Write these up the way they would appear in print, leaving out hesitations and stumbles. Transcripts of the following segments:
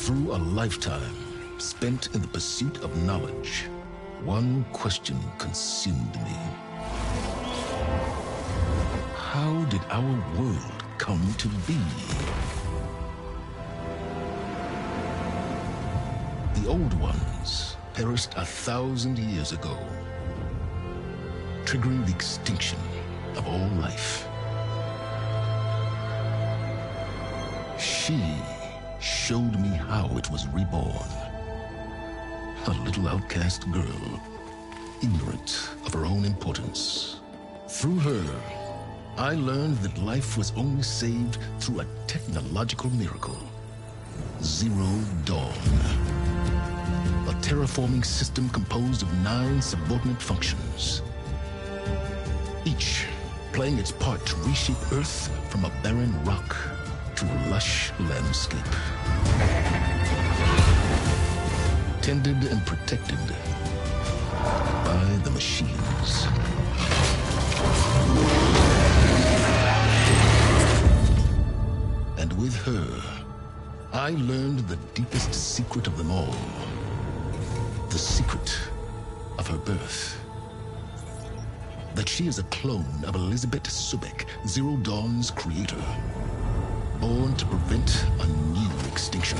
Through a lifetime spent in the pursuit of knowledge, one question consumed me. How did our world come to be? The old ones perished 1,000 years ago, triggering the extinction of all life. She showed me how it was reborn. A little outcast girl, ignorant of her own importance. Through her, I learned that life was only saved through a technological miracle. Zero Dawn. A terraforming system composed of 9 subordinate functions, each playing its part to reshape Earth from a barren rock to a lush landscape. Tended and protected by the machines. And with her, I learned the deepest secret of them all. The secret of her birth. That she is a clone of Elizabeth Sobek, Zero Dawn's creator. Born to prevent a new extinction.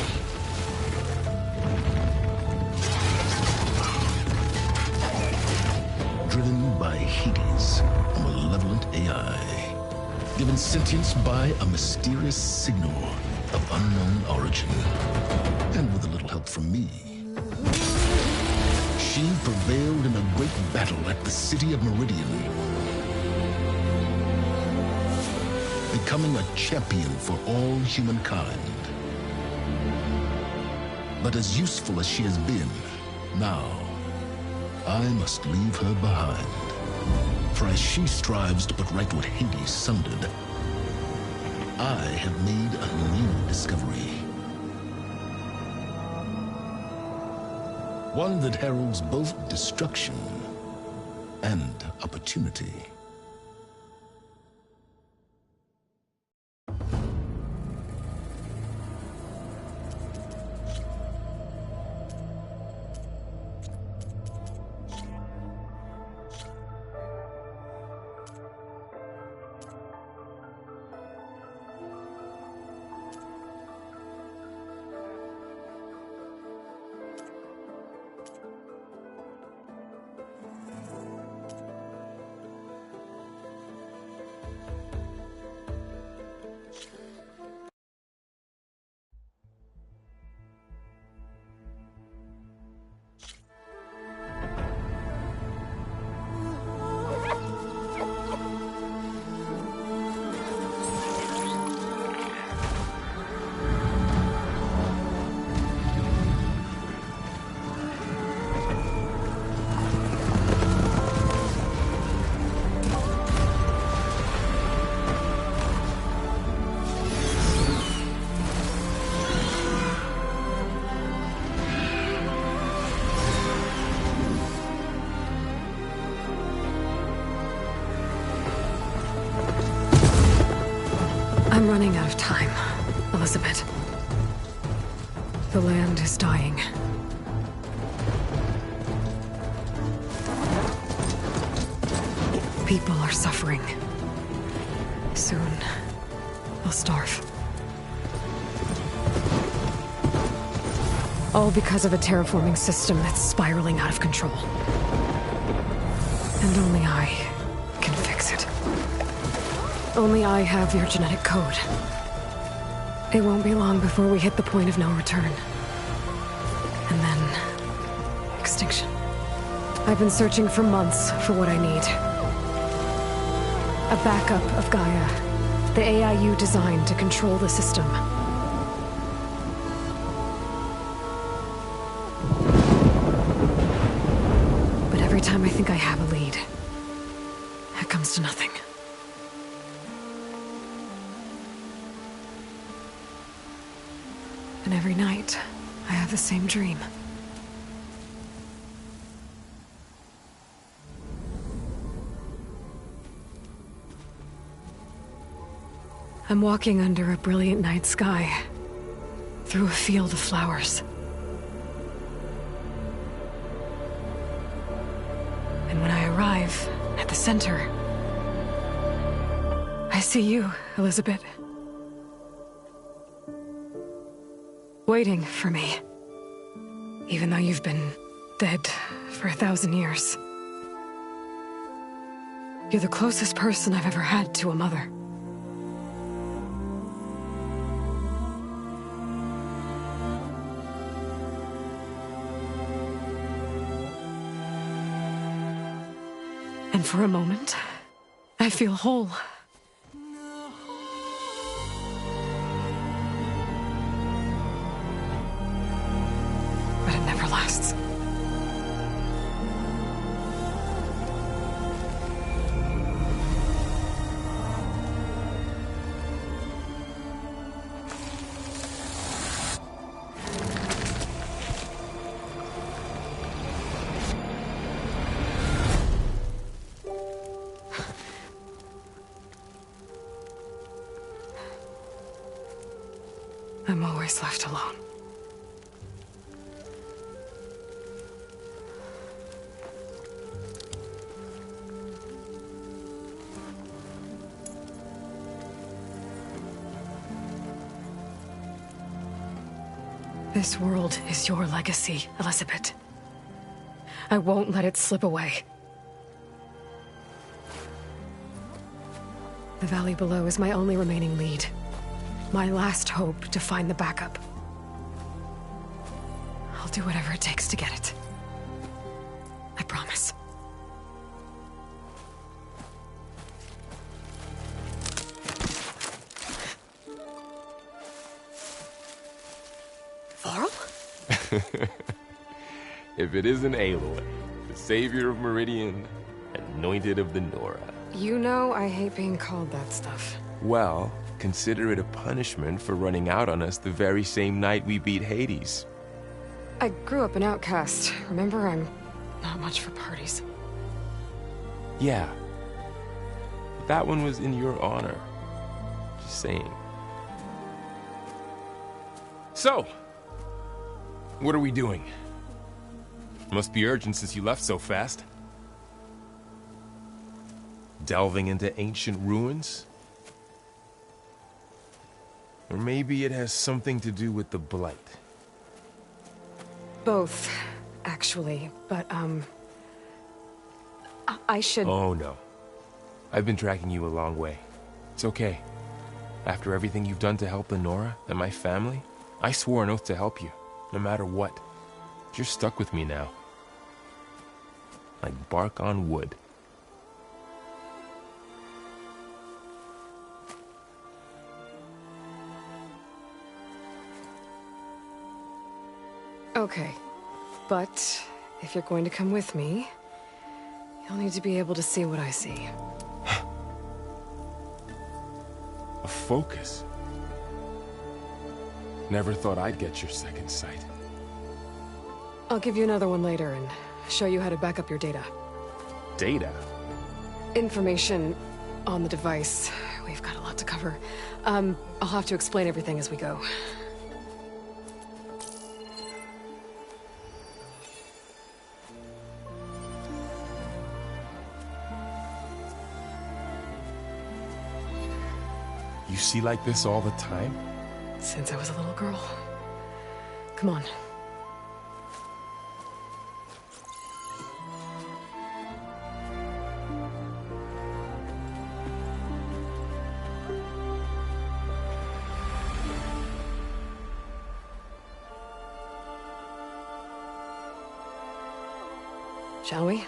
Driven by Hades, a malevolent AI. Given sentience by a mysterious signal of unknown origin. And with a little help from me, she prevailed in a great battle at the city of Meridian. Becoming a champion for all humankind. But as useful as she has been, now, I must leave her behind. For as she strives to put right what Hades sundered, I have made a new discovery. One that heralds both destruction and opportunity. I'm running out of time, Elizabeth. The land is dying. People are suffering. Soon, they'll starve. All because of a terraforming system that's spiraling out of control. And only I can fix it. Only I have your genetic code. It won't be long before we hit the point of no return. And then... extinction. I've been searching for months for what I need. A backup of Gaia. The AI you designed to control the system. But every time I think I have a lead, it comes to nothing. And every night, I have the same dream. I'm walking under a brilliant night sky. through a field of flowers. And when I arrive at the center, I see you, Elizabeth. Waiting for me. Even though you've been dead for 1,000 years. You're the closest person I've ever had to a mother. And for a moment, I feel whole. But it never lasts. I'm always left alone. This world is your legacy, Elizabeth. I won't let it slip away. The valley below is my only remaining lead. My last hope to find the backup. I'll do whatever it takes to get it. I promise. Varl? If it isn't Aloy, the savior of Meridian, anointed of the Nora. You know I hate being called that stuff. Well, consider it a punishment for running out on us the very same night we beat Hades. I grew up an outcast. Remember, I'm not much for parties. Yeah. But that one was in your honor. Just saying. So, what are we doing? Must be urgent since you left so fast. Delving into ancient ruins? Or maybe it has something to do with the Blight. Both, actually, but, I should... Oh, no. I've been tracking you a long way. It's okay. After everything you've done to help the Nora and my family, I swore an oath to help you, no matter what. You're stuck with me now. Like bark on wood. Okay, but if you're going to come with me, you'll need to be able to see what I see. A focus? Never thought I'd get your second sight. I'll give you another one later and show you how to back up your data. Data? Information on the device. We've got a lot to cover. I'll have to explain everything as we go. You see like this all the time? Since I was a little girl. Come on. Shall we?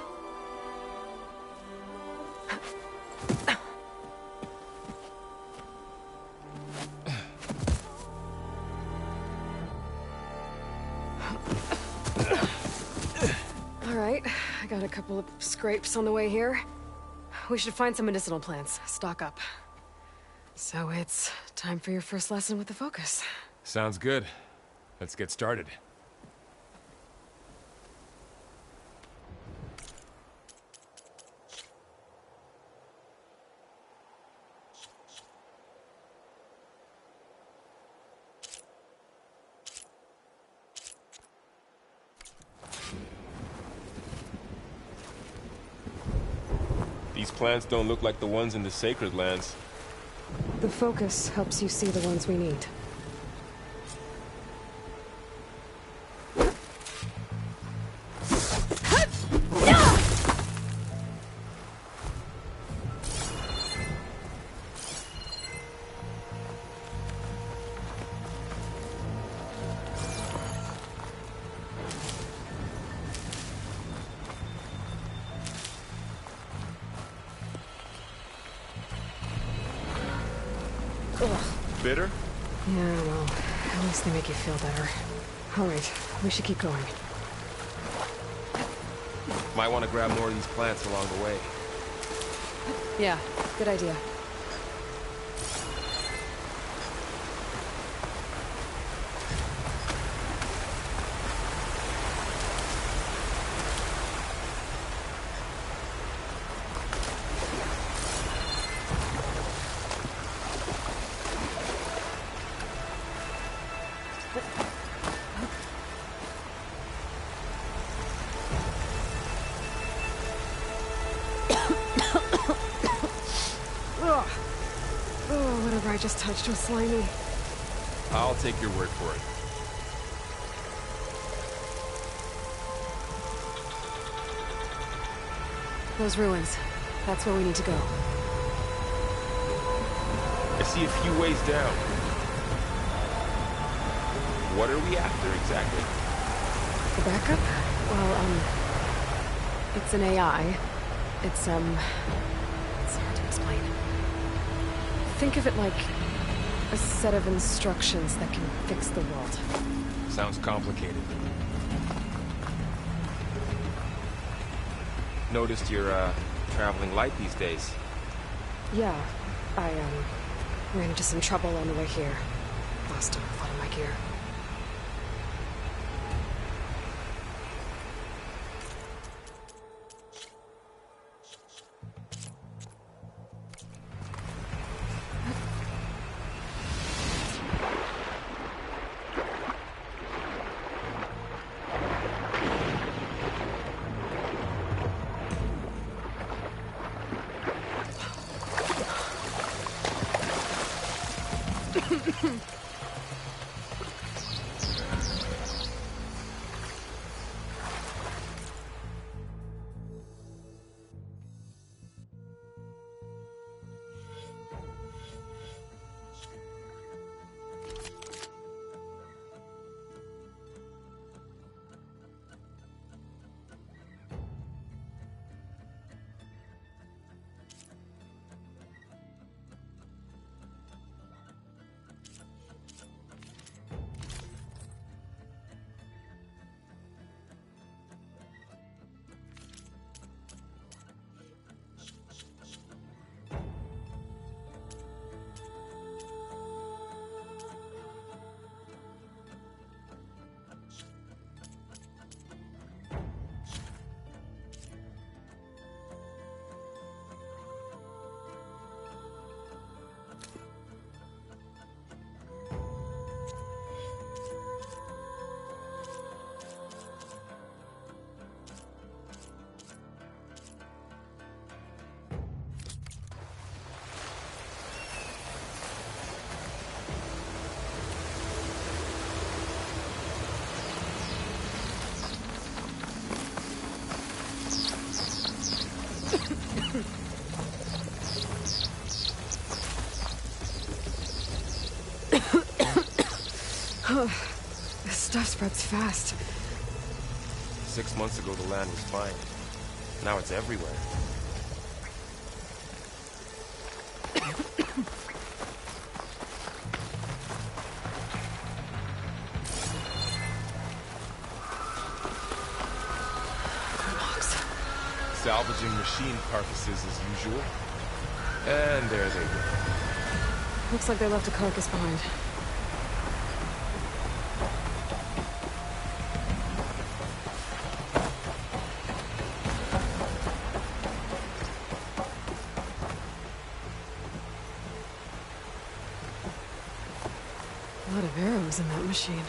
All right, I got a couple of scrapes on the way here. We should find some medicinal plants, stock up. So it's time for your first lesson with the Focus. Sounds good. Let's get started. These plants don't look like the ones in the Sacred Lands. The focus helps you see the ones we need. Bitter? Yeah, well, at least they make you feel better. Alright, we should keep going. Might want to grab more of these plants along the way. Yeah, good idea. Whatever I just touched was slimy. I'll take your word for it. Those ruins. That's where we need to go. I see a few ways down. What are we after exactly? The backup? Well, it's an AI. It's hard to explain. Think of it like a set of instructions that can fix the world. Sounds complicated. Noticed you're, traveling light these days. Yeah, I, ran into some trouble on the way here. Lost a lot of my gear. This stuff spreads fast. 6 months ago, the land was fine. Now it's everywhere. Logs. Salvaging machine carcasses as usual. And there they go. Looks like they left a carcass behind. A lot of arrows in that machine.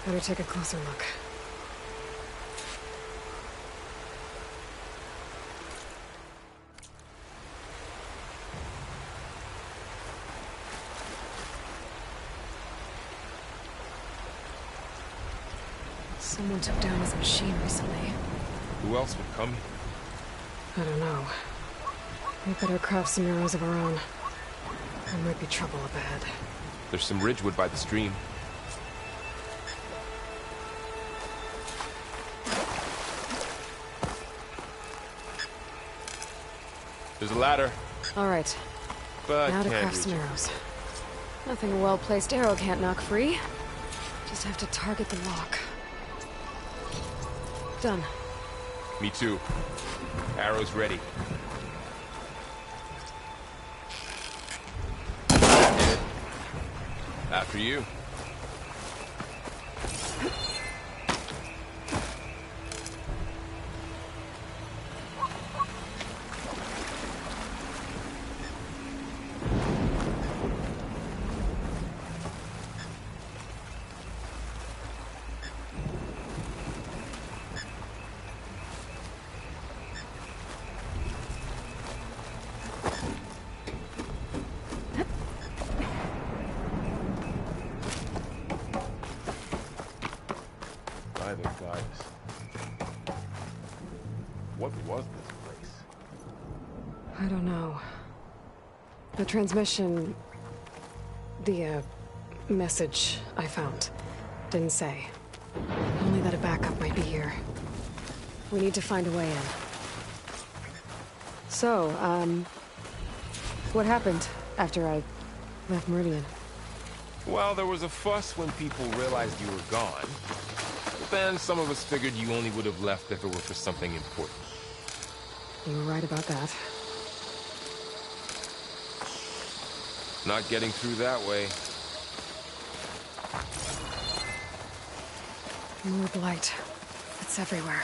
Better take a closer look. Someone took down his machine recently. Who else would come? I don't know. We better craft some arrows of our own. There might be trouble up ahead. There's some ridgewood by the stream. There's a ladder. All right, But now to can't craft reach some it. arrows. Nothing a well-placed arrow can't knock free. Just have to target the lock. Done. Me too. Arrows ready. Hit it. After you. Either goddess. What was this place? I don't know. The transmission... The, message I found didn't say. Only that a backup might be here. We need to find a way in. So, what happened after I left Meridian? Well, there was a fuss when people realized you were gone. But then some of us figured you only would have left if it were for something important. You were right about that. Not getting through that way. More blight. It's everywhere.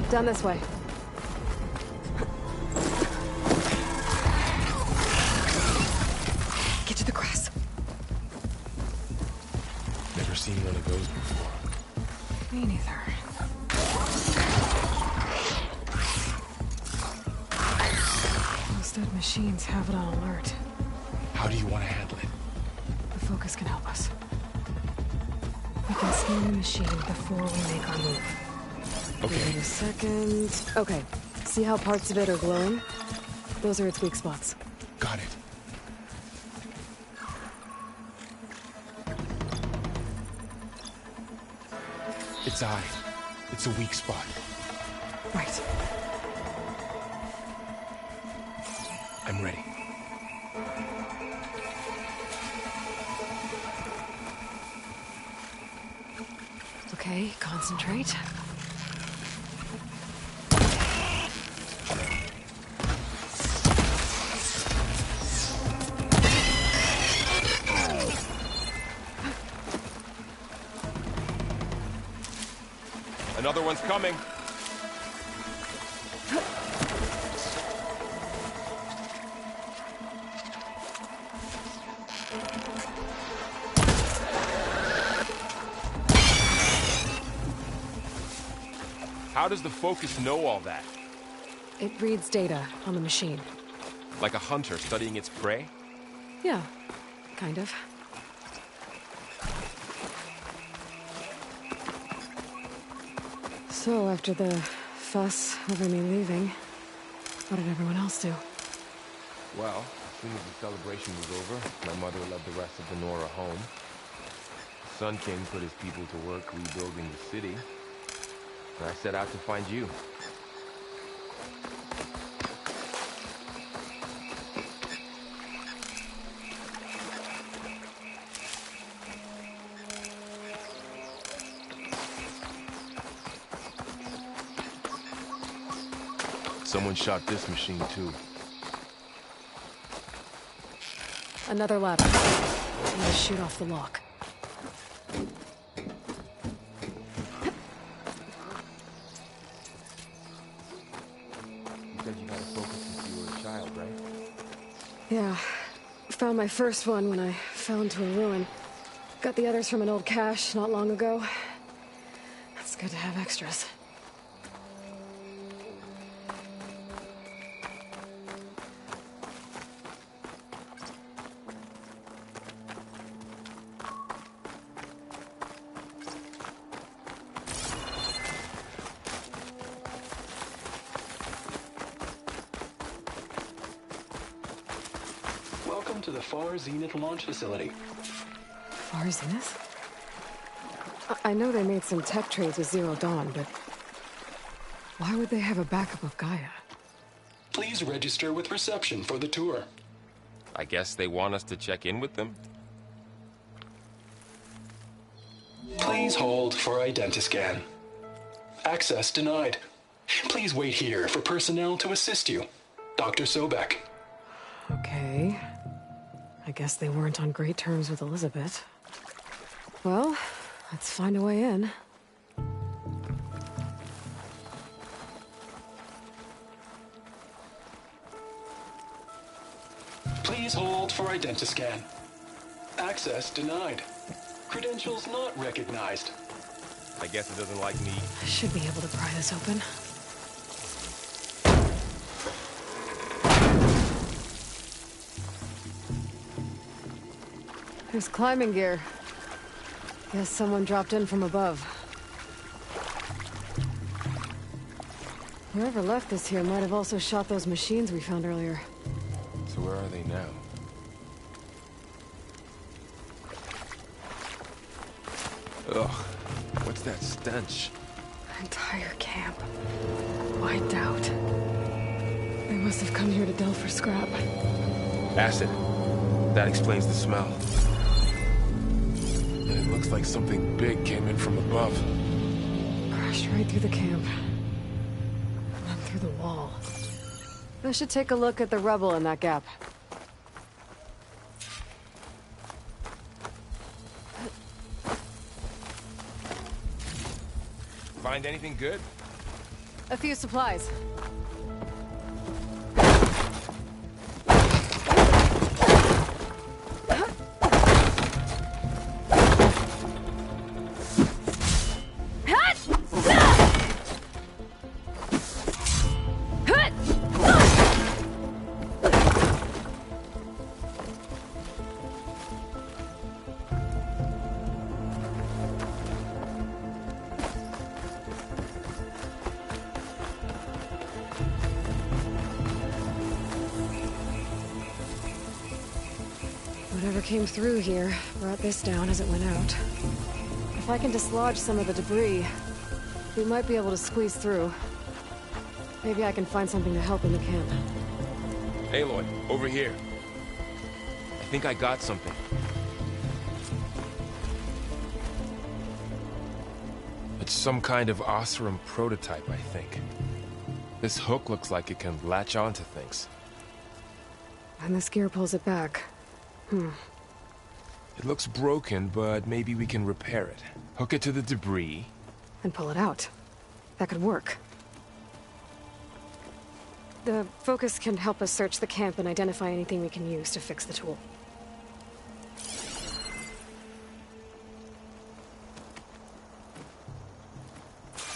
Down this way. Get to the grass. Never seen one of those before. Me neither. Those dead machines have it on alert. How do you want to handle it? The focus can help us. We can scan the machine before we make our move. Okay. Wait a second. Okay. See how parts of it are glowing? Those are its weak spots. Got it. Its eye. It's a weak spot. Right. I'm ready. Okay, concentrate. Another one's coming. How does the focus know all that? It reads data on the machine. Like a hunter studying its prey? Yeah, kind of. So, after the fuss over me leaving, what did everyone else do? Well, as soon as the celebration was over, my mother led the rest of the Nora home. The Sun King put his people to work rebuilding the city. And I set out to find you. Someone shot this machine too. Another ladder. I'm gonna shoot off the lock. You said you had a focus Yeah. Found my first one when I fell into a ruin. Got the others from an old cache not long ago. It's good to have extras. Welcome to the Far Zenith launch facility. Far Zenith? I know they made some tech trades with Zero Dawn, but why would they have a backup of Gaia? Please register with reception for the tour. I guess they want us to check in with them? Please hold for Identiscan. Access denied. Please wait here for personnel to assist you. Dr. Sobek. Okay. I guess they weren't on great terms with Elizabeth. Well, let's find a way in. Please hold for Identiscan. Access denied. Credentials not recognized. I guess it doesn't like me. I should be able to pry this open. There's climbing gear. Guess someone dropped in from above. Whoever left this here might have also shot those machines we found earlier. So where are they now? Ugh, what's that stench? Entire camp. Wiped out. They must have come here to delve for scrap. Acid. That explains the smell. And it looks like something big came in from above. Crashed right through the camp. And then through the wall. I should take a look at the rubble in that gap. Find anything good? A few supplies. Whatever came through here brought this down as it went out. If I can dislodge some of the debris, we might be able to squeeze through. Maybe I can find something to help in the camp. Aloy, over here. I think I got something. It's some kind of Oseram prototype, I think. This hook looks like it can latch onto things. And this gear pulls it back. It looks broken, but maybe we can repair it. Hook it to the debris. And pull it out. That could work. The focus can help us search the camp and identify anything we can use to fix the tool.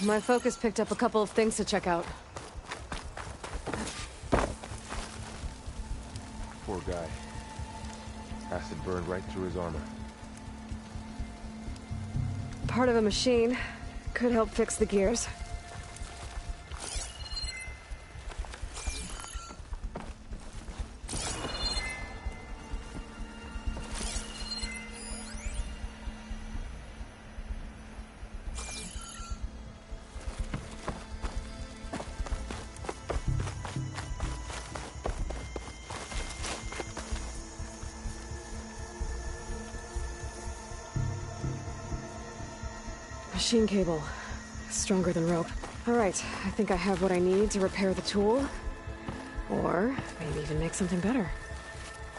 My focus picked up a couple of things to check out. Poor guy. Acid burned right through his armor. Part of a machine. Could help fix the gears. Machine cable. Stronger than rope. All right, I think I have what I need to repair the tool. Or maybe even make something better.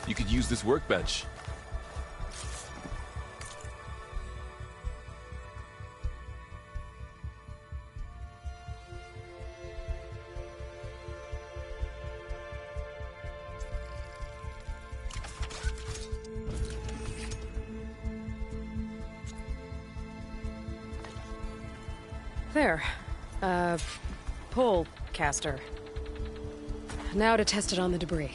You could use this workbench. There. Pole caster. Now to test it on the debris.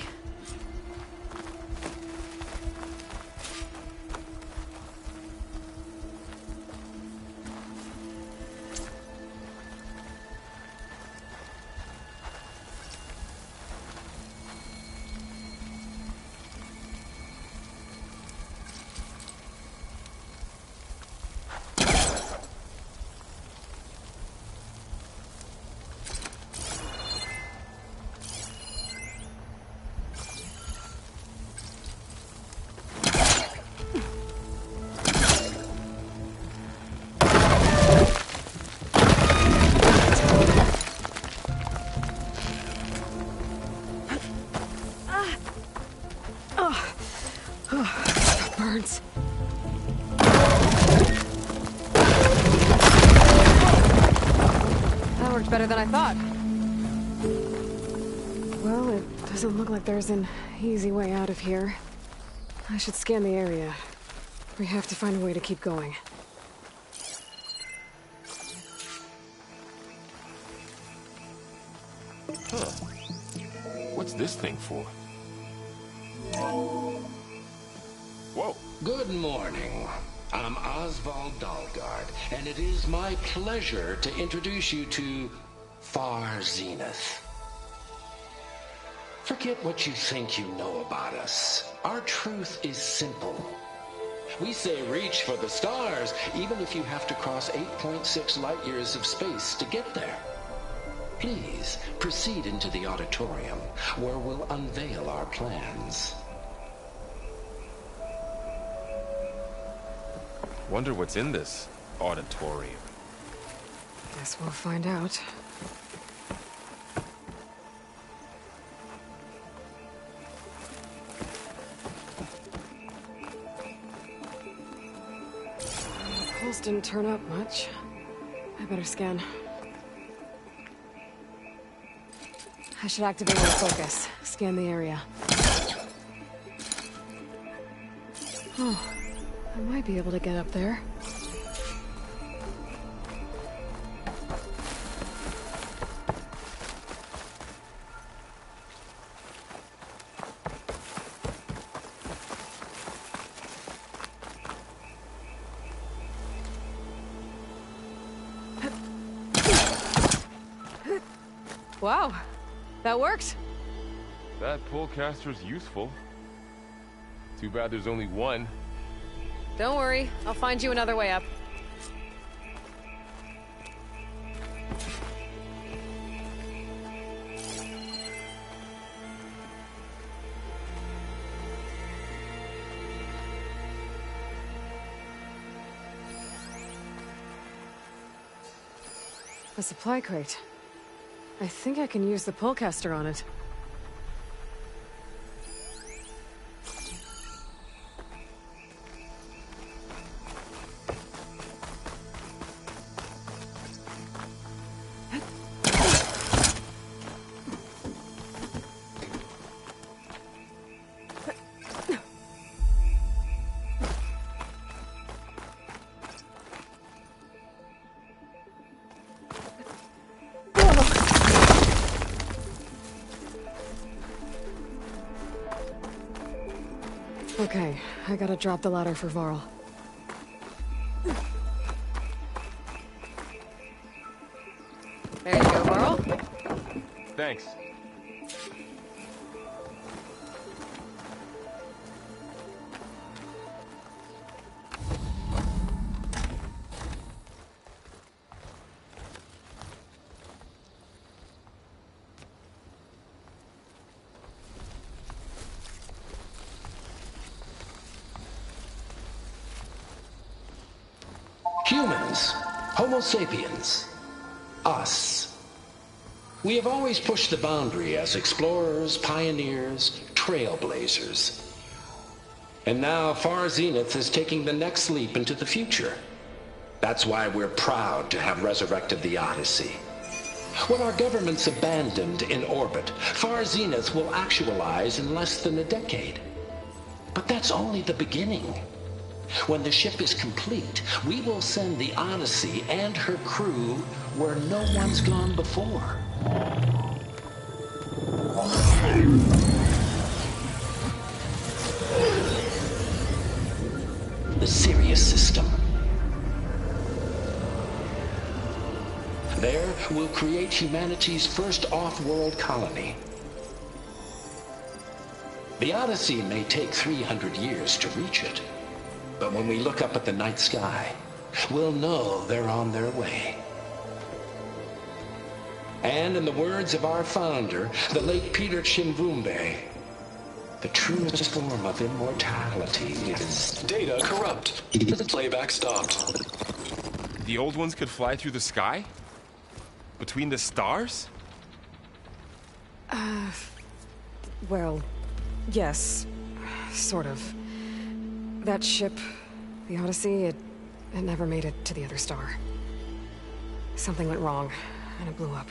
Burns. That worked better than I thought. Well, it doesn't look like there's an easy way out of here. I should scan the area. We have to find a way to keep going. Huh. What's this thing for? Whoa. Good morning. I'm Oswald Dalgard, and it is my pleasure to introduce you to Far Zenith. Forget what you think you know about us. Our truth is simple. We say reach for the stars, even if you have to cross 8.6 light years of space to get there. Please, proceed into the auditorium, where we'll unveil our plans. Wonder what's in this auditorium. Guess we'll find out. The pulse didn't turn up much. I better scan. I should activate my focus. Scan the area. Oh, I might be able to get up there. Wow, that worked. That pullcaster's useful. Too bad there's only one. Don't worry, I'll find you another way up. A supply crate. I think I can use the pullcaster on it. Okay, I gotta drop the ladder for Varl. There you go, Varl. Thanks. Humans, Homo sapiens, us. We have always pushed the boundary as explorers, pioneers, trailblazers. And now Far Zenith is taking the next leap into the future. That's why we're proud to have resurrected the Odyssey. When our government's abandoned in orbit, Far Zenith will actualize in less than a decade. But that's only the beginning. When the ship is complete, we will send the Odyssey and her crew where no one's gone before. The Sirius system. There, we'll create humanity's first off-world colony. The Odyssey may take 300 years to reach it, but when we look up at the night sky, we'll know they're on their way. And in the words of our founder, the late Peter Chimvumbe, the truest form of immortality is... Data corrupt. Playback stopped. The old ones could fly through the sky? Between the stars? Well, yes. Sort of. That ship, the Odyssey, it never made it to the other star. Something went wrong, and it blew up.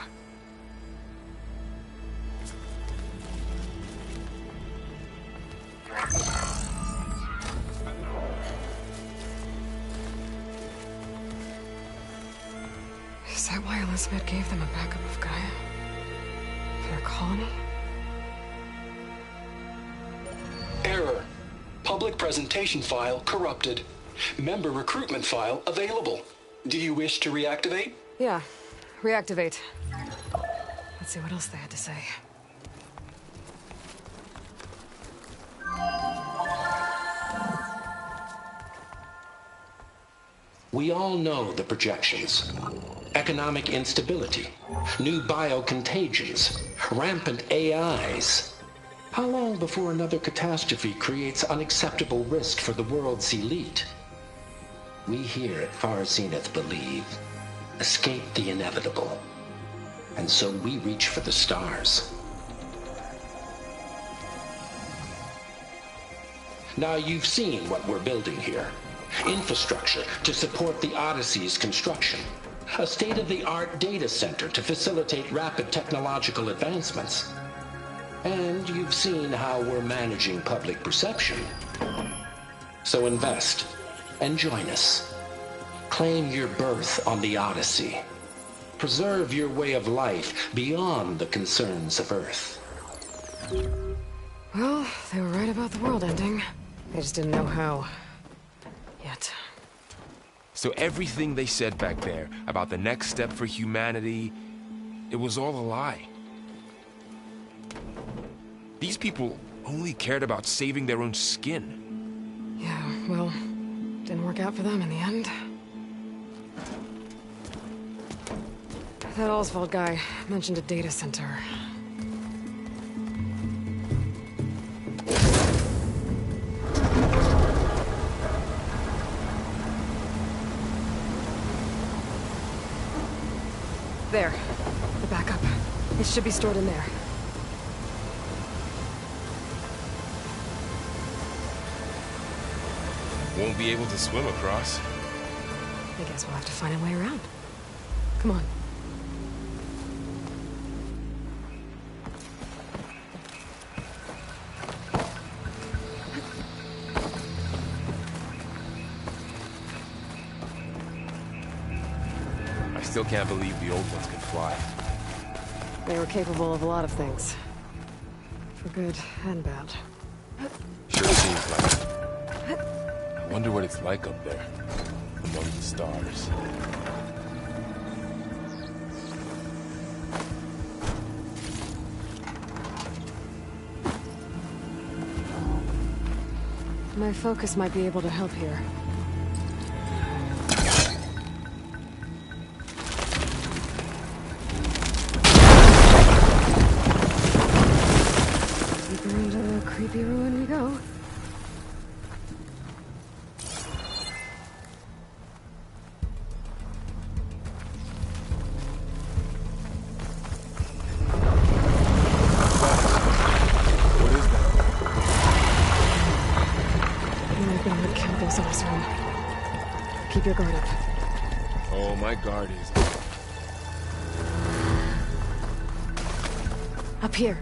Is that why Elizabeth gave them a backup of Gaia? For their colony? Error. Public presentation file corrupted. Member recruitment file available. Do you wish to reactivate? Yeah. Reactivate. Let's see what else they had to say. We all know the projections. Economic instability, new biocontagions, rampant AIs. How long before another catastrophe creates unacceptable risk for the world's elite? We here at Far Zenith believe, escape the inevitable. And so we reach for the stars. Now you've seen what we're building here. Infrastructure to support the Odyssey's construction. A state-of-the-art data center to facilitate rapid technological advancements. And you've seen how we're managing public perception. So invest and join us. Claim your berth on the Odyssey. Preserve your way of life beyond the concerns of Earth. Well, they were right about the world ending. They just didn't know how. Yet. So everything they said back there about the next step for humanity, it was all a lie. These people only cared about saving their own skin. Yeah, well, didn't work out for them in the end. That Oswald guy mentioned a data center. There. The backup. It should be stored in there. Won't be able to swim across. I guess we'll have to find a way around. Come on. I still can't believe the old ones could fly. They were capable of a lot of things. For good and bad. Sure seems like it. I wonder what it's like up there, among the stars. My focus might be able to help here. Deeper into the creepy ruin we go. What is that? You might be able to chemicals in this room. Keep your guard up. Oh, my guard is... Up here.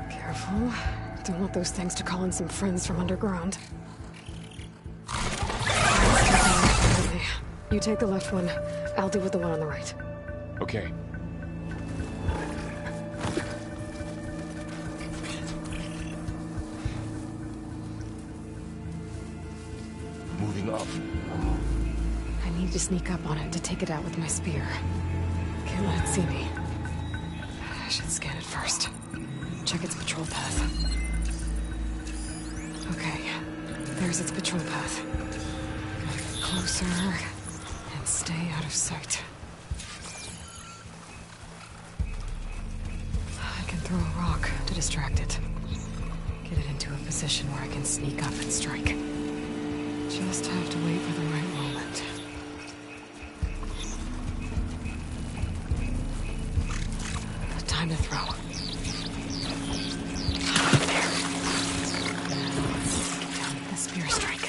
Careful. Don't want those things to call in some friends from underground. You take the left one. I'll deal with the one on the right. Okay. Moving up. I need to sneak up on it to take it out with my spear. Can't let it see me. I should scan it first. Check its patrol path. Okay, there's its patrol path. Gotta get closer and stay out of sight. I can throw a rock to distract it. Get it into a position where I can sneak up and strike. Just have to wait for the right moment. Time to throw. There. Down with the spear strike.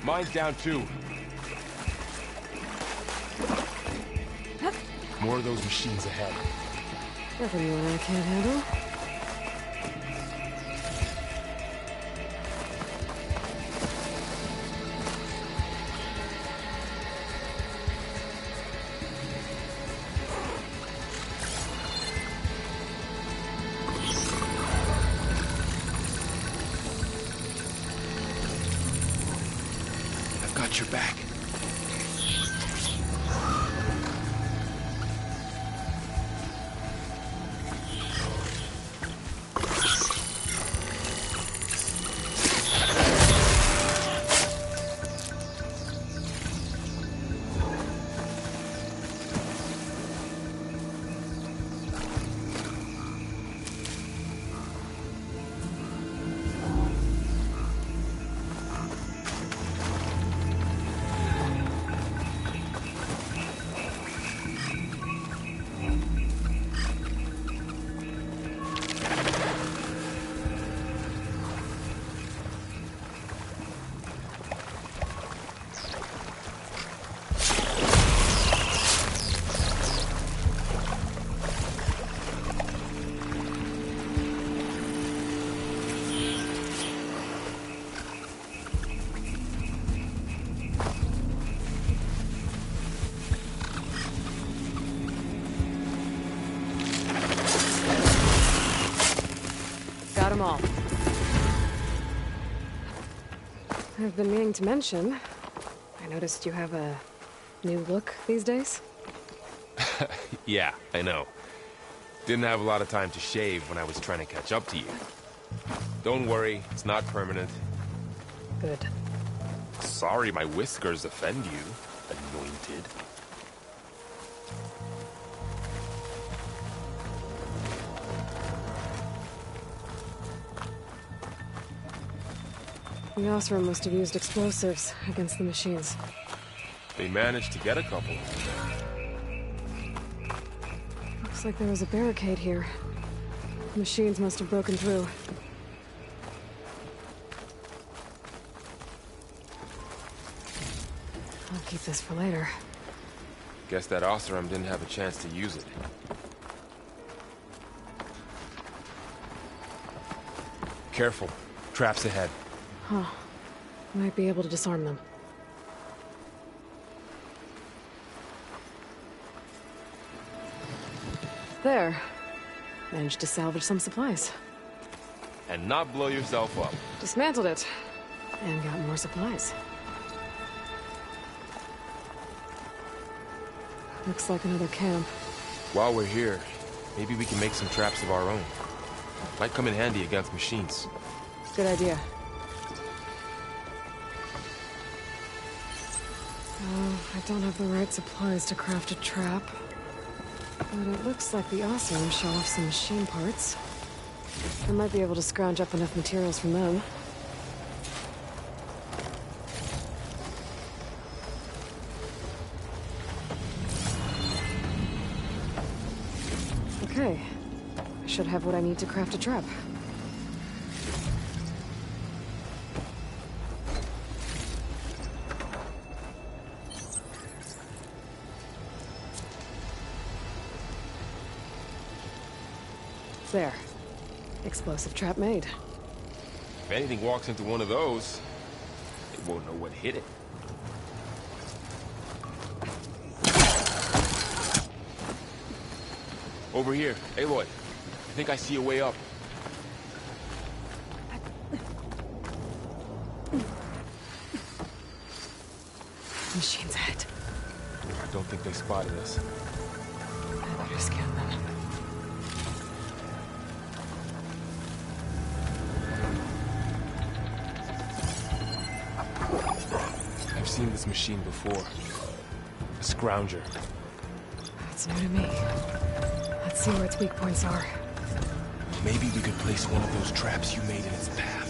Mine's down too. More of those machines ahead. Nothing you and I can't handle. Got your back. Got them all. I've been meaning to mention, I noticed you have a new look these days. Yeah, I know. Didn't have a lot of time to shave when I was trying to catch up to you. Don't worry, it's not permanent. Good. Sorry my whiskers offend you, anointed. The Osram must have used explosives against the machines. They managed to get a couple. Looks like there was a barricade here. The machines must have broken through. I'll keep this for later. Guess that Osram didn't have a chance to use it. Careful. Traps ahead. Huh. Might be able to disarm them. There. Managed to salvage some supplies. And not blow yourself up. Dismantled it. And got more supplies. Looks like another camp. While we're here, maybe we can make some traps of our own. Might come in handy against machines. Good idea. I don't have the right supplies to craft a trap. But it looks like the Oseram show off some machine parts. I might be able to scrounge up enough materials from them. Okay. I should have what I need to craft a trap. There. Explosive trap made. If anything walks into one of those, it won't know what hit it. Over here. Aloy, I think I see a way up. Machine's ahead. I don't think they spotted us. I better scan them. I've seen this machine before. A scrounger. It's new to me. Let's see where its weak points are. Maybe we could place one of those traps you made in its path.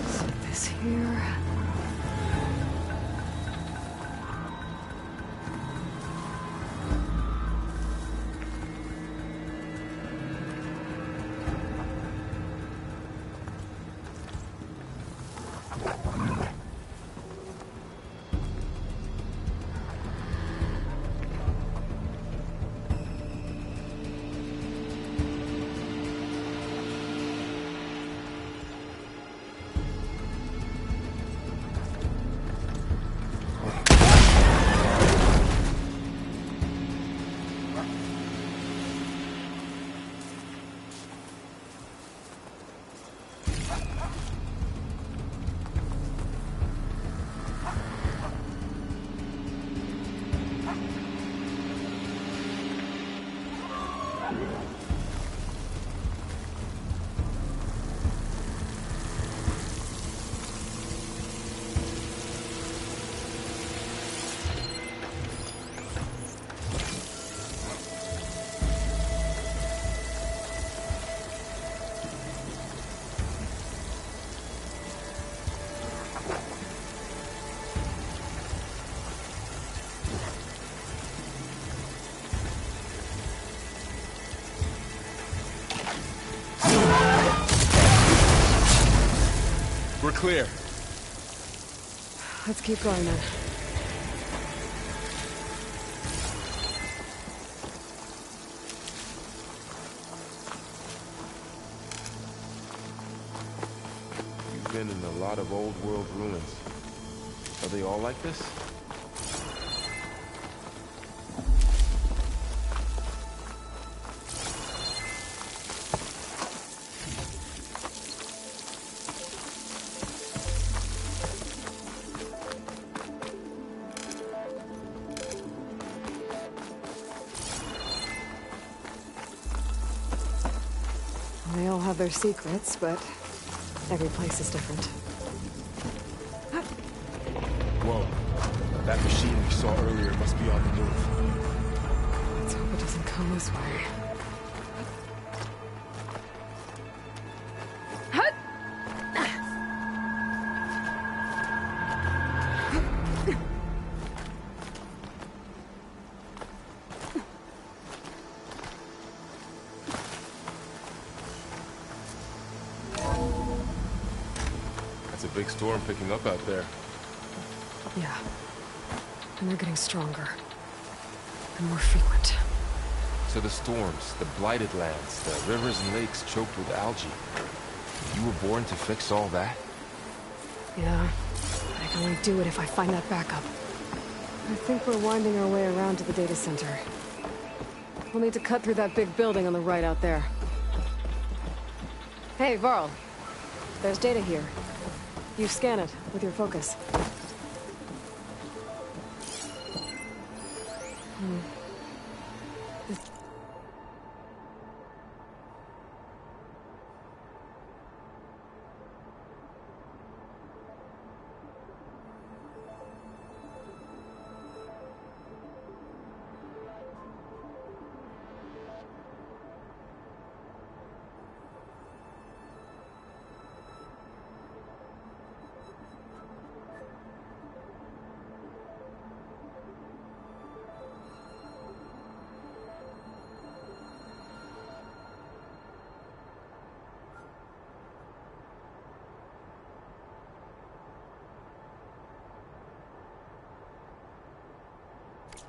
Set this here. We're clear. Let's keep going then. You've been in a lot of old world ruins. Are they all like this? They all have their secrets, but every place is different. Whoa. That machine we saw earlier must be on the move. Let's hope it doesn't come this way. That's a big storm picking up out there. Yeah. And they're getting stronger. And more frequent. So the storms, the blighted lands, the rivers and lakes choked with algae. You were born to fix all that? Yeah. But I can only do it if I find that backup. I think we're winding our way around to the data center. We'll need to cut through that big building on the right out there. Hey, Varl. There's data here. You scan it with your focus.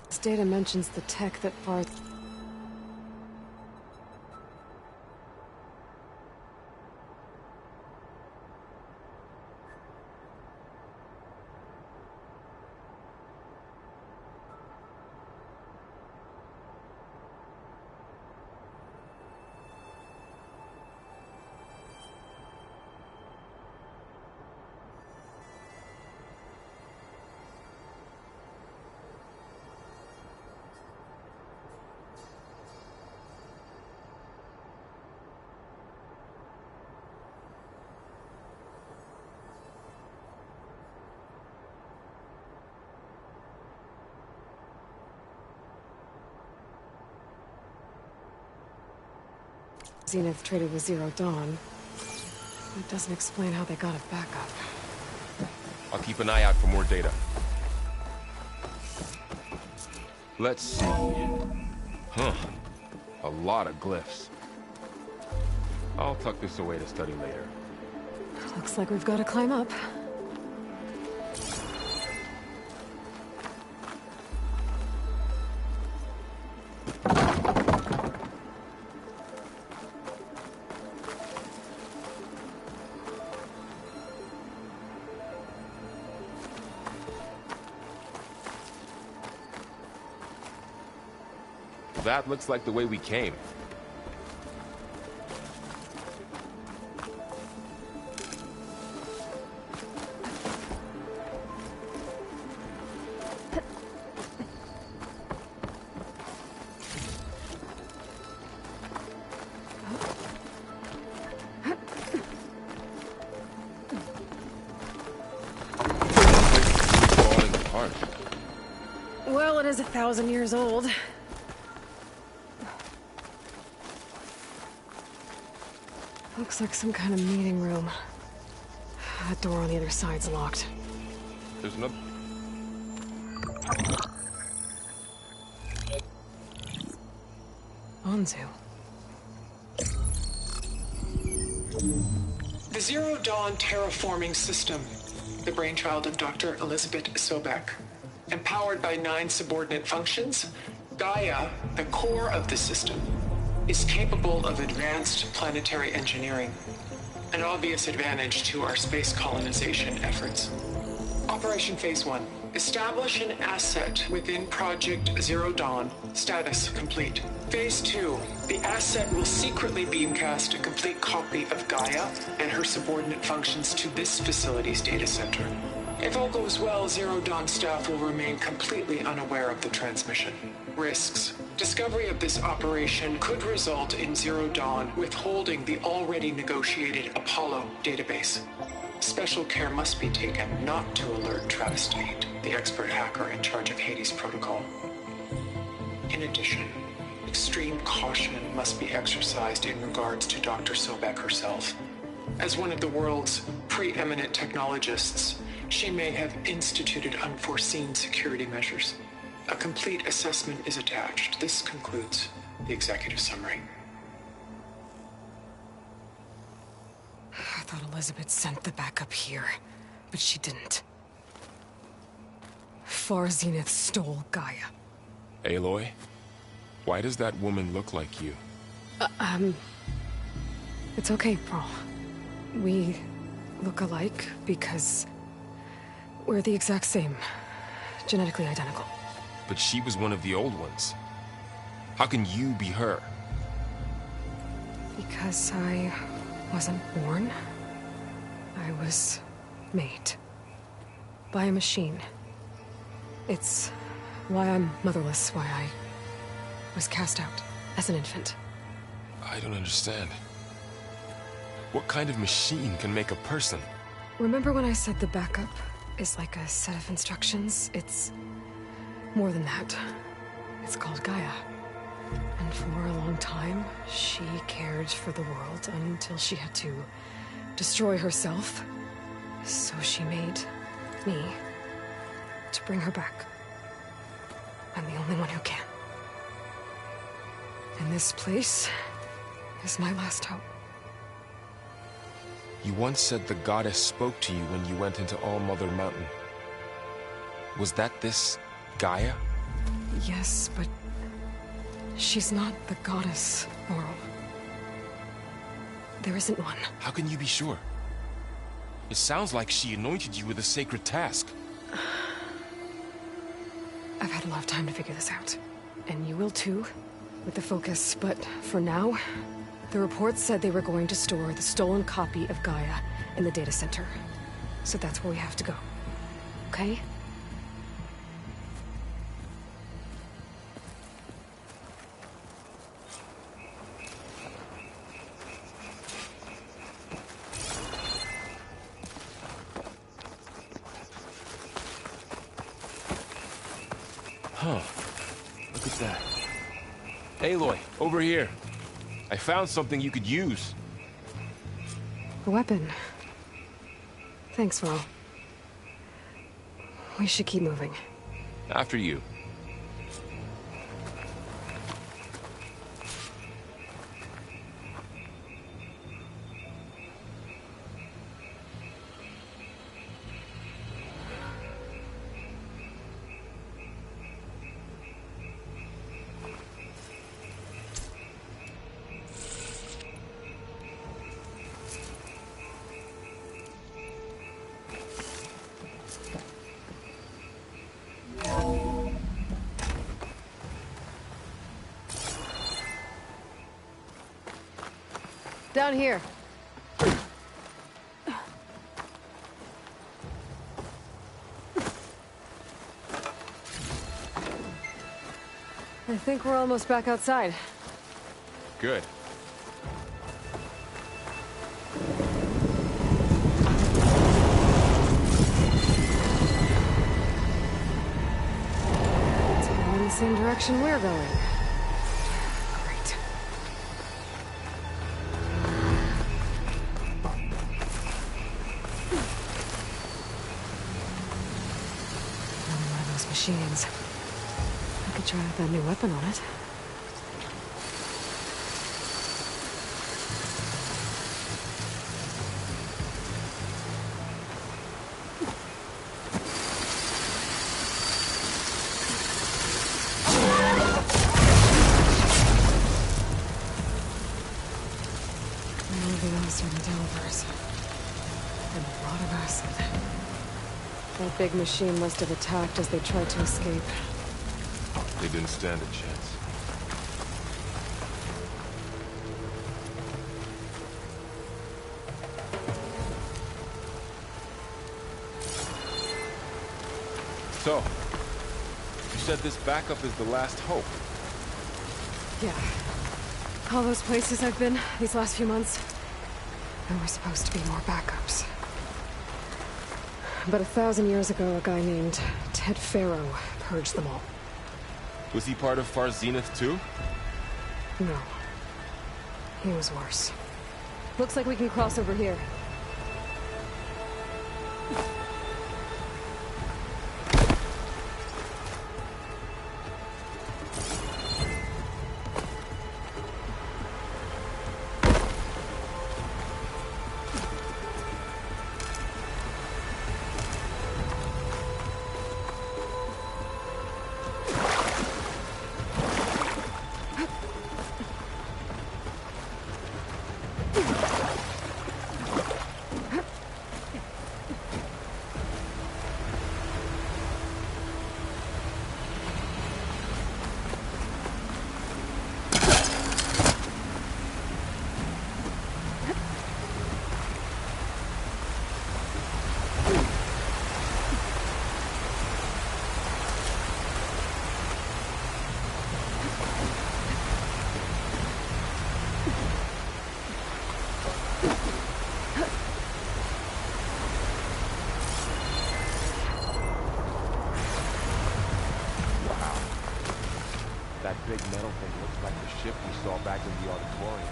This data mentions the tech that Far... Zenith traded with Zero Dawn. It doesn't explain how they got it back up. I'll keep an eye out for more data. Let's see. Huh. A lot of glyphs. I'll tuck this away to study later. Looks like we've got to climb up. That looks like the way we came. Falling apart. Well, it is 1,000 years old. Looks like some kind of meeting room. That door on the other side's locked. There's no... Anzu. The Zero Dawn terraforming system, the brainchild of Dr. Elizabeth Sobek. Empowered by 9 subordinate functions, Gaia, the core of the system, is capable of advanced planetary engineering, an obvious advantage to our space colonization efforts. Operation Phase 1. Establish an asset within Project Zero Dawn. Status complete. Phase 2. The asset will secretly beamcast a complete copy of Gaia and her subordinate functions to this facility's data center. If all goes well, Zero Dawn staff will remain completely unaware of the transmission. Risks. Discovery of this operation could result in Zero Dawn withholding the already negotiated Apollo database. Special care must be taken not to alert Travis Tate, the expert hacker in charge of Hades Protocol. In addition, extreme caution must be exercised in regards to Dr. Sobek herself. As one of the world's preeminent technologists, she may have instituted unforeseen security measures. A complete assessment is attached. This concludes the executive summary. I thought Elizabeth sent the backup here, but she didn't. Far Zenith stole Gaia. Aloy? Why does that woman look like you? It's okay, Pearl. We look alike because we're the exact same. Genetically identical. But she was one of the old ones. How can you be her? Because I wasn't born. I was made. By a machine. It's why I'm motherless, why I was cast out as an infant. I don't understand. What kind of machine can make a person? Remember when I said the backup is like a set of instructions? It's more than that. It's called Gaia. And for a long time, she cared for the world until she had to destroy herself. So she made me to bring her back. I'm the only one who can. And this place is my last hope. You once said the goddess spoke to you when you went into All Mother Mountain. Was that this Gaia? Yes, but she's not the goddess, Laurel. There isn't one. How can you be sure? It sounds like she anointed you with a sacred task. I've had a lot of time to figure this out. And you will too, with the focus. But for now, the reports said they were going to store the stolen copy of Gaia in the data center. So that's where we have to go. Okay? Huh. Look at that. Aloy, over here. I found something you could use. A weapon. Thanks, Val. We should keep moving. After you. Down here. I think we're almost back outside. Good. It's going in the same direction we're going. Great. Another one of those machines. I could try out that new weapon on it. And a lot of acid. That big machine must have attacked as they tried to escape. They didn't stand a chance. So, you said this backup is the last hope. Yeah. All those places I've been these last few months, there were supposed to be more backups. But 1,000 years ago, a guy named Ted Faro purged them all. Was he part of Far Zenith too? No. He was worse. Looks like we can cross over here. That big metal thing looks like the ship we saw back in the auditorium.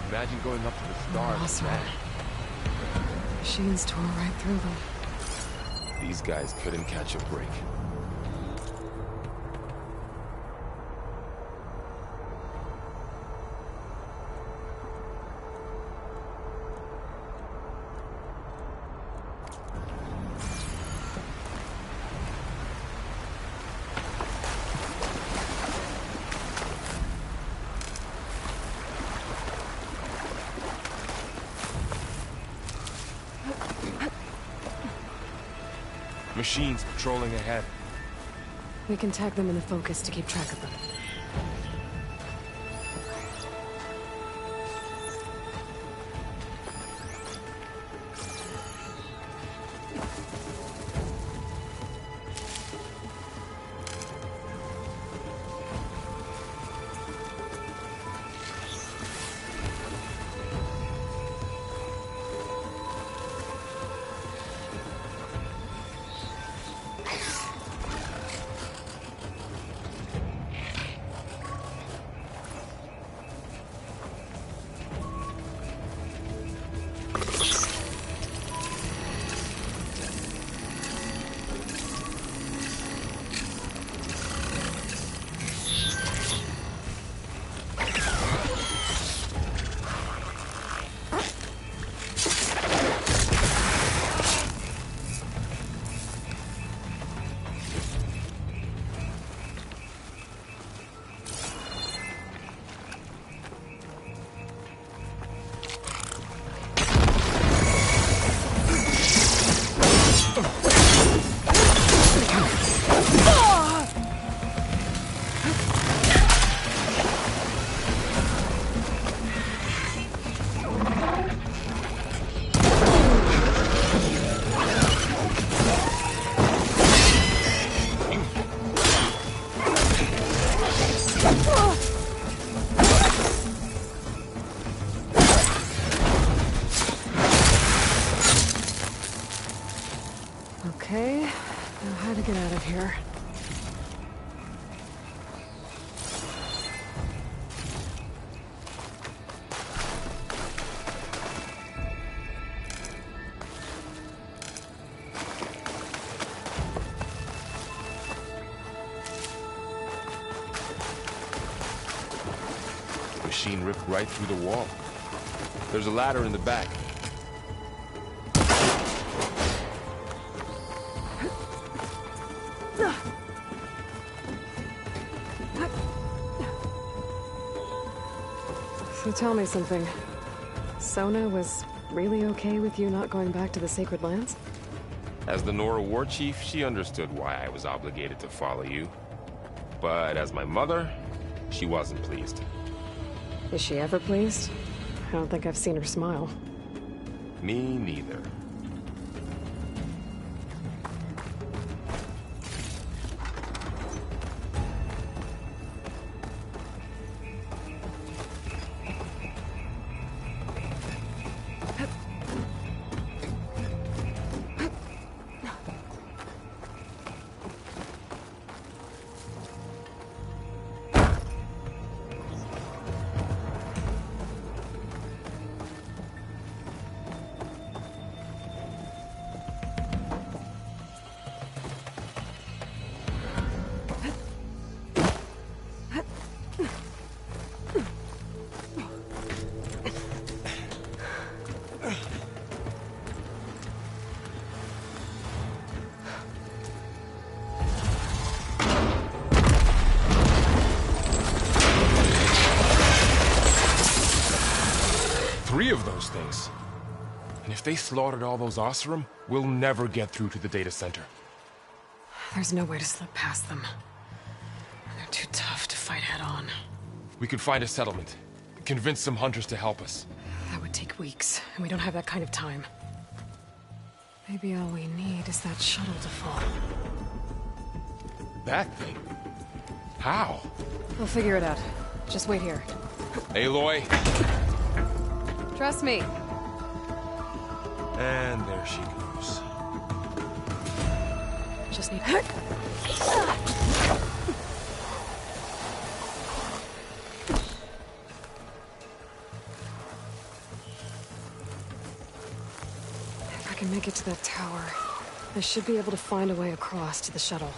Imagine going up to the stars. Awesome. Man. Machines tore right through them. These guys couldn't catch a break. Machines patrolling ahead. We can tag them in the focus to keep track of them. Okay, now how to get out of here. Machine ripped right through the wall. There's a ladder in the back. So tell me something. Sona was really okay with you not going back to the Sacred Lands? As the Nora war chief, she understood why I was obligated to follow you. But as my mother, she wasn't pleased. Is she ever pleased? I don't think I've seen her smile. Me neither. Three of those things. And if they slaughtered all those Oseram, we'll never get through to the data center. There's no way to slip past them. They're too tough to fight head-on. We could find a settlement. Convince some hunters to help us. That would take weeks, and we don't have that kind of time. Maybe all we need is that shuttle to fall. That thing? How? We'll figure it out. Just wait here. Aloy. Trust me. And there she goes. Just need... If I can make it to that tower, I should be able to find a way across to the shuttle.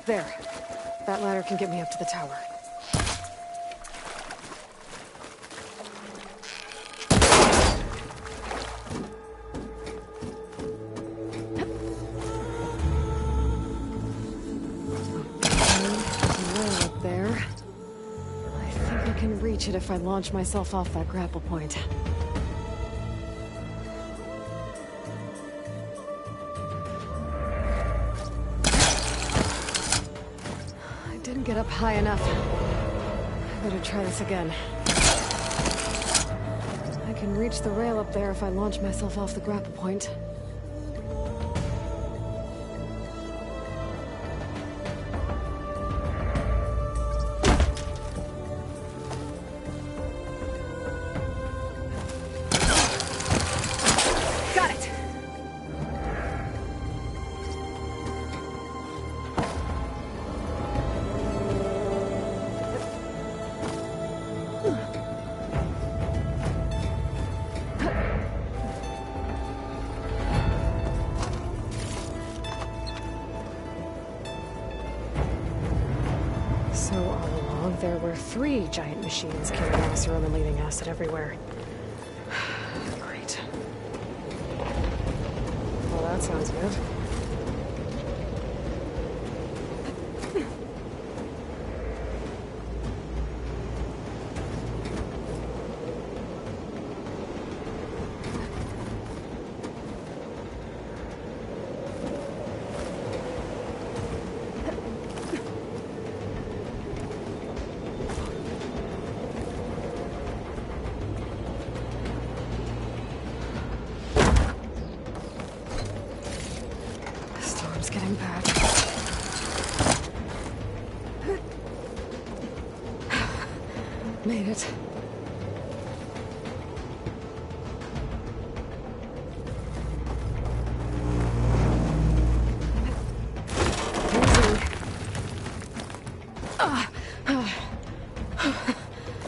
There. That ladder can get me up to the tower. Up there. I think I can reach it if I launch myself off that grapple point. Get up high enough. I better try this again. I can reach the rail up there if I launch myself off the grapple point. Got it! There were 3 giant machines carrying serum and leading acid everywhere. Great. Well, that sounds good. Getting bad. Made it.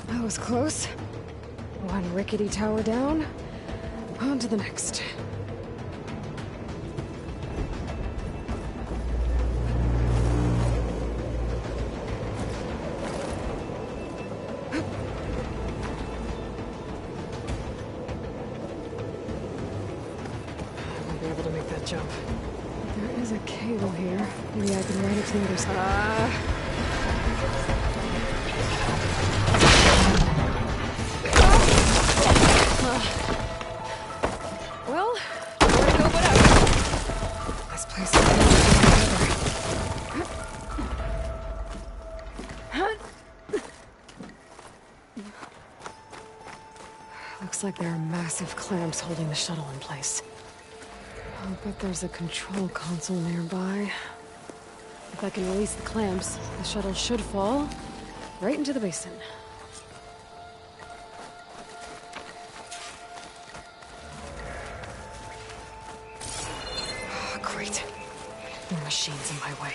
That was close. One rickety tower down. On to the next. Jump. There is a cable here. Maybe I can ride it to the other side. Well, where to go but up. This place is looks like there are massive clamps holding the shuttle in place. I'll bet there's a control console nearby. If I can release the clamps, the shuttle should fall right into the basin. Oh, great. More machines in my way.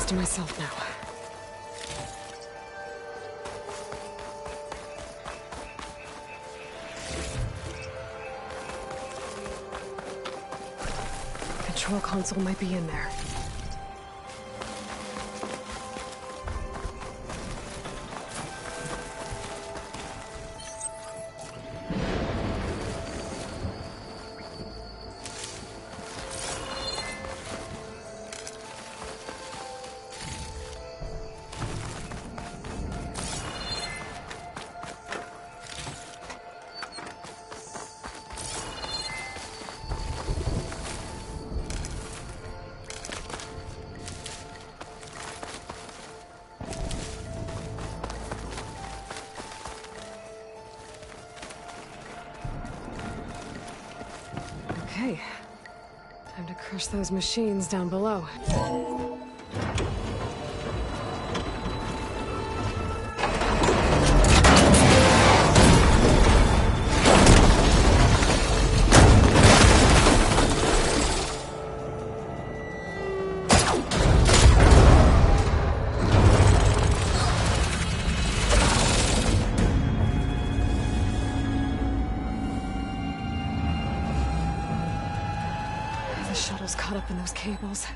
to myself now. Control console might be in there. Okay. Time to crush those machines down below. The shuttle's caught up in those cables.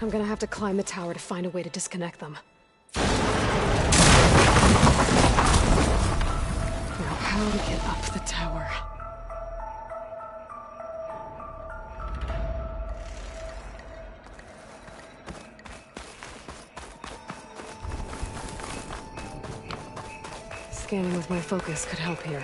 I'm gonna have to climb the tower to find a way to disconnect them. Now, how to get up the tower? Scanning with my focus could help here.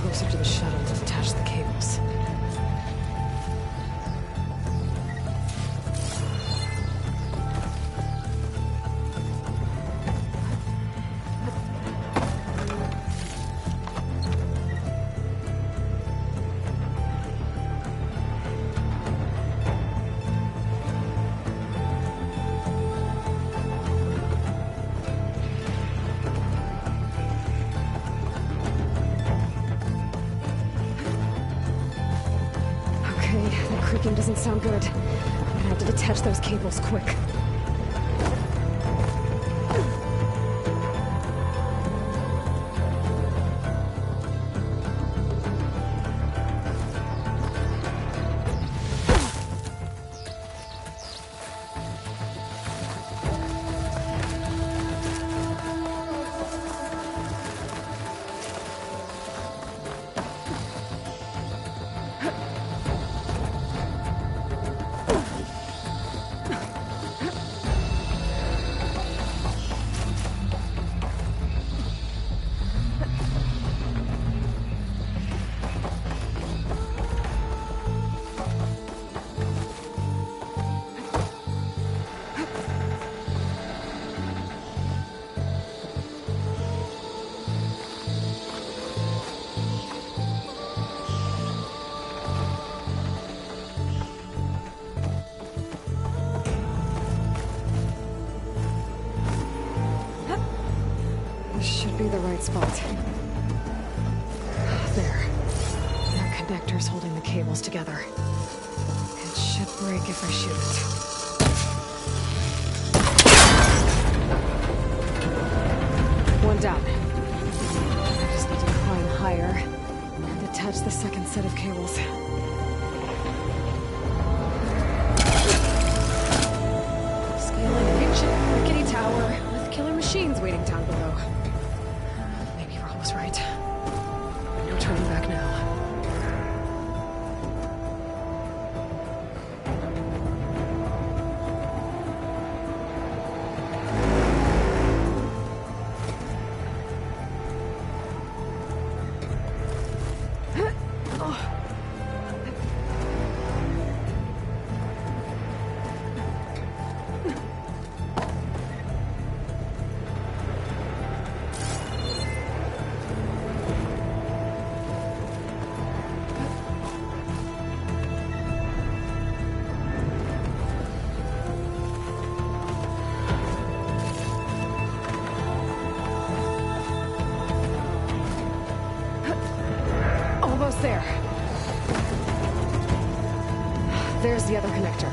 Closer to the shuttle to detach the cables. Creaking doesn't sound good. I'm gonna have to detach those cables quick. Should be the right spot. There. There are connectors holding the cables together. It should break if I shoot it. One down. I just need to climb higher and detach the second set of cables. Scaling an ancient, rickety tower with killer machines waiting down below. Maybe Rob was right. No turning back now. Almost there. There's the other connector.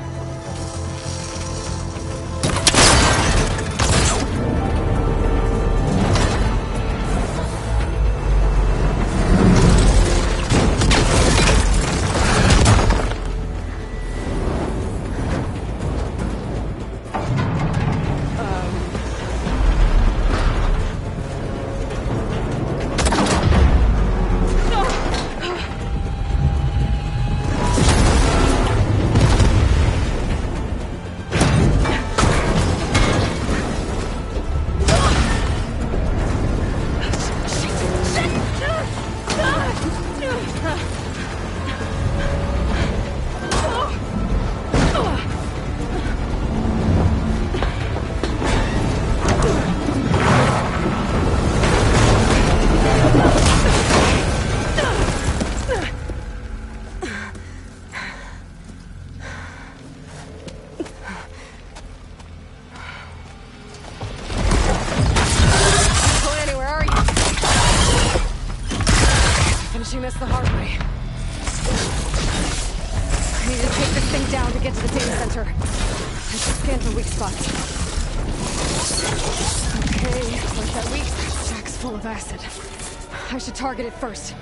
this the hard way. I need to take this thing down to get to the data center. I should scan for weak spots. Okay, like that weak stack's full of acid. I should target it first.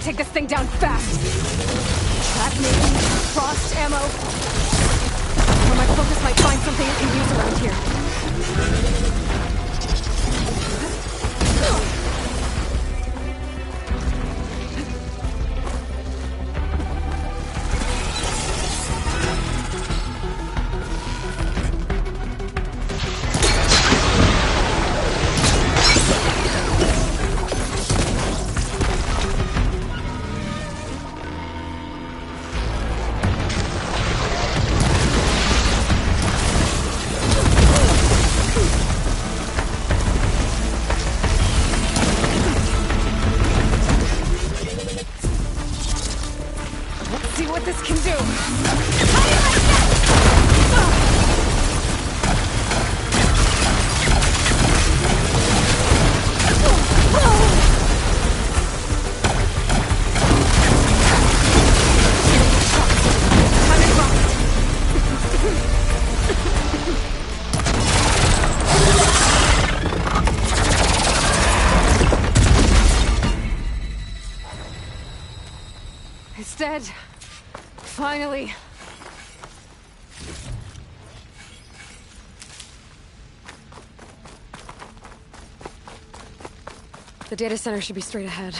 Take this thing down fast. Trap maybe? Frost ammo? Or my focus might find something it can use around here. ahead. Finally. The data center should be straight ahead.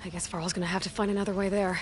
I guess Varl's gonna have to find another way there.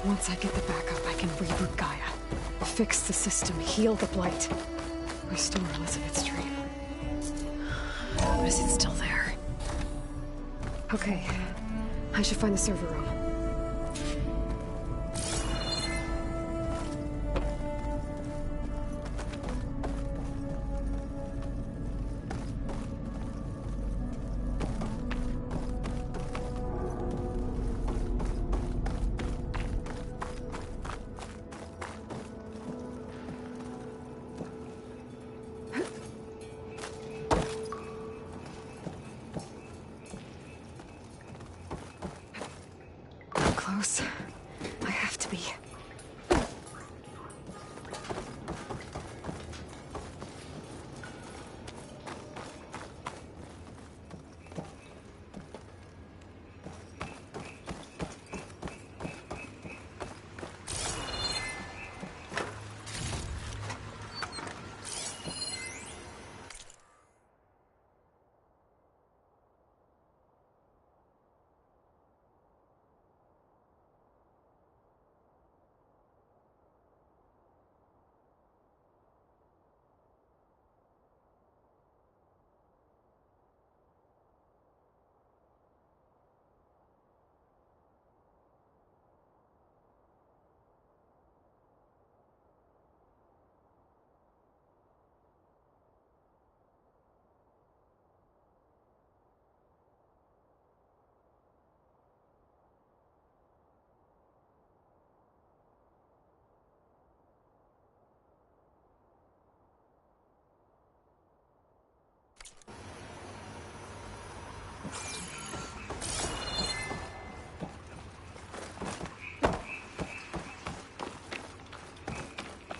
Once I get the backup, I can reboot Gaia. Fix the system, heal the Blight. Restore Elizabeth's dream. But is it still there? Okay. I should find the server room. Close. I have to be.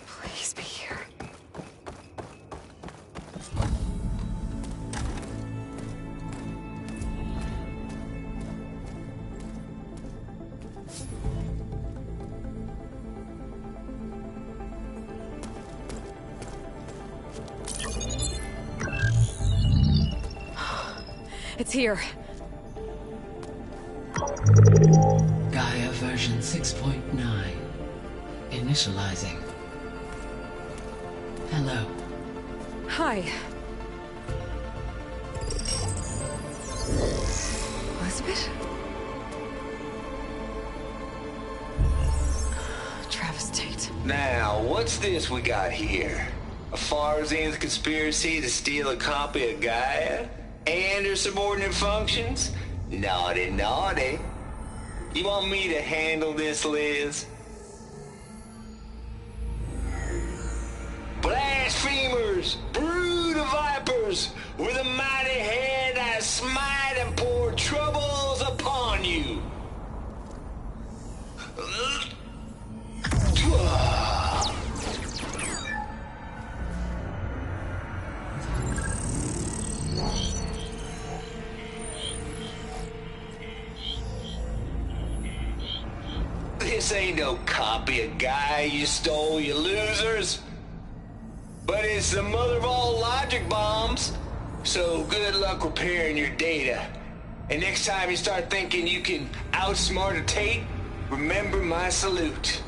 Please be here. It's here. Gaia version 6.9. Initializing. Hello. Hi. Elizabeth? Travis Tate. Now, what's this we got here? A Farzan's conspiracy to steal a copy of Gaia? And her subordinate functions? Naughty, naughty. You want me to handle this, Liz? Blasphemers, brood of vipers, with a mighty hand I smite and pour troubles upon you. This ain't no copy of Gaia you stole, you losers. But it's the mother of all logic bombs. So good luck repairing your data. And next time you start thinking you can outsmart a Tate, remember my salute.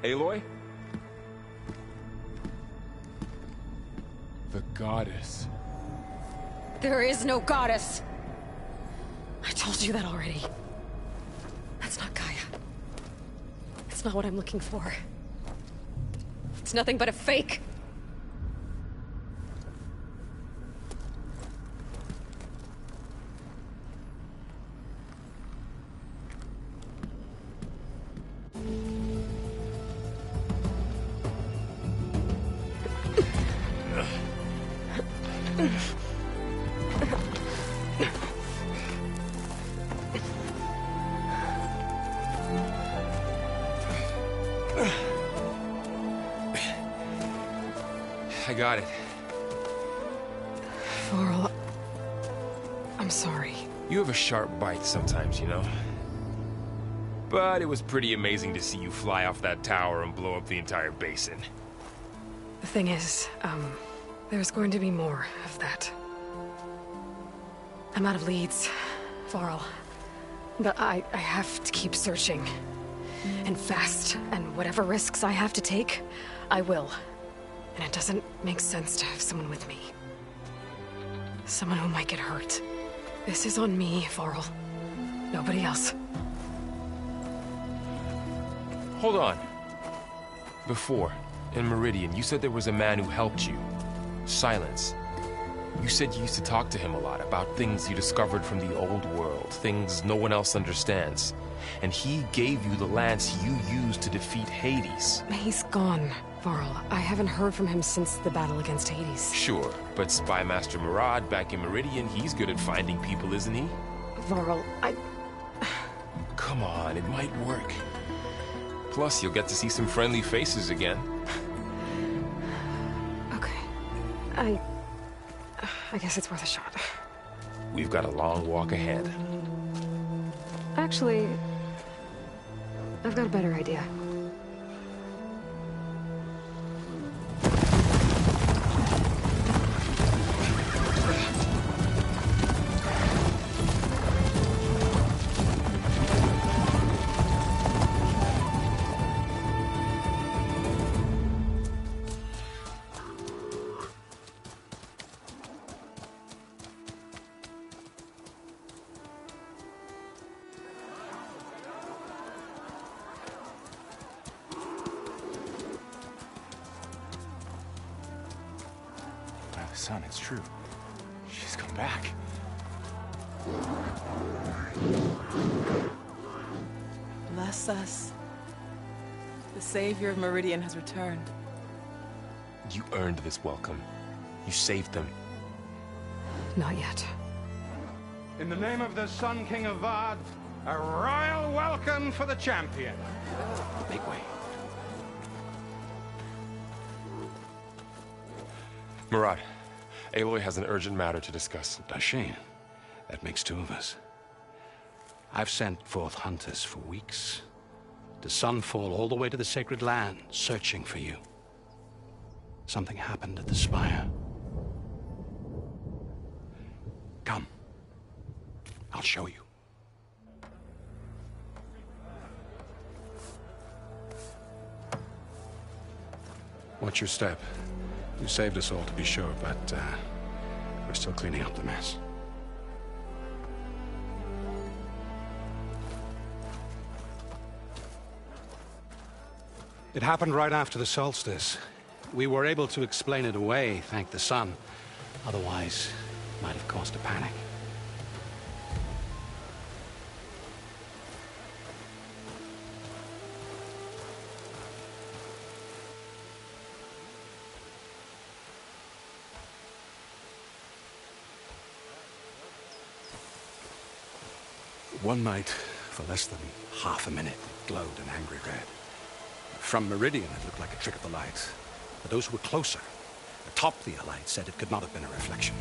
Aloy? The goddess. There is no goddess. I told you that already. That's not Gaia. It's not what I'm looking for. It's nothing but a fake. I got it. Varl, I'm sorry. You have a sharp bite sometimes, you know? But it was pretty amazing to see you fly off that tower and blow up the entire basin. The thing is, there's going to be more of that. I'm out of leads, Varl. But I have to keep searching. And fast, and whatever risks I have to take, I will. And it doesn't make sense to have someone with me. Someone who might get hurt. This is on me, Varl. Nobody else. Hold on. Before, in Meridian, you said there was a man who helped you. Silence. You said you used to talk to him a lot about things you discovered from the old world, things no one else understands. And he gave you the lance you used to defeat Hades. He's gone, Varl. I haven't heard from him since the battle against Hades. Sure, but Spy Master Murad back in Meridian, he's good at finding people, isn't he? Varl, Come on, it might work. Plus, you'll get to see some friendly faces again. Okay. I guess it's worth a shot. We've got a long walk ahead. Actually, I've got a better idea. Son, it's true. She's come back. Bless us. The savior of Meridian has returned. You earned this welcome. You saved them. Not yet. In the name of the Sun King of Vard, a royal welcome for the champion. Make way. Murad, Aloy has an urgent matter to discuss. Does she? That makes two of us. I've sent forth hunters for weeks. To Sunfall, all the way to the Sacred Land, searching for you. Something happened at the Spire. Come. I'll show you. Watch your step. You saved us all, to be sure, but we're still cleaning up the mess. It happened right after the solstice. We were able to explain it away, thank the sun. Otherwise, it might have caused a panic. One night, for less than half a minute, it glowed an angry red. From Meridian, it looked like a trick of the light. But those who were closer, atop the light, said it could not have been a reflection.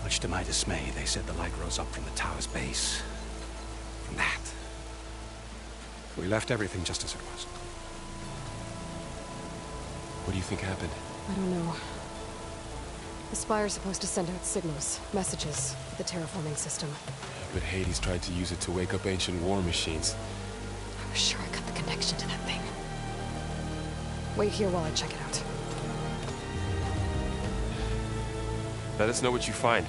Much to my dismay, they said the light rose up from the tower's base. From that. We left everything just as it was. What do you think happened? I don't know. The Spire's supposed to send out signals, messages, for the terraforming system. But Hades tried to use it to wake up ancient war machines. I was sure I got the connection to that thing. Wait here while I check it out. Let us know what you find.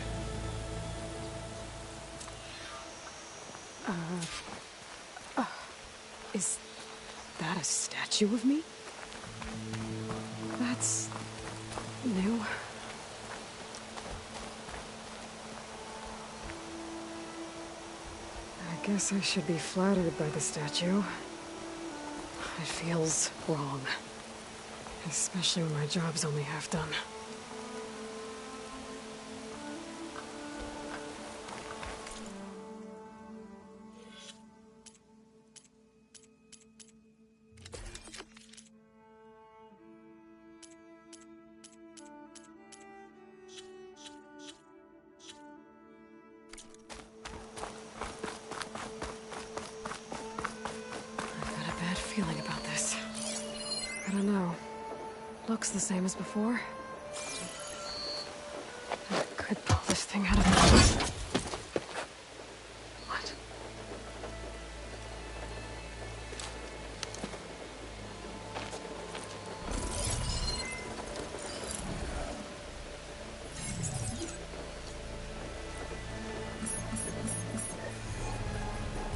Is that a statue of me? That's new. I guess I should be flattered by the statue. It feels wrong. Especially when my job's only half done. Feeling about this. I don't know. Looks the same as before. I could pull this thing out of the... What?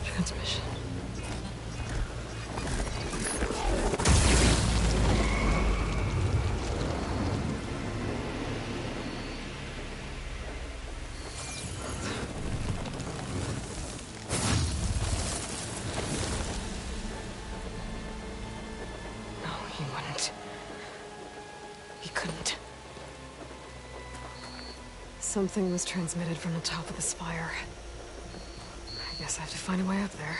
Transmission. Something was transmitted from the top of the spire. I guess I have to find a way up there.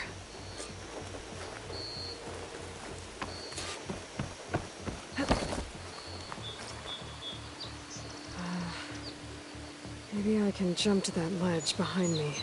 Maybe I can jump to that ledge behind me.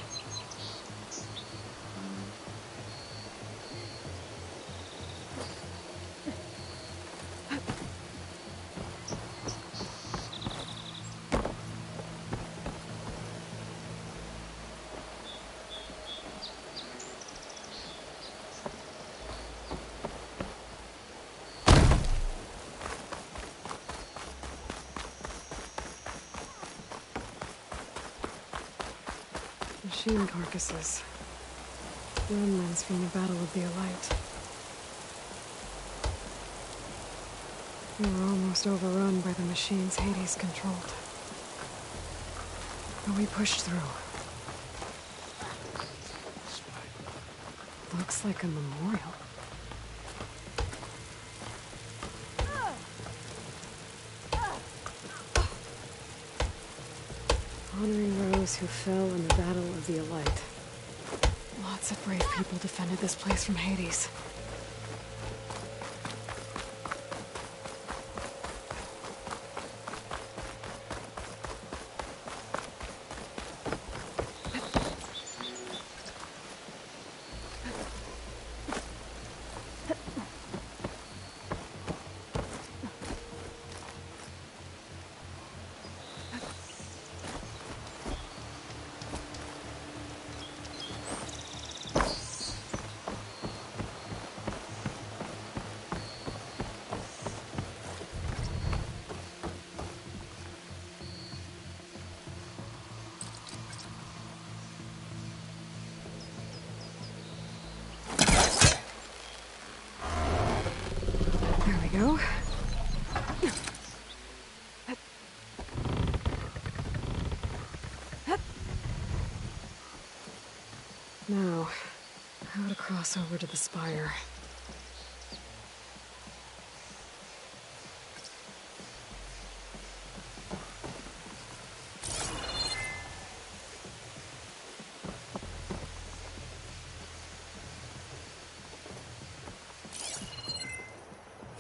Machine carcasses. Remnants from the Battle of the Elite. We were almost overrun by the machines Hades controlled. But we pushed through. Looks like a memorial. Honoring those who fell in the Battle of the Elite. Lots of brave people defended this place from Hades. Now, how to cross over to the spire.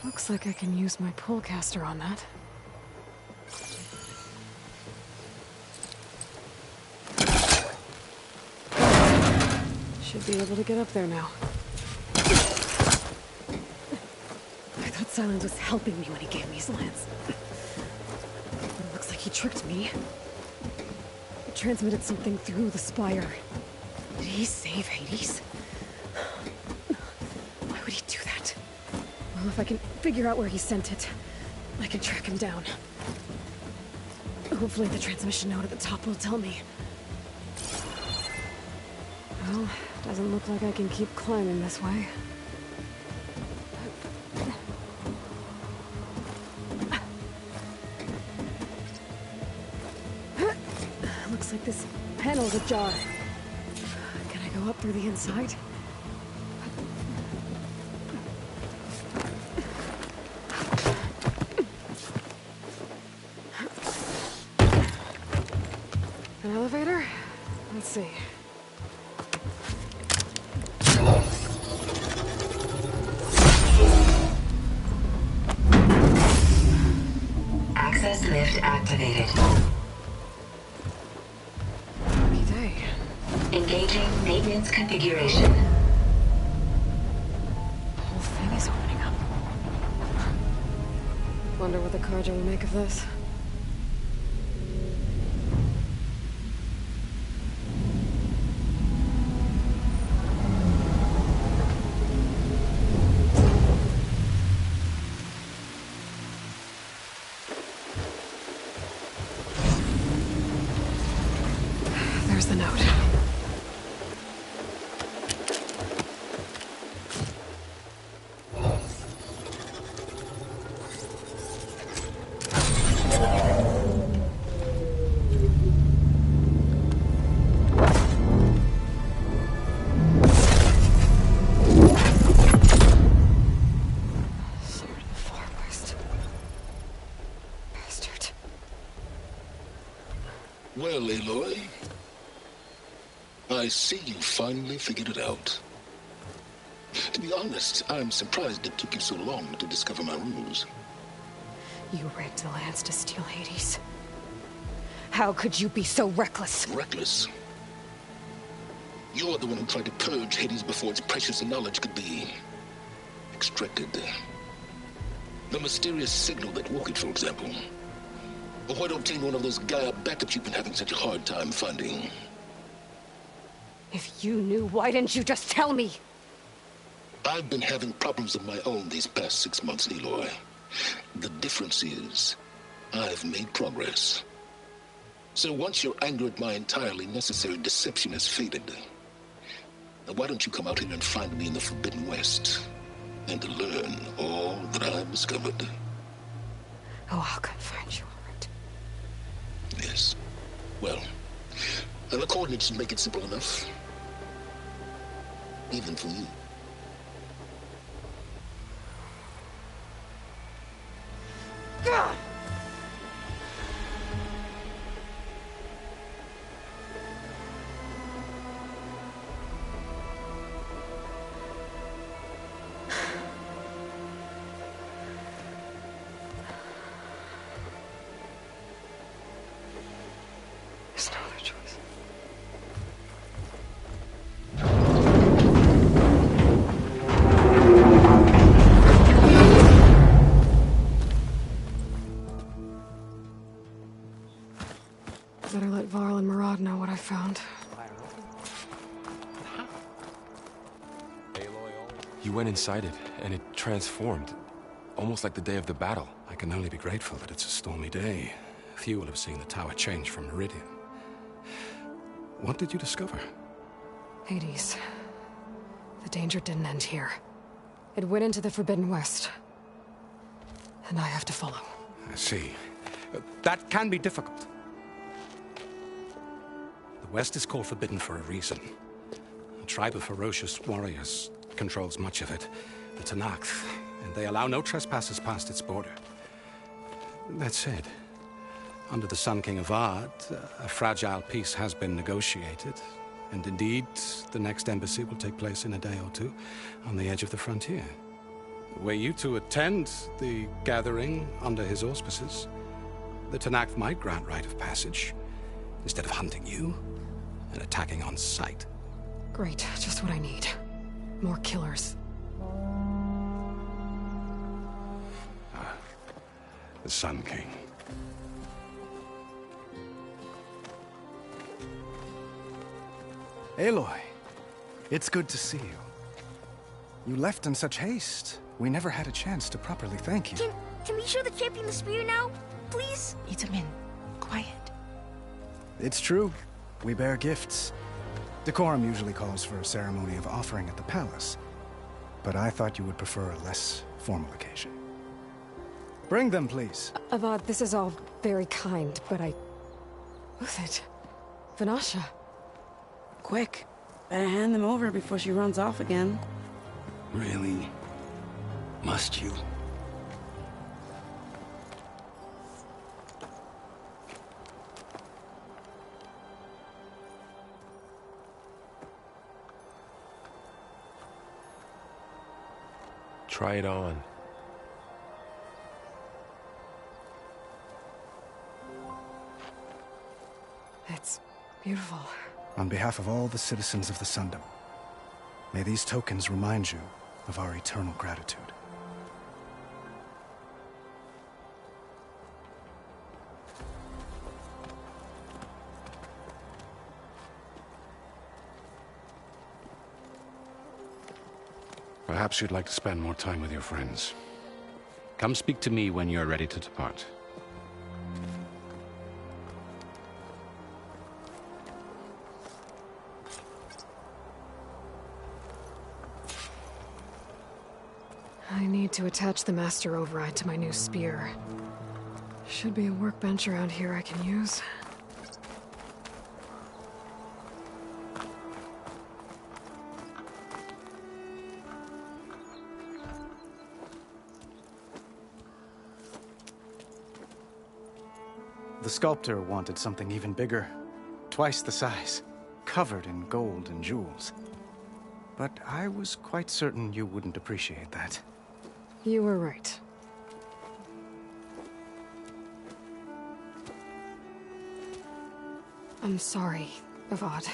Looks like I can use my pullcaster on that. Should be able to get up there now. I thought Silence was helping me when he gave me his lance. But it looks like he tricked me. It transmitted something through the spire. Did he save Hades? Why would he do that? Well, if I can figure out where he sent it, I can track him down. Hopefully the transmission note at the top will tell me. Well, doesn't look like I can keep climbing this way. Looks like this panel's ajar. Can I go up through the inside? An elevator? Let's see. Access lift activated. Lucky day. Engaging maintenance configuration. The whole thing is opening up. Wonder what the Carja will make of this. There's the note. Sword of the Far West. Bastard. Well, Aloy, I see you finally figured it out. To be honest, I'm surprised it took you so long to discover my rules. You rigged the lance to steal Hades. How could you be so reckless? Reckless? You're the one who tried to purge Hades before its precious knowledge could be extracted. The mysterious signal that woke it, for example. Or why don't obtain one of those Gaia backups you've been having such a hard time finding? If you knew, why didn't you just tell me? I've been having problems of my own these past 6 months, Aloy. The difference is, I've made progress. So once your anger at my entirely necessary deception has faded, now why don't you come out here and find me in the Forbidden West, and learn all that I've discovered? Oh, I'll come find you, all right. Yes. Well, and the coordinates make it simple enough. Even for you. God! There's no other choice. Better let Varl and Murad know what I found. You went inside it, and it transformed. Almost like the day of the battle. I can only be grateful that it's a stormy day. Few will have seen the tower change from Meridian. What did you discover? Hades. The danger didn't end here. It went into the Forbidden West. And I have to follow. I see. That can be difficult. The West is called forbidden for a reason. tribe of ferocious warriors controls much of it, the Tenakth, and they allow no trespassers past its border. That said, under the Sun King of Ard, a fragile peace has been negotiated, and indeed, the next embassy will take place in a day or two on the edge of the frontier. Were you to attend the gathering under his auspices, the Tenakth might grant right of passage, instead of hunting you and attacking on sight. Great, just what I need. More killers. The Sun King. Aloy, it's good to see you. You left in such haste. We never had a chance to properly thank you. Can we show the champion the spear now, please? Itamen, quiet. It's true. We bear gifts. Decorum usually calls for a ceremony of offering at the palace, but I thought you would prefer a less formal occasion. Bring them, please. Avad, this is all very kind, but Who's it? Vanasha. Quick. Better hand them over before she runs off again. Really? Must you? Try it on. It's beautiful. On behalf of all the citizens of the Sundom, may these tokens remind you of our eternal gratitude. Perhaps you'd like to spend more time with your friends. Come speak to me when you're ready to depart. I need to attach the Master Override to my new spear. Should be a workbench around here I can use. The sculptor wanted something even bigger, twice the size, covered in gold and jewels. But I was quite certain you wouldn't appreciate that. You were right. I'm sorry, Avad.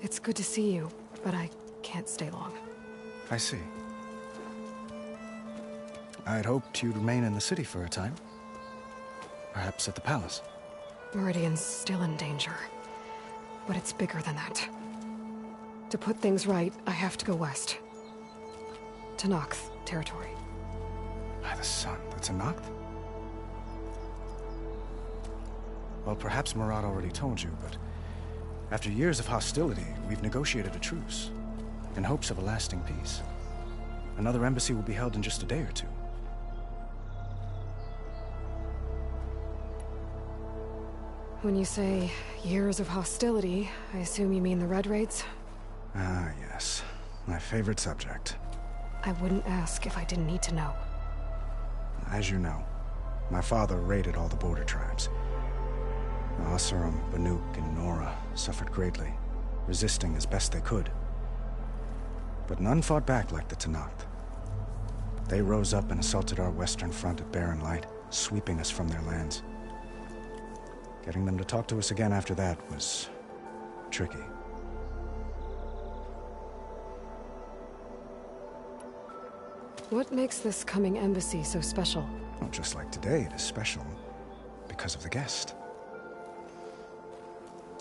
It's good to see you, but I can't stay long. I see. I'd hoped you'd remain in the city for a time. Perhaps at the palace. Meridian's still in danger, but it's bigger than that. To put things right, I have to go west. Tenakth territory. By the sun, the Tenakth? Well, perhaps Murad already told you, but after years of hostility, we've negotiated a truce, in hopes of a lasting peace. Another embassy will be held in just a day or two. When you say years of hostility, I assume you mean the Red Raids? Ah, yes. My favorite subject. I wouldn't ask if I didn't need to know. As you know, my father raided all the border tribes. Oseram, Banuk, and Nora suffered greatly, resisting as best they could. But none fought back like the Tenakth. They rose up and assaulted our western front at Barren Light, sweeping us from their lands. Getting them to talk to us again after that was tricky. What makes this coming embassy so special? Well, just like today, it is special because of the guest.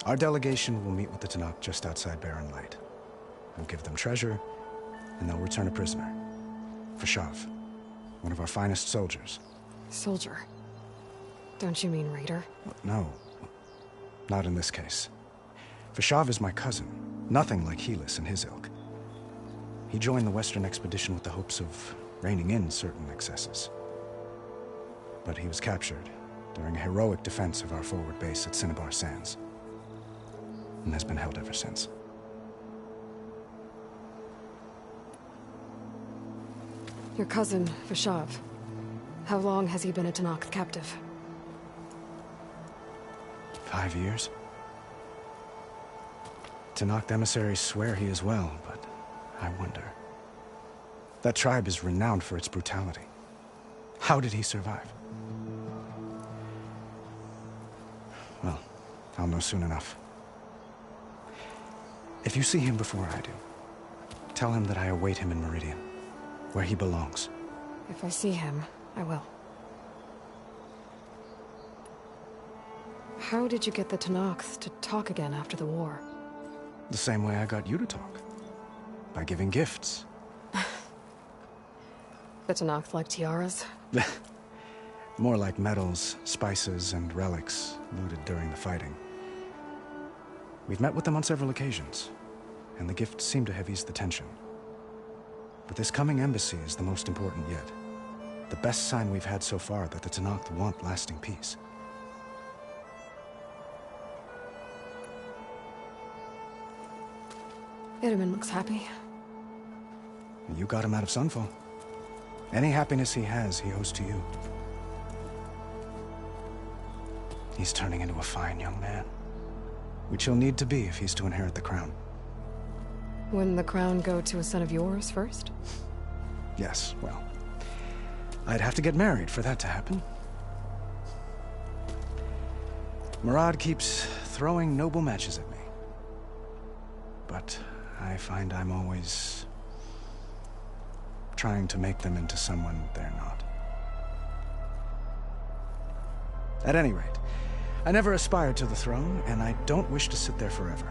Our delegation will meet with the Tenakth just outside Barren Light. We'll give them treasure, and they'll return a prisoner. Fashav, one of our finest soldiers. Soldier? Don't you mean raider? No, not in this case. Fashav is my cousin, nothing like Helis and his ilk. He joined the Western expedition with the hopes of reining in certain excesses. But he was captured during a heroic defense of our forward base at Cinnabar Sands, and has been held ever since. Your cousin, Vashav. How long has he been a Tenakth captive? 5 years. Tenakth emissaries swear he is well, but I wonder. That tribe is renowned for its brutality. How did he survive? Well, I'll know soon enough. If you see him before I do, tell him that I await him in Meridian, where he belongs. If I see him, I will. How did you get the Tenakth to talk again after the war? The same way I got you to talk. By giving gifts. The Tenakth like tiaras? More like medals, spices, and relics looted during the fighting. We've met with them on several occasions, and the gifts seem to have eased the tension. But this coming embassy is the most important yet. The best sign we've had so far that the Tenakth want lasting peace. Itamen looks happy. You got him out of Sunfall. Any happiness he has, he owes to you. He's turning into a fine young man, which he'll need to be if he's to inherit the crown. Wouldn't the crown go to a son of yours first? Yes, well, I'd have to get married for that to happen. Murad keeps throwing noble matches at me. But I find I'm always trying to make them into someone they're not. At any rate, I never aspired to the throne, and I don't wish to sit there forever.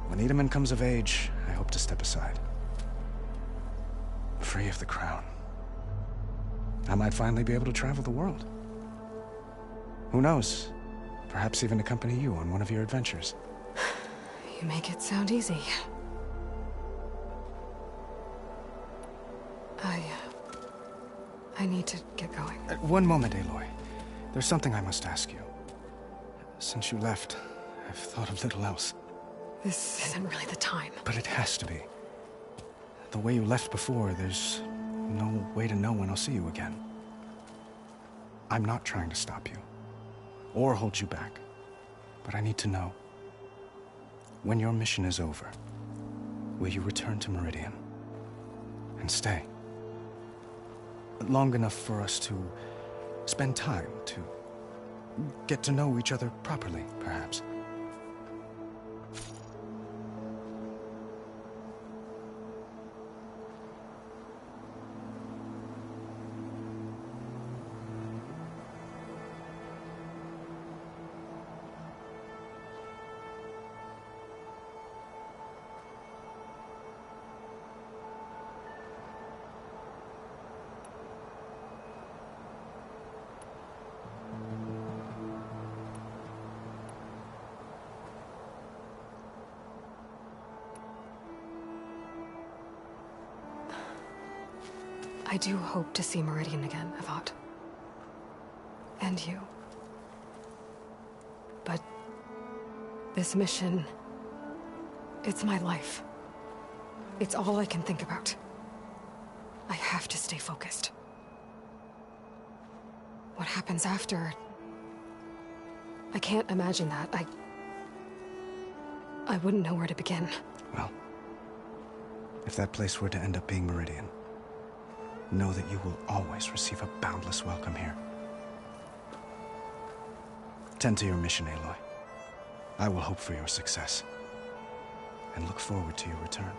When Itamen comes of age, I hope to step aside. Free of the crown. I might finally be able to travel the world. Who knows? Perhaps even accompany you on one of your adventures. You make it sound easy. I need to get going. One moment, Aloy. There's something I must ask you. Since you left, I've thought of little else. This isn't really the time. But it has to be. The way you left before, there's no way to know when I'll see you again. I'm not trying to stop you, or hold you back. But I need to know. When your mission is over, will you return to Meridian? And stay? Long enough for us to spend time, to get to know each other properly, perhaps. I do hope to see Meridian again, Avad. And you. But this mission, it's my life. It's all I can think about. I have to stay focused. What happens after? I can't imagine that. I wouldn't know where to begin. Well, if that place were to end up being Meridian, know that you will always receive a boundless welcome here. Tend to your mission, Aloy. I will hope for your success, and look forward to your return.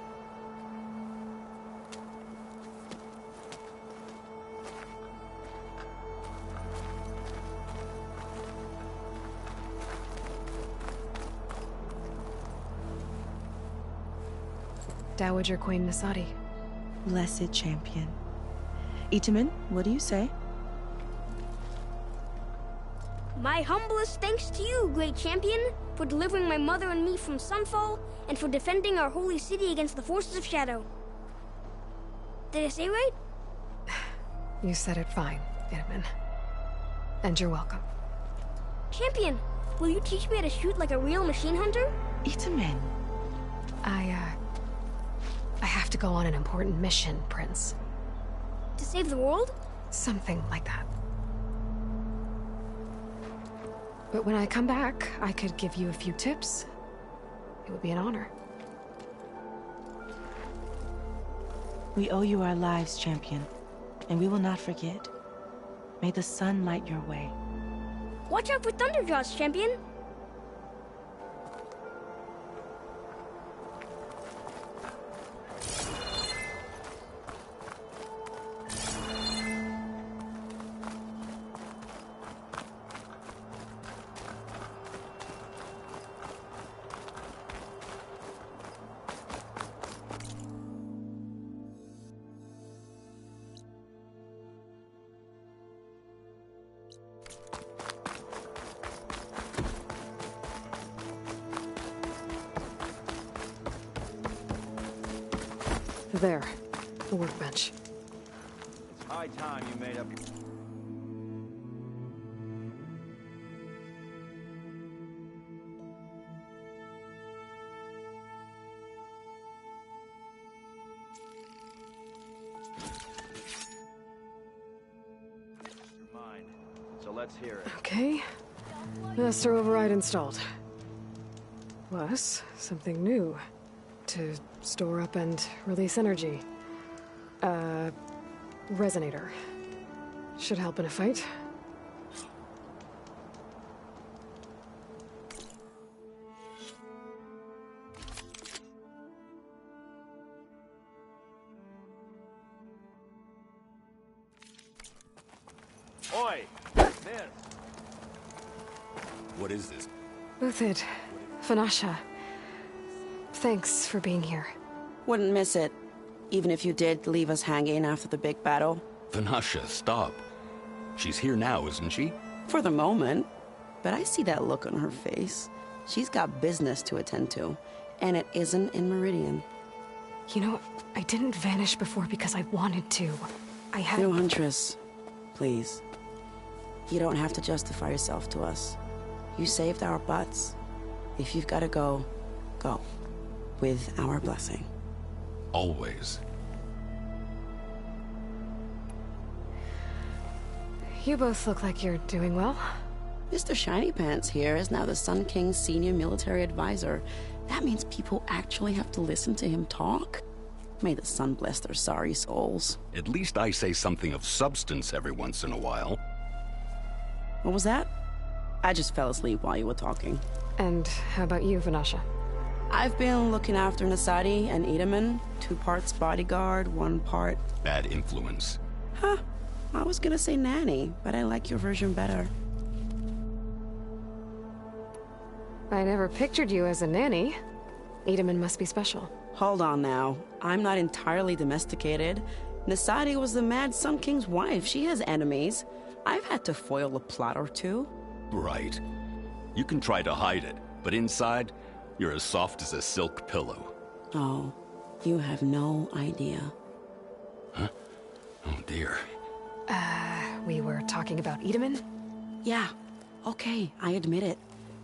Dowager Queen Nasadi. Blessed champion. Itamen, what do you say? My humblest thanks to you, great champion, for delivering my mother and me from Sunfall, and for defending our holy city against the forces of Shadow. Did I say right? You said it fine, Itamen. And you're welcome. Champion, will you teach me how to shoot like a real machine hunter? Itamen. I have to go on an important mission, Prince. to save the world? Something like that. But when I come back, I could give you a few tips. It would be an honor. We owe you our lives, champion, and we will not forget. May the sun light your way. Watch out for Thunderjaws, champion! There, the workbench. It's high time you made up your... mind. So let's hear it. Okay. Master override installed. Plus, something new. To store up and release energy. Resonator. Should help in a fight. Oi! This! What is this? Uthid. Vanasha. Thanks for being here. Wouldn't miss it. Even if you did leave us hanging after the big battle. Vanasha, stop. She's here now, isn't she? For the moment. But I see that look on her face. She's got business to attend to. And it isn't in Meridian. You know, I didn't vanish before because I wanted to. I had... No, Huntress. Please. You don't have to justify yourself to us. You saved our butts. If you've got to go, go. With our blessing. Always. You both look like you're doing well. Mr. Shiny Pants here is now the Sun King's senior military advisor. That means people actually have to listen to him talk? May the sun bless their sorry souls. At least I say something of substance every once in a while. What was that? I just fell asleep while you were talking. And how about you, Vanasha? I've been looking after Nasadi and Edaman. 2 parts bodyguard, 1 part... Bad influence. Huh. I was gonna say nanny, but I like your version better. I never pictured you as a nanny. Edaman must be special. Hold on now. I'm not entirely domesticated. Nasadi was the Mad Sun King's wife. She has enemies. I've had to foil a plot or 2. Right. You can try to hide it, but inside, you're as soft as a silk pillow. Oh, you have no idea. Huh? Oh dear. We were talking about Edaman? Yeah. Okay, I admit it.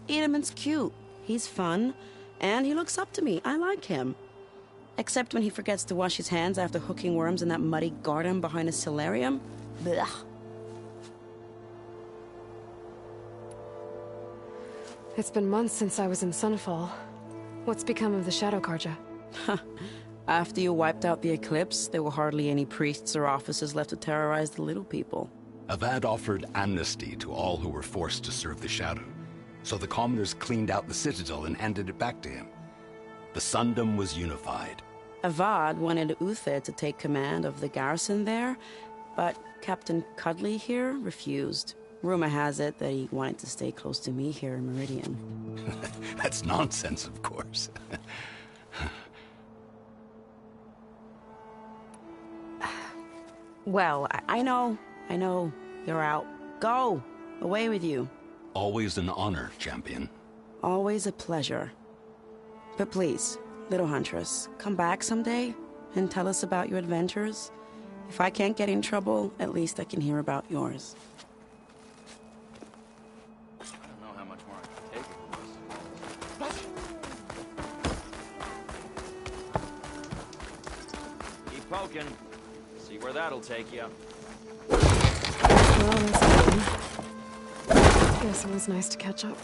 Edaman's cute. He's fun. And he looks up to me. I like him. Except when he forgets to wash his hands after hooking worms in that muddy garden behind a solarium. Blech. It's been months since I was in Sunfall. What's become of the Shadow Carja? After you wiped out the Eclipse, there were hardly any priests or officers left to terrorize the little people. Avad offered amnesty to all who were forced to serve the Shadow. So the commoners cleaned out the Citadel and handed it back to him. The Sundom was unified. Avad wanted Uthid to take command of the garrison there, but Captain Cudley here refused. Rumor has it that he wanted to stay close to me here in Meridian. That's nonsense, of course. Well, I know. You're out. Go! Away with you. Always an honor, champion. Always a pleasure. But please, little Huntress, come back someday and tell us about your adventures. If I can't get in trouble, at least I can hear about yours. I don't know how much more I can take of this. Keep poking. See See where that'll take you. Well, that's fun. Guess it was nice to catch up.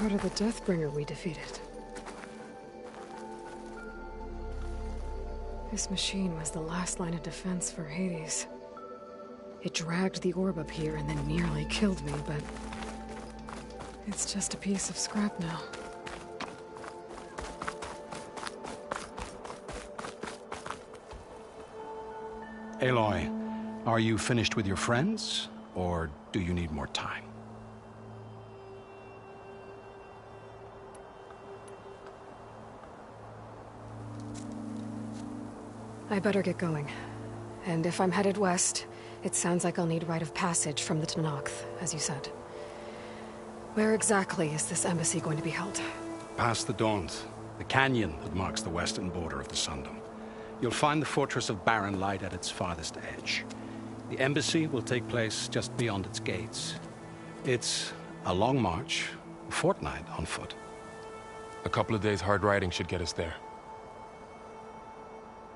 Part of the Deathbringer we defeated. This machine was the last line of defense for Hades. It dragged the orb up here and then nearly killed me, but it's just a piece of scrap now. Aloy, are you finished with your friends, or do you need more time? I better get going. And if I'm headed west, it sounds like I'll need rite of passage from the Tenakth, as you said. Where exactly is this embassy going to be held? Past the Daunt, the canyon that marks the western border of the Sundom. You'll find the fortress of Barren Light at its farthest edge. The embassy will take place just beyond its gates. It's a long march, a fortnight on foot. A couple of days hard riding should get us there.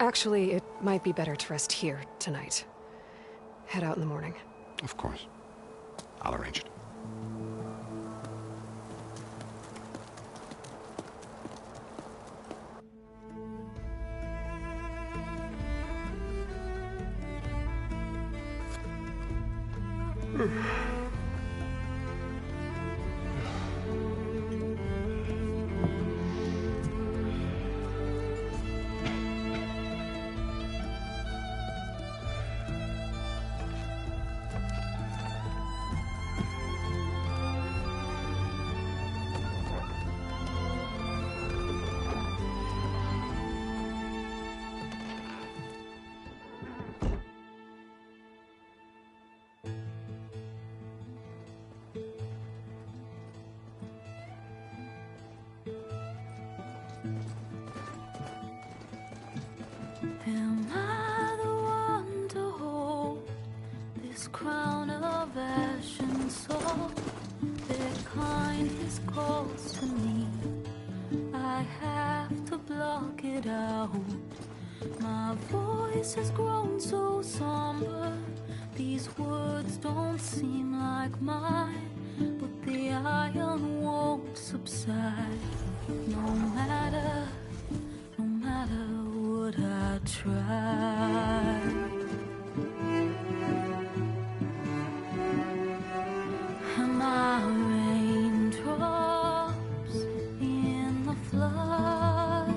Actually, it might be better to rest here tonight. Head out in the morning. Of course. I'll arrange it. Am I the one to hold this crown of ash and salt? Their kindness calls to me. I have to block it out. My voice has grown so somber. These words don't seem like mine, but the iron won't subside. No matter what I try. Am I raindrops in the flood?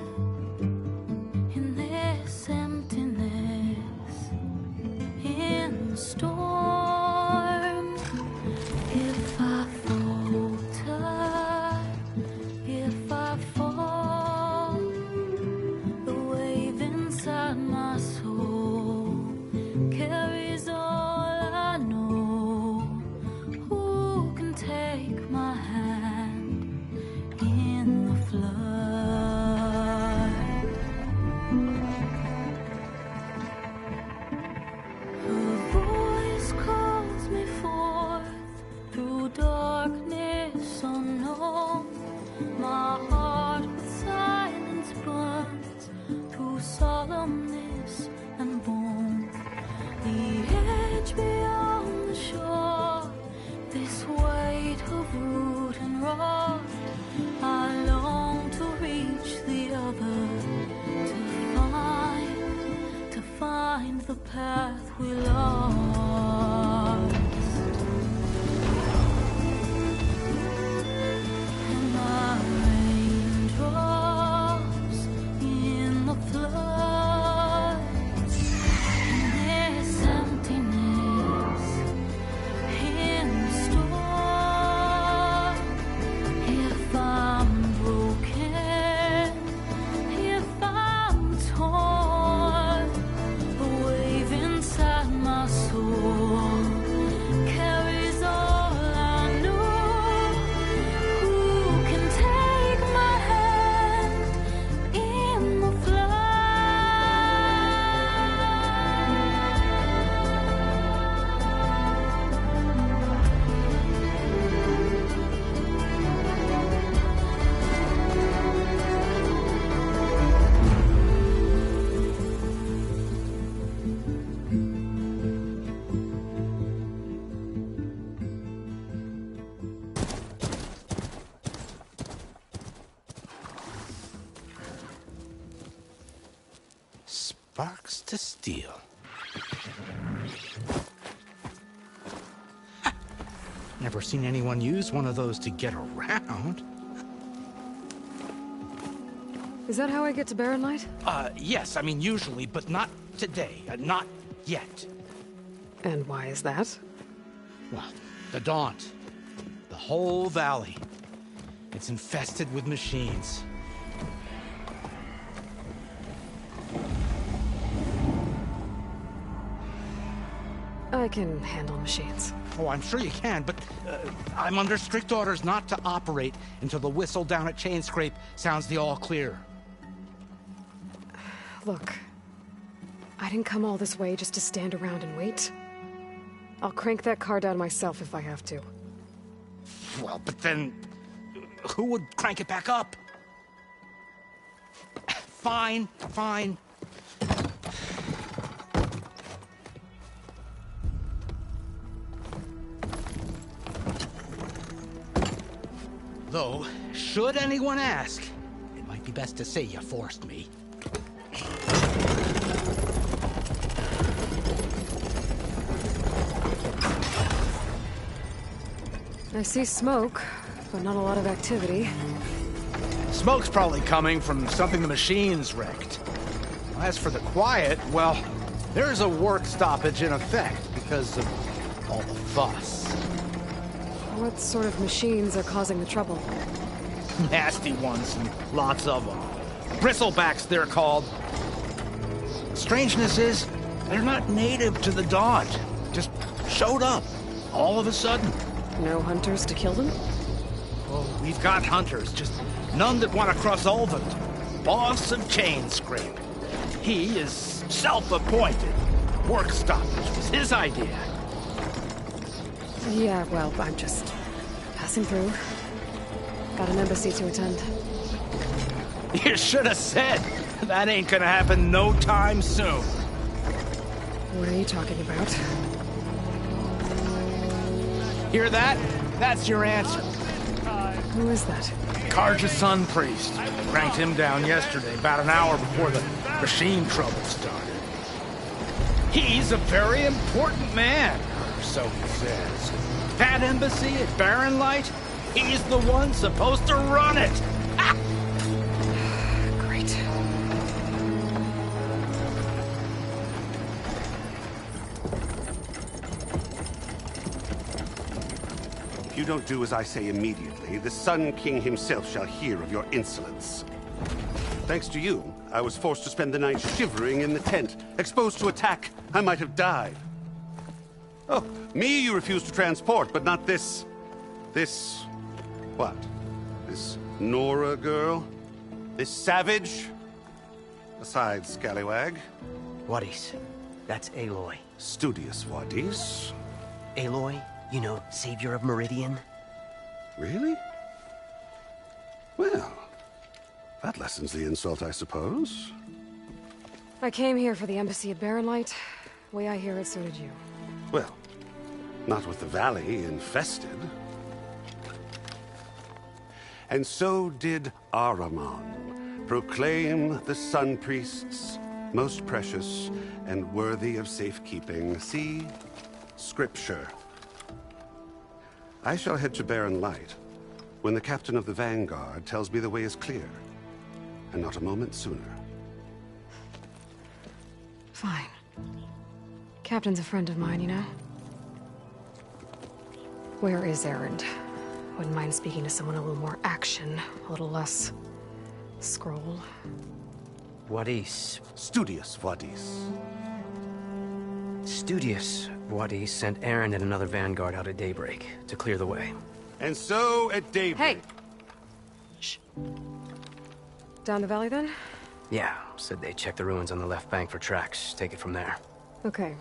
In this emptiness, in the storm. If I falter, if I fall, the wave inside my soul carries all I know. Who can take my hand in the flood? Her voice calls me forth through darkness unknown. My heart with silence burns through solemnness and bone. The edge beyond the shore, this weight of root and rod. I long to reach the other, to find the path we lost. And my raindrops in the floods, and this emptiness in the storm. If I'm broken, if I'm torn, the wave inside my soul carries all I know. Who can take my hand in the Sparks to steel. Never seen anyone use one of those to get around. Is that how I get to Barren Light? Yes, I mean usually, but not today. Not yet. And why is that? Well, the Daunt. The whole valley. It's infested with machines. I can handle machines. Oh, I'm sure you can, but I'm under strict orders not to operate until the whistle down at Chainscrape sounds the all clear. Look, I didn't come all this way just to stand around and wait. I'll crank that car down myself if I have to. Well, but then who would crank it back up? Fine, fine. Though, should anyone ask, it might be best to say you forced me. I see smoke, but not a lot of activity. Smoke's probably coming from something the machines wrecked. As for the quiet, well, there's a work stoppage in effect because of all the fuss. What sort of machines are causing the trouble? Nasty ones, and lots of them. Bristlebacks, they're called. Strangeness is, they're not native to the Daunt. Just showed up, all of a sudden. No hunters to kill them? Oh, we've got hunters, just none that want to cross Ulvund. Boss of Chainscrape. He is self-appointed. Work stoppage was his idea. Yeah, well, I'm just passing through. Got an embassy to attend. You should have said. That ain't gonna happen no time soon. What are you talking about? Hear that? That's your answer. Who is that? Carja Sun Priest. Cranked him down yesterday, about an hour before the machine trouble started. He's a very important man, or so he says. That embassy at Barren Light, he's the one supposed to run it. Ha! Great. If you don't do as I say immediately, the Sun King himself shall hear of your insolence. Thanks to you, I was forced to spend the night shivering in the tent. Exposed to attack, I might have died. Oh, me you refuse to transport, but not this... what? This Nora girl? This savage? Besides, scallywag. Wadis. That's Aloy. Studious Wadis. Aloy, you know, savior of Meridian. Really? Well, that lessens the insult, I suppose. I came here for the embassy at Barren Light. Way I hear it, so did you. Well, not with the valley infested. And so did Ahriman proclaim the Sun Priests most precious and worthy of safekeeping. See? Scripture. I shall head to Barren Light when the captain of the Vanguard tells me the way is clear, and not a moment sooner. Fine. Captain's a friend of mine, you know? Where is Erend? Wouldn't mind speaking to someone a little more action, a little less scroll. Wadis. Studious Wadis. Studious Wadis sent Erend and another Vanguard out at daybreak to clear the way. And so at daybreak... Hey! Shh. Down the valley, then? Yeah, said they checked the ruins on the left bank for tracks. Take it from there. Okay.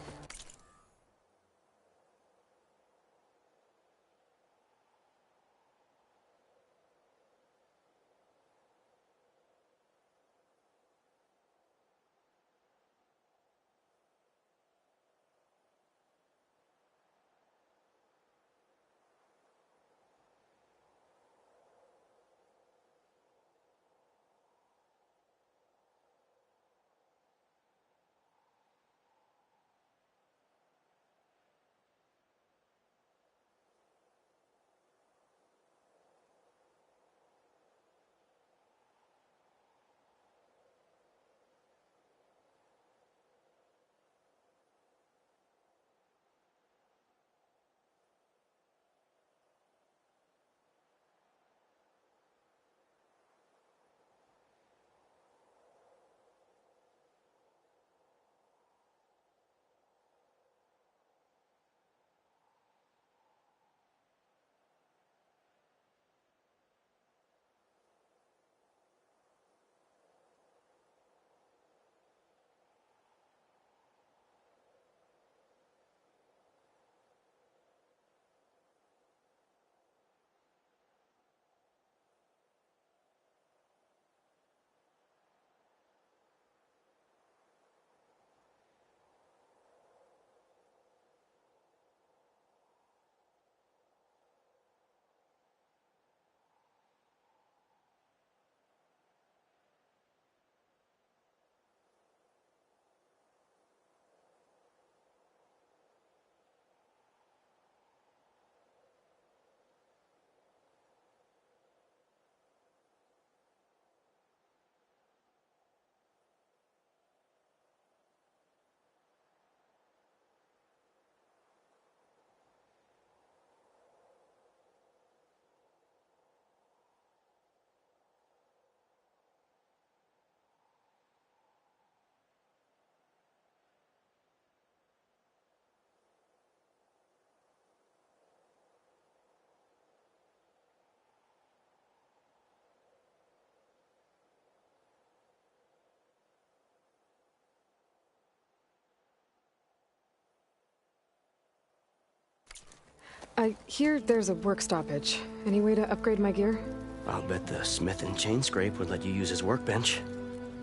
I hear there's a work stoppage. Any way to upgrade my gear? I'll bet the smith in Chainscrape would let you use his workbench.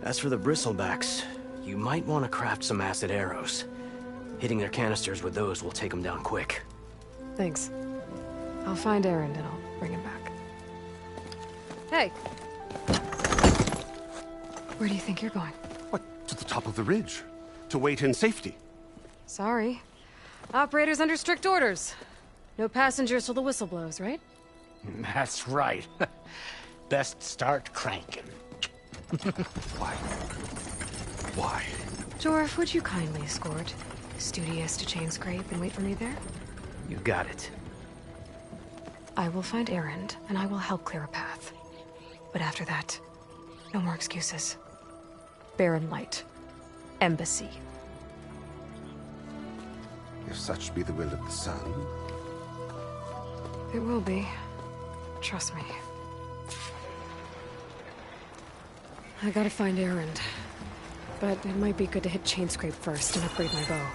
As for the bristlebacks, you might want to craft some acid arrows. Hitting their canisters with those will take them down quick. Thanks. I'll find Erend and I'll bring him back. Hey! Where do you think you're going? What, to the top of the ridge? To wait in safety? Sorry. Operator's under strict orders. No passengers till the whistle blows, right? That's right. Best start cranking. Why? Why? Jorf, would you kindly escort Studious to Chainscrape and wait for me there? You got it. I will find Erend, and I will help clear a path. But after that, no more excuses. Barren Light. Embassy. If such be the will of the sun. It will be. Trust me. I gotta find Erend. But it might be good to hit Chainscrape first and upgrade my bow.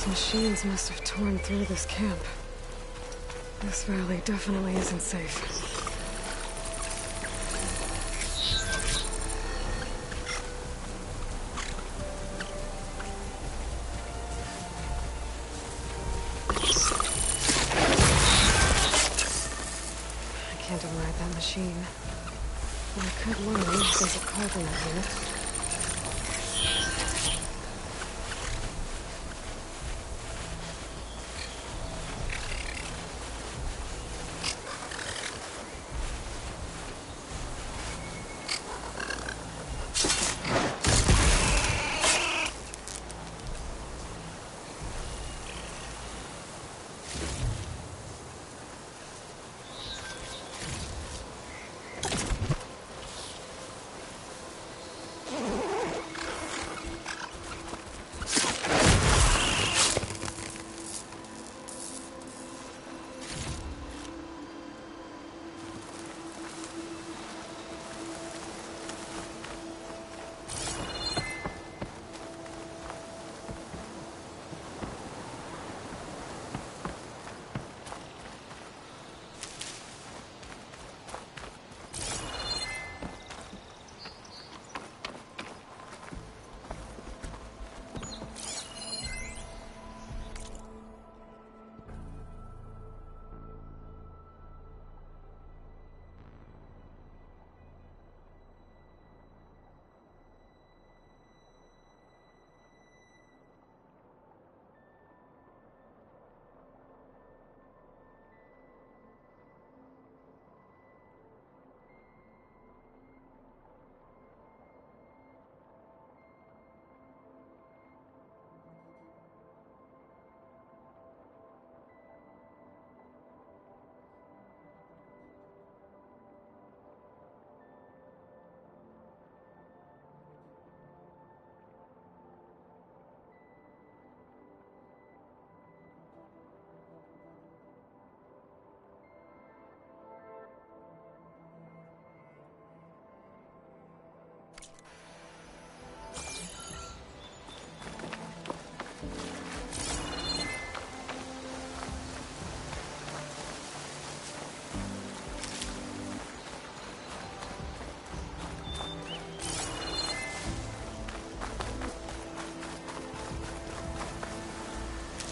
Those machines must have torn through this camp. This valley definitely isn't safe. I can't override that machine. But I could learn there's a cauldron in here.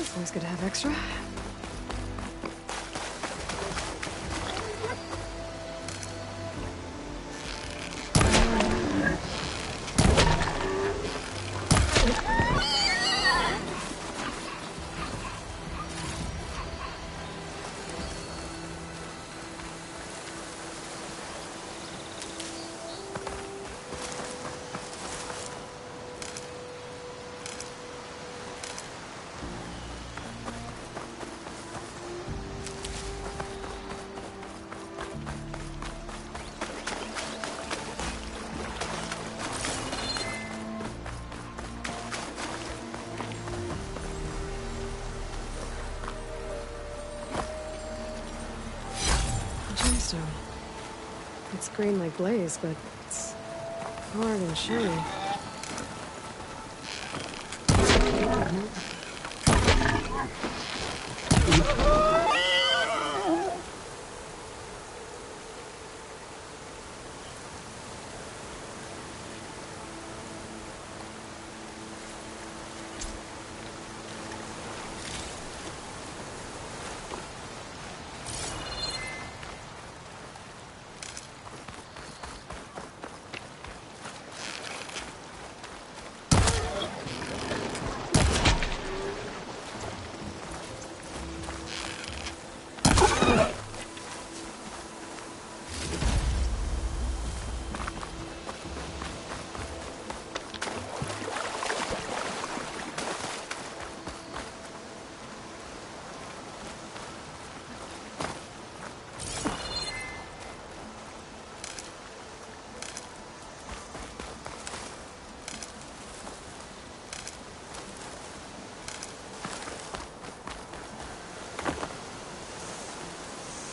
It's always good to have extra. Gemstone. It's green like glaze, but it's hard and shiny.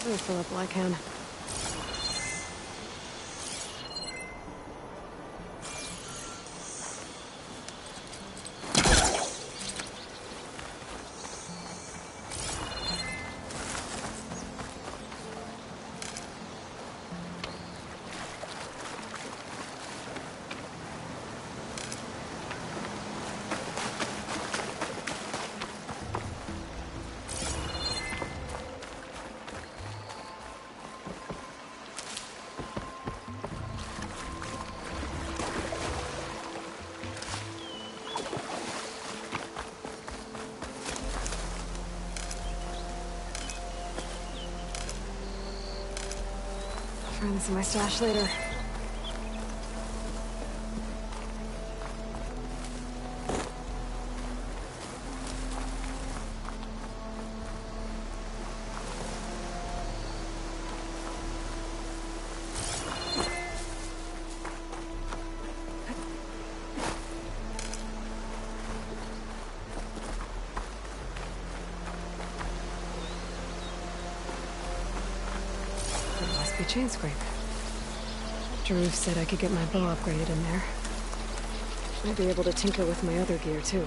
Let me fill up while I can. Find this in my stash later. Chain scrape. Jaruf said I could get my bow upgraded in there. Might be able to tinker with my other gear, too.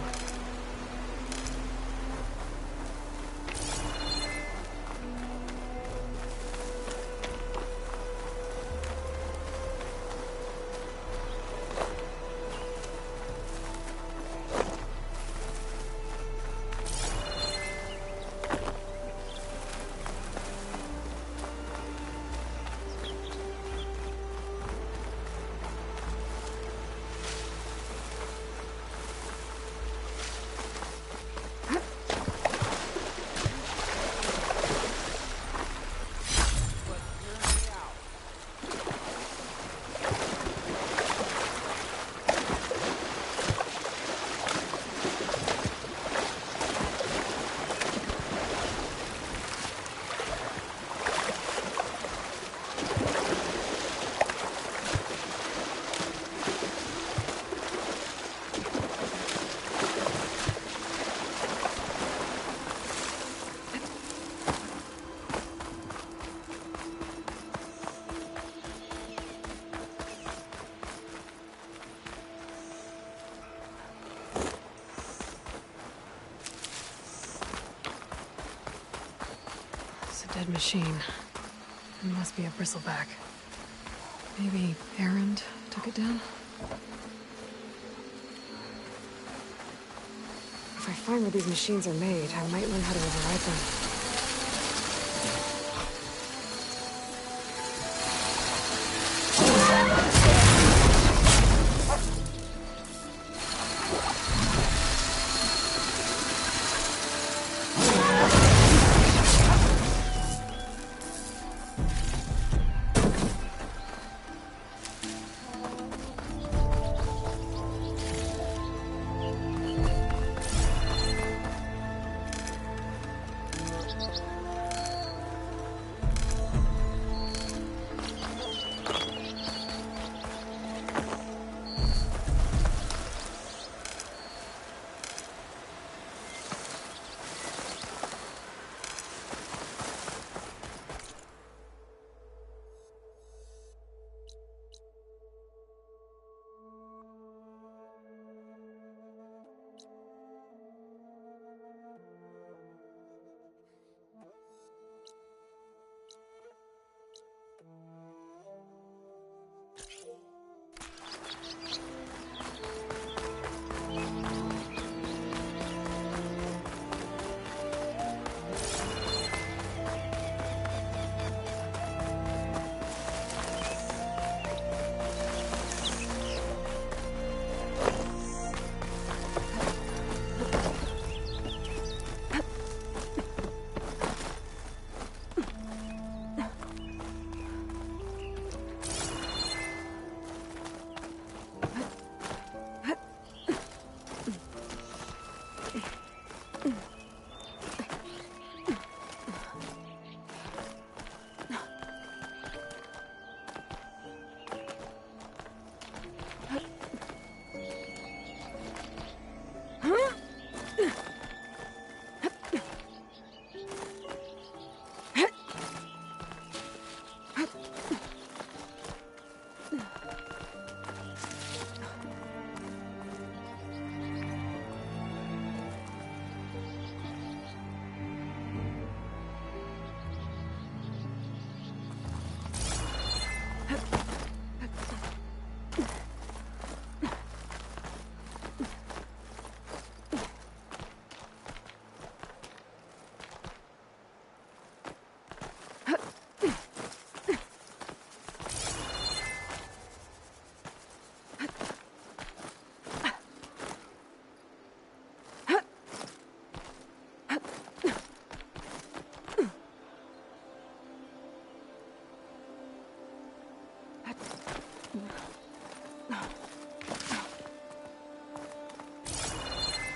Dead machine. It must be a bristleback. Maybe Erend took it down? If I find where these machines are made, I might learn how to override them.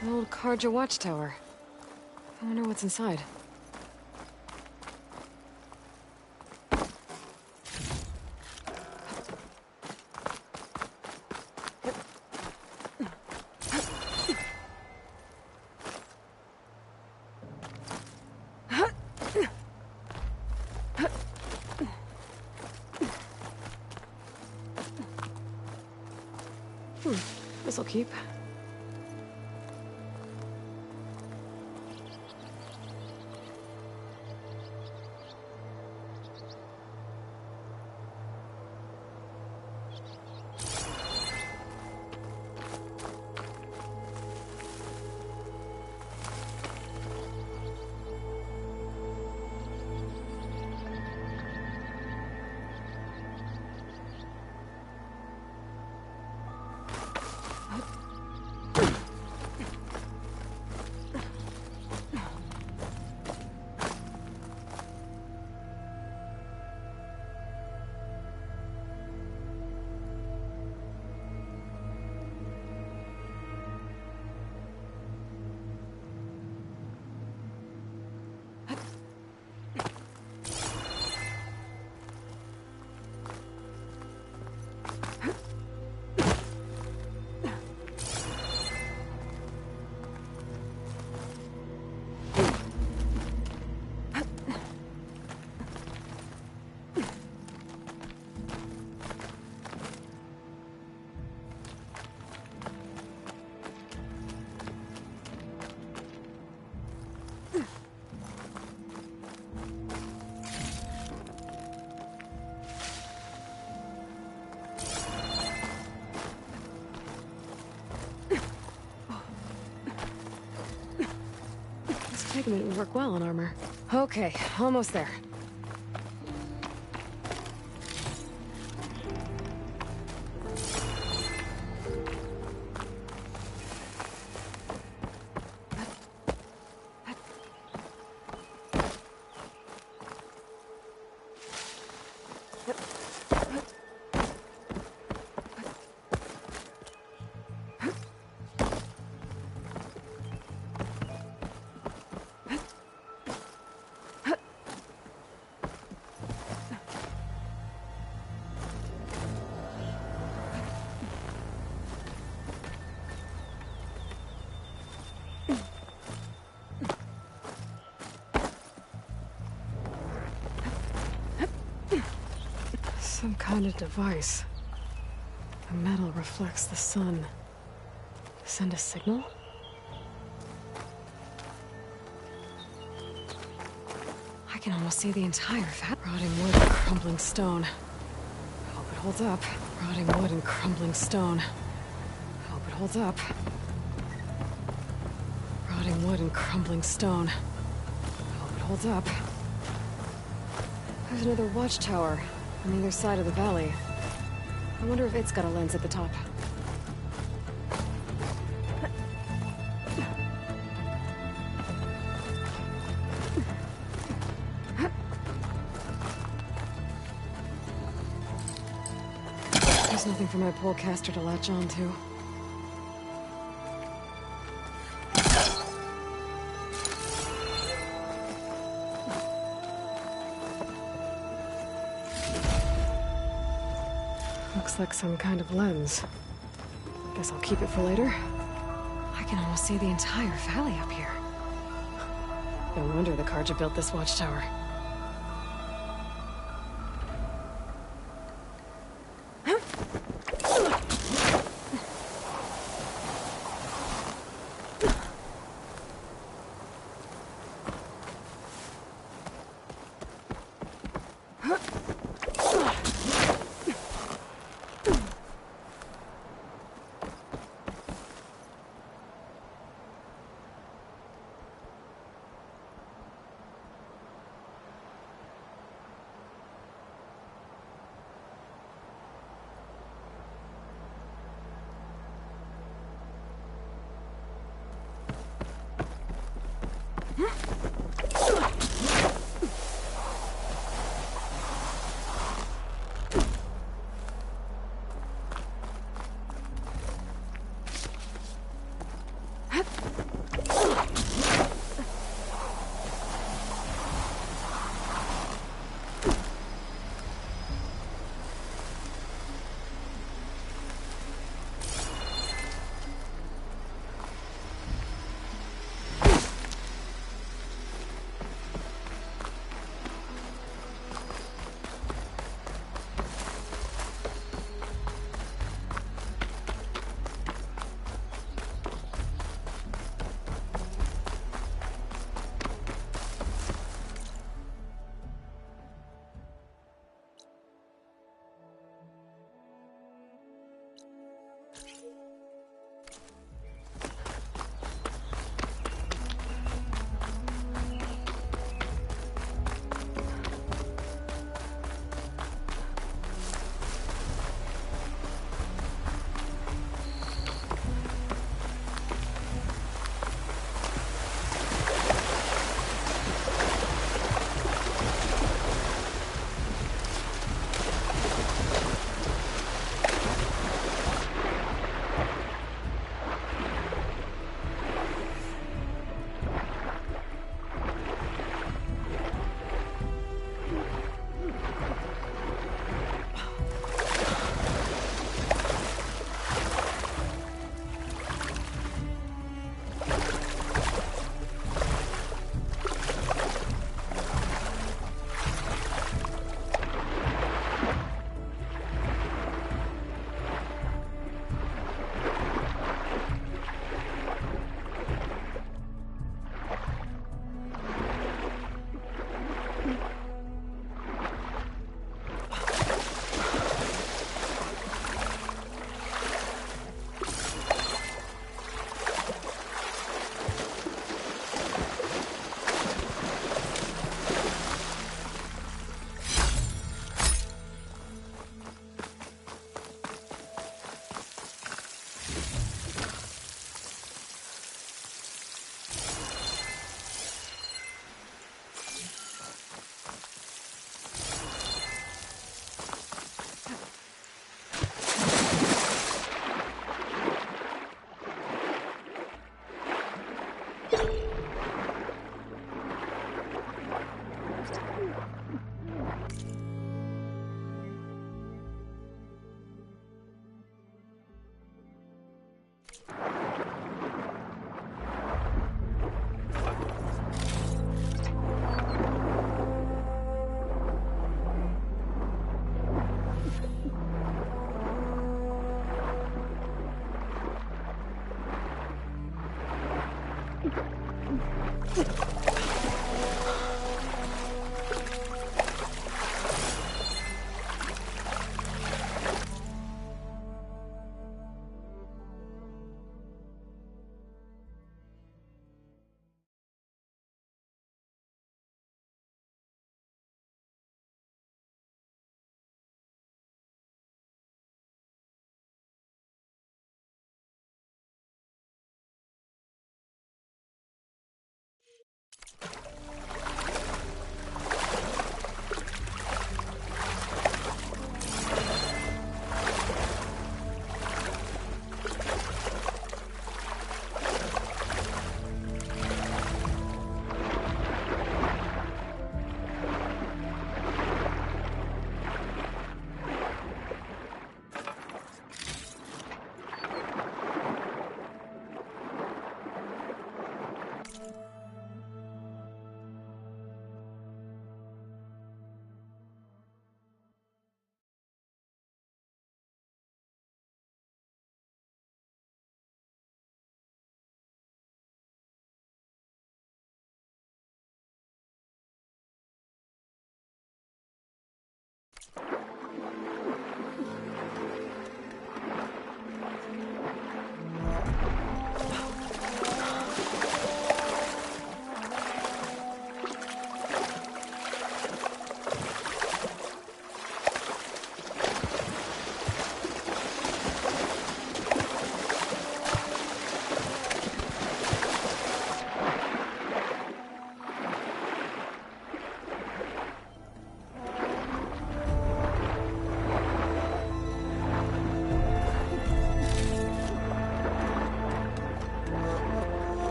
The old Karja watchtower. I wonder what's inside. This'll keep. Pigment would work well on armor. Okay, almost there. Some kind of device. The metal reflects the sun. Send a signal? I can almost see the entire rotting wood and crumbling stone. Hope it holds up. Rotting wood and crumbling stone. Hope it holds up. Rotting wood and crumbling stone. Hope it holds up. There's another watchtower on the other side of the valley. I wonder if it's got a lens at the top. There's nothing for my polecaster to latch on to. Looks like some kind of lens. Guess I'll keep it for later. I can almost see the entire valley up here. No wonder the Karja built this watchtower.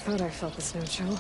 thought I felt the snow chill.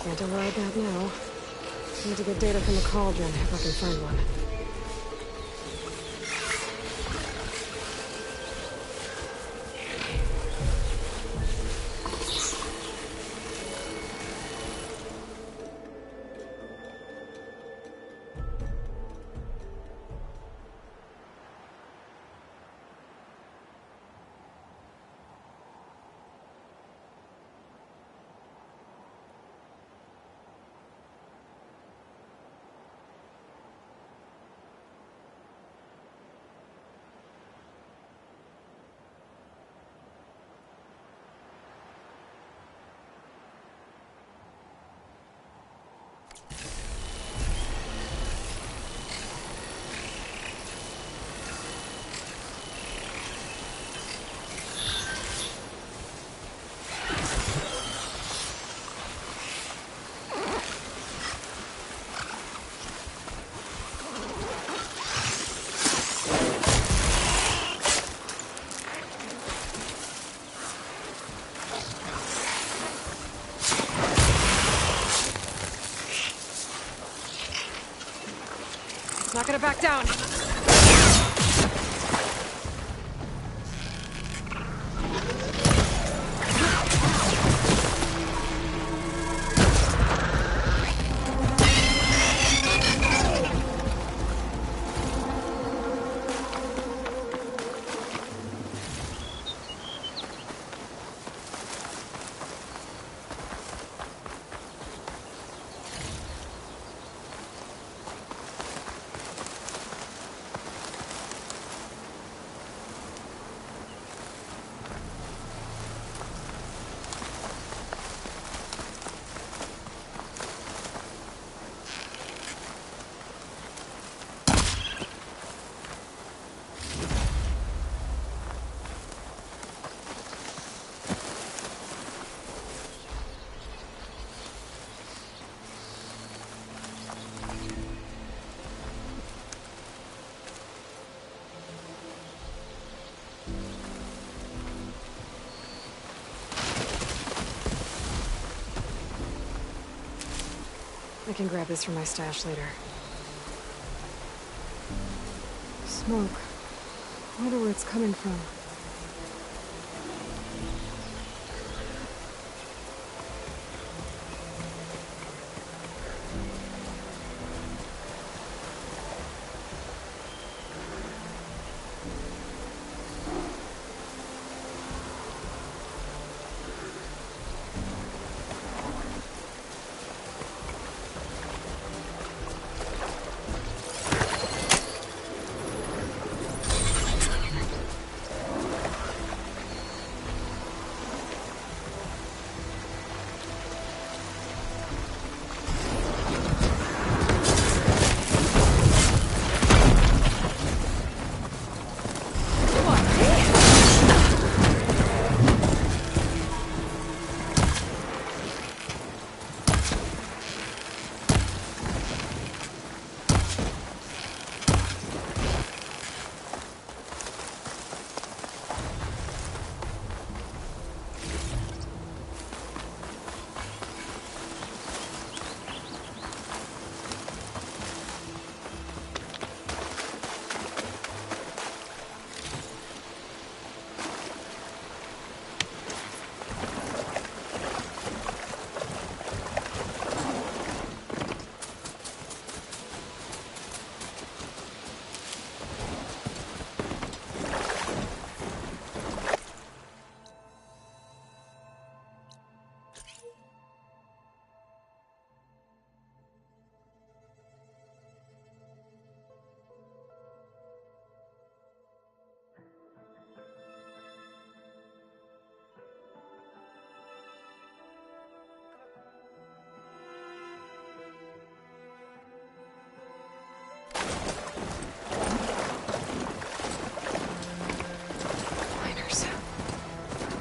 Can't override that now. Need to get data from the cauldron if I can find one. Not gonna back down. I can grab this from my stash later. Smoke. I wonder where it's coming from.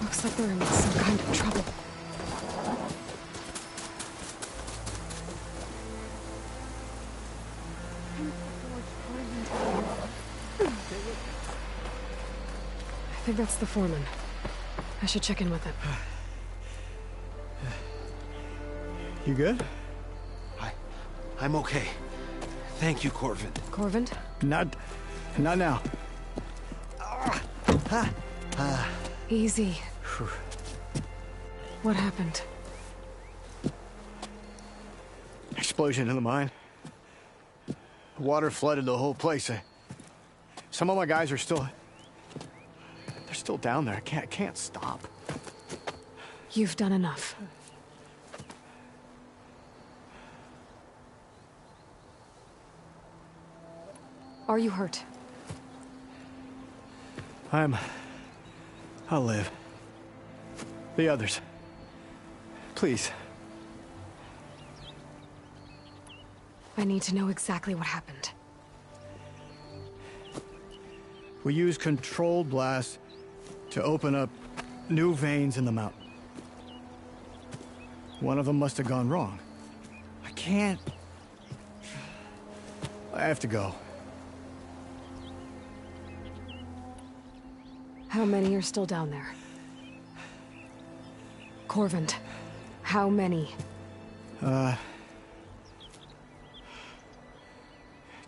Looks like they're in some kind of trouble. I think that's the foreman. I should check in with him. You good? I'm okay. Thank you, Corvin. Corvin? Not now. Easy. What happened? Explosion in the mine. Water flooded the whole place. Some of my guys are still... They're still down there. I can't stop. You've done enough. Are you hurt? I'll live. The others. Please. I need to know exactly what happened. We used controlled blasts to open up new veins in the mountain. One of them must have gone wrong. I can't... I have to go. How many are still down there? Corvin, how many?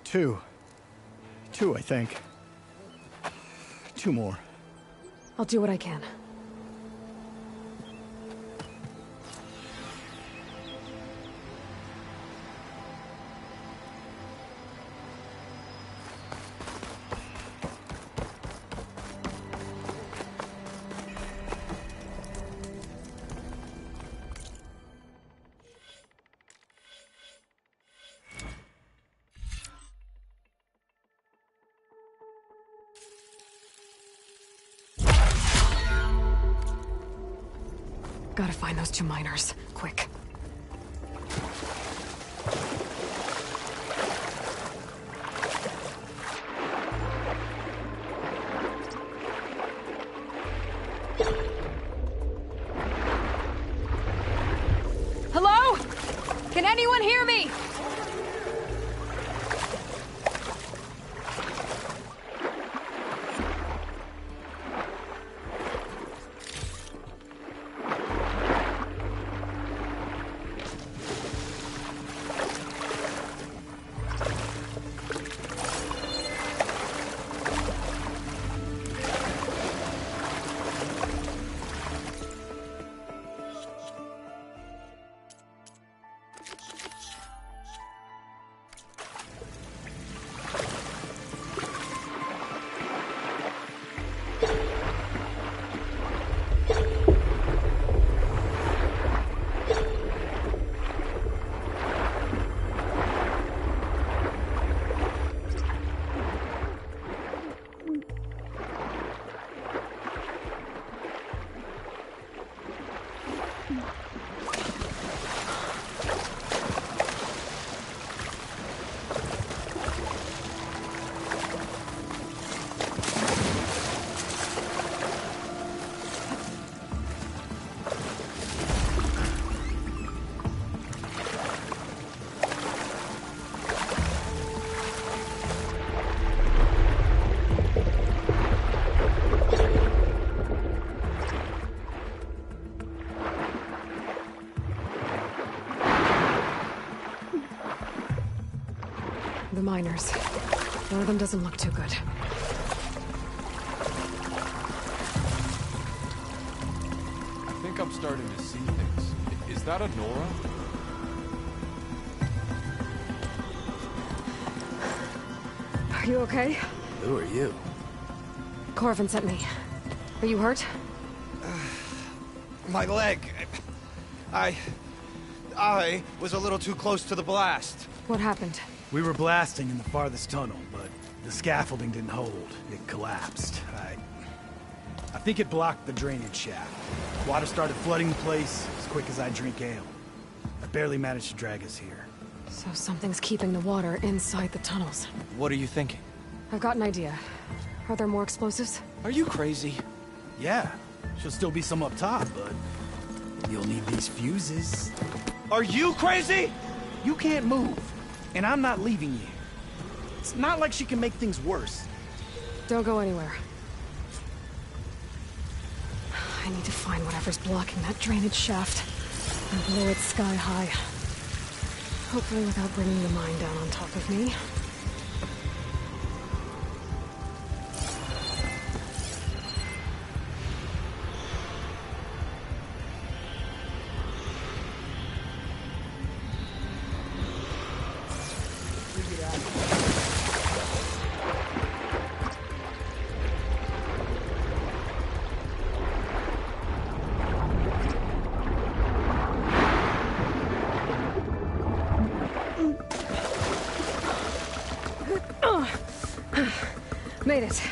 Two. Two, I think. 2 more. I'll do what I can. Gotta find those 2 miners. Quick. Hello? Can anyone hear me? The miners. One of them doesn't look too good. I think I'm starting to see things. Is that a Nora? Are you okay? Who are you? Corvin sent me. Are you hurt? My leg. I was a little too close to the blast. What happened? We were blasting in the farthest tunnel, but the scaffolding didn't hold. It collapsed. I think it blocked the drainage shaft. Water started flooding the place as quick as I drink ale. I barely managed to drag us here. So something's keeping the water inside the tunnels. What are you thinking? I've got an idea. Are there more explosives? Are you crazy? Yeah, should still be some up top, but you'll need these fuses. Are you crazy? You can't move, and I'm not leaving you. It's not like she can make things worse. Don't go anywhere. I need to find whatever's blocking that drainage shaft. and blow it sky high. Hopefully without bringing the mine down on top of me. Made it.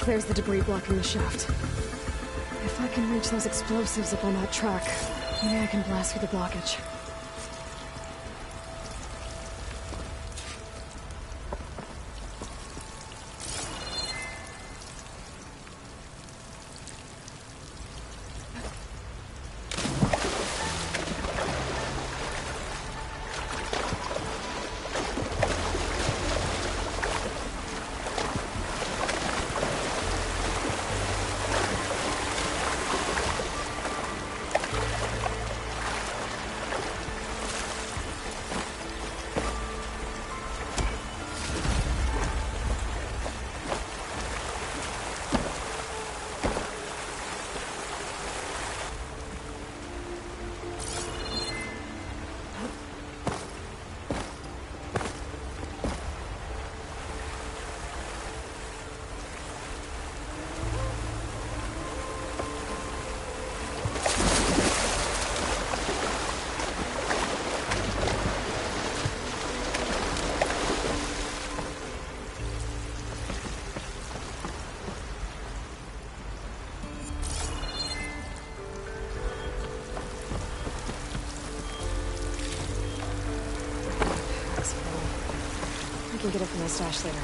There's the debris blocking the shaft. If I can reach those explosives up on that track, maybe I can blast through the blockage. I can get it from my stash later.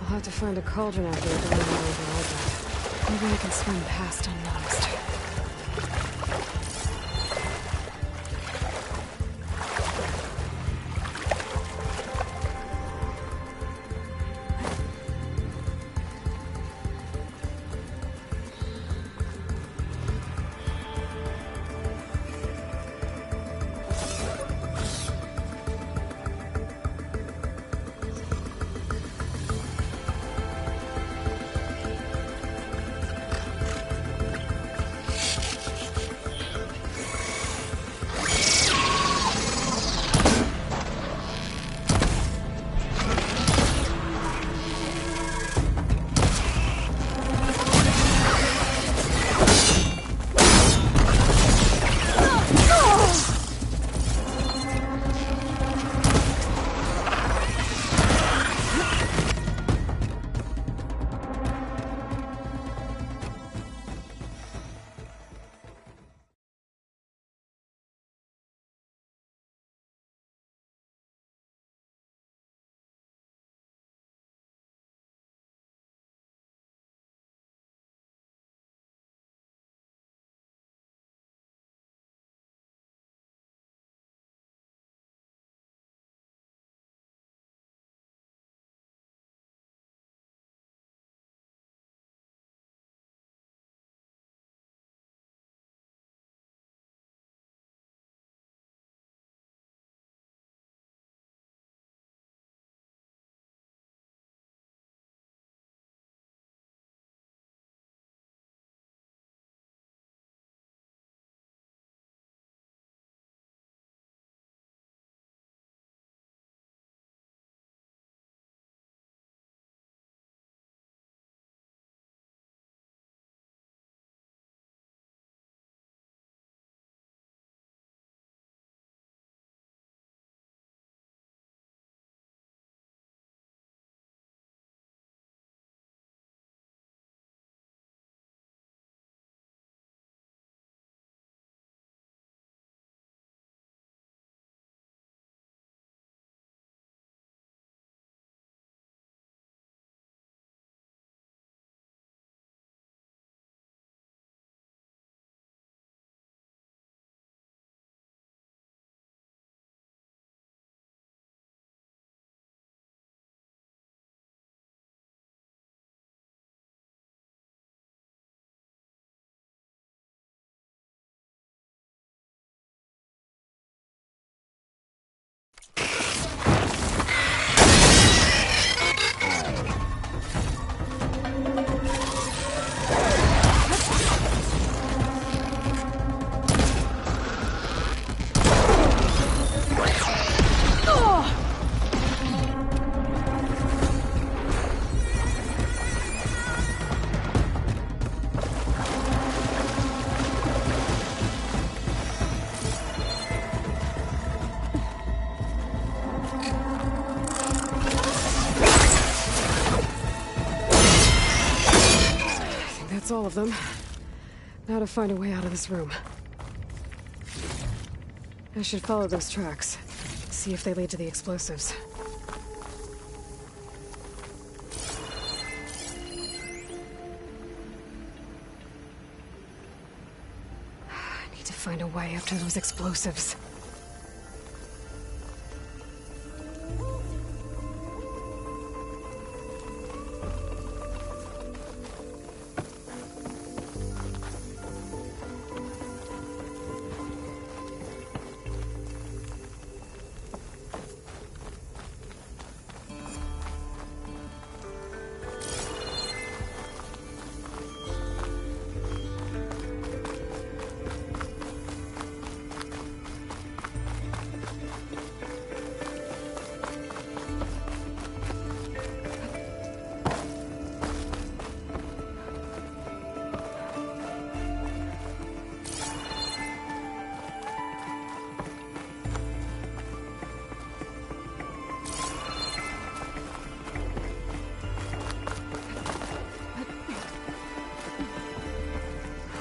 I'll have to find a cauldron out there to run over all that. Maybe I can swim past unnoticed. That's all of them. Now to find a way out of this room. I should follow those tracks. See if they lead to the explosives. I need to find a way up to those explosives.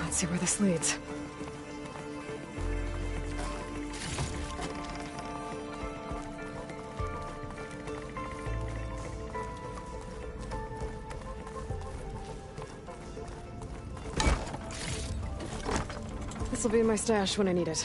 Let's see where this leads. This'll be in my stash when I need it.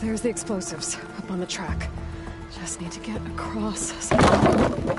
There's the explosives, up on the track. Just need to get across somehow.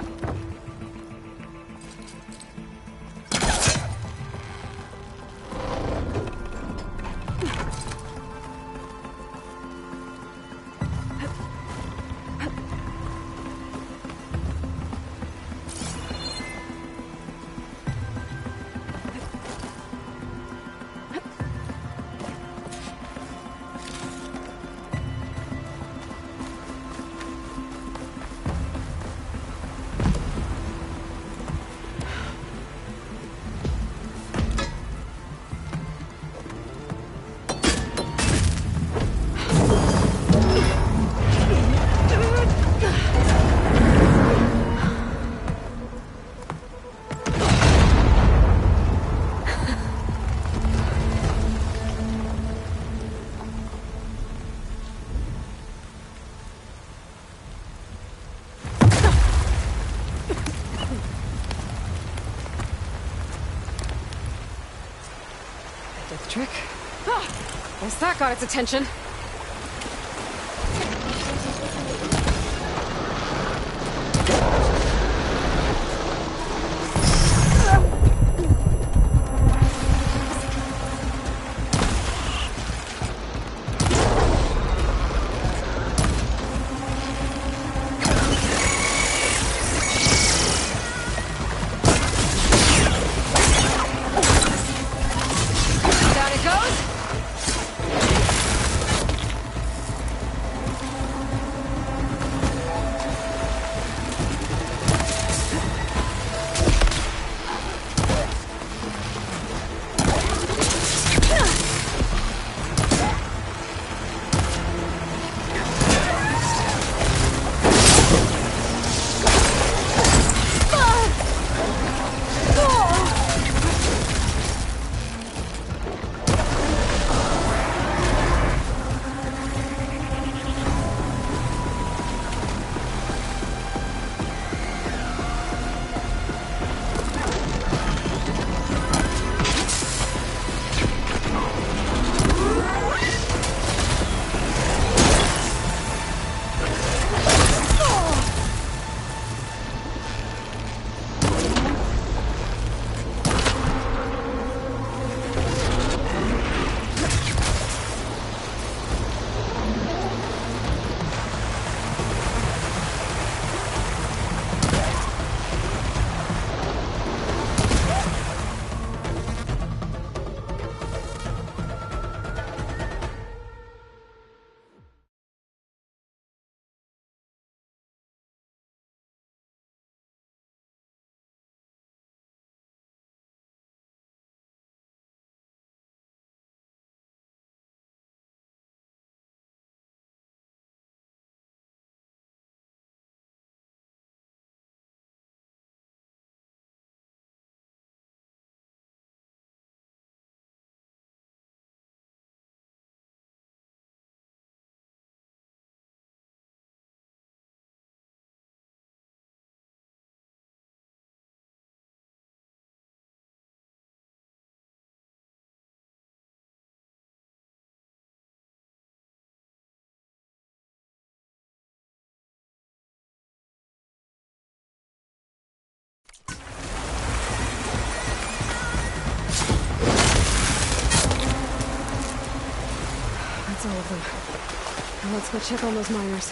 Trick. Ah, guess that got its attention. all of them. Now let's go check on those miners.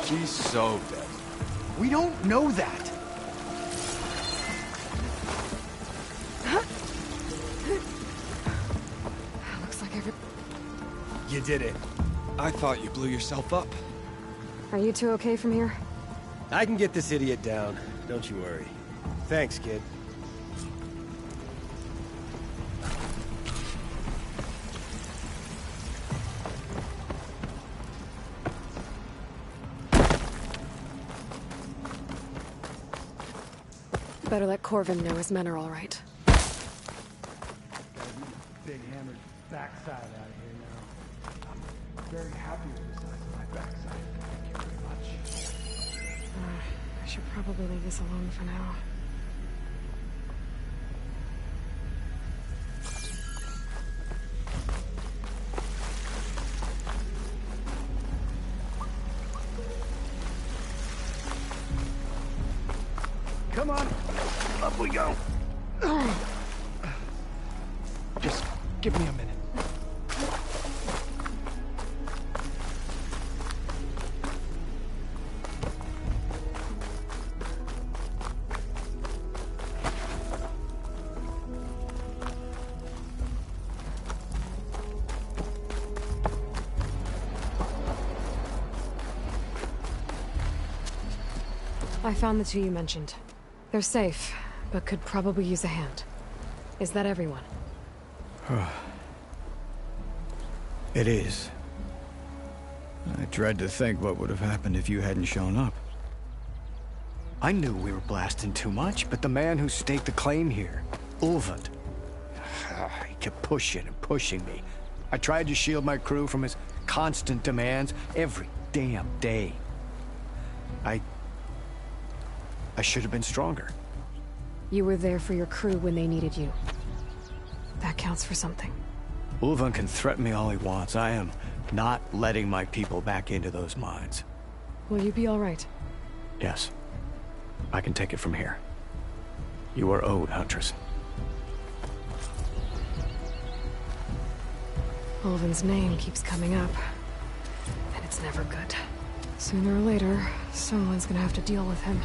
She's so dead. We don't know that. Looks like every... You did it. I thought you blew yourself up. Are you two okay from here? I can get this idiot down. Don't you worry. Thanks, kid. Better let Corvin know his men are all right. Big hammered backside out of here now. I'm very happy with the size of my backside. Thank you very much. I should probably leave this alone for now. Come on. Up we go. Just give me a minute. I found the two you mentioned. They're safe, but could probably use a hand. Is that everyone? It is. I dread to think what would have happened if you hadn't shown up. I knew we were blasting too much, but the man who staked the claim here, Ulvund, he kept pushing and pushing me. I tried to shield my crew from his constant demands every damn day. I should have been stronger. You were there for your crew when they needed you. That counts for something. Ulvund can threaten me all he wants. I am not letting my people back into those mines. Will you be all right? Yes. I can take it from here. You are owed, Huntress. Ulvund's name keeps coming up, and it's never good. Sooner or later, someone's gonna have to deal with him.